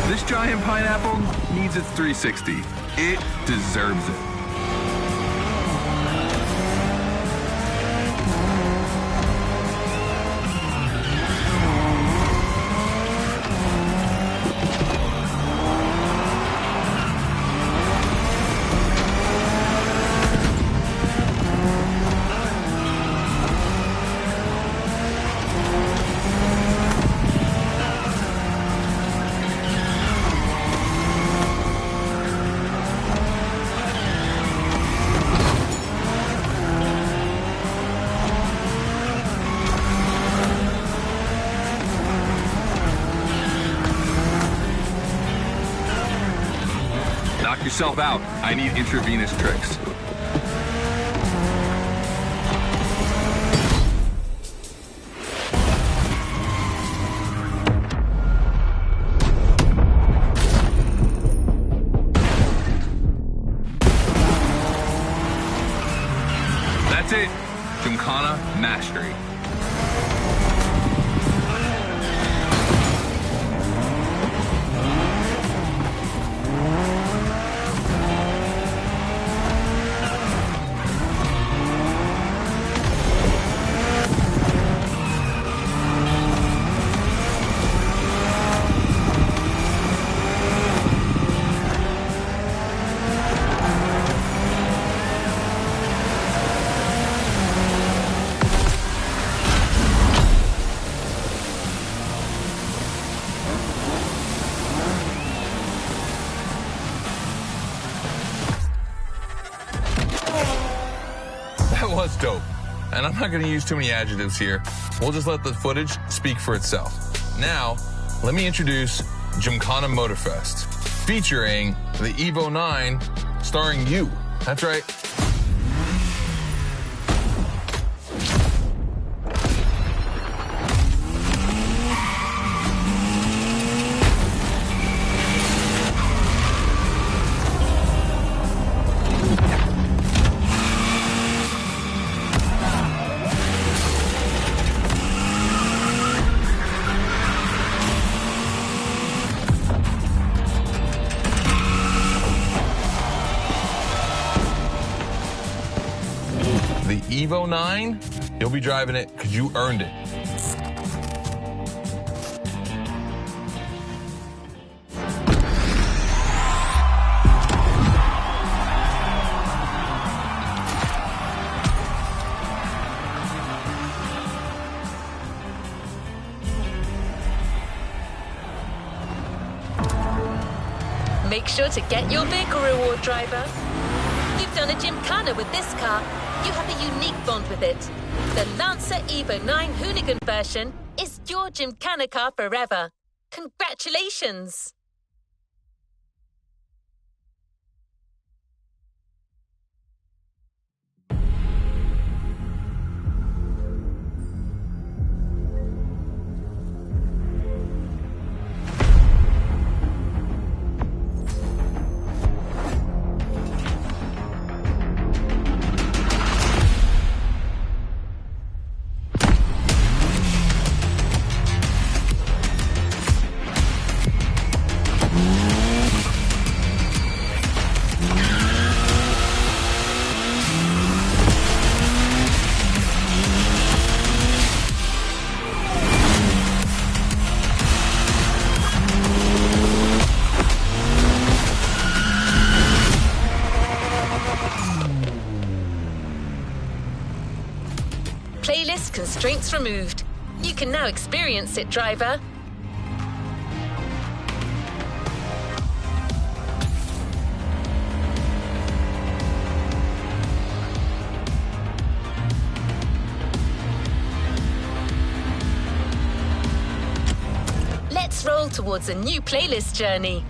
Speaker 6: This giant pineapple needs its 360. It deserves it. Knock yourself out. I need intravenous tricks. That's it. Gymkhana Mastery. That was dope. And I'm not going to use too many adjectives here. We'll just let the footage speak for itself. Now, let me introduce Gymkhana Motorfest, featuring the Evo 9, starring you. That's right. The Evo 9, you'll be driving it because you earned it.
Speaker 1: Make sure to get your vehicle reward, driver. You've done a Gymkhana with this car. You have a unique bond with it. The Lancer Evo 9 Hoonigan version is your Gymkhana car forever. Congratulations! Playlist constraints removed. You can now experience it, driver. Let's roll towards a new playlist journey.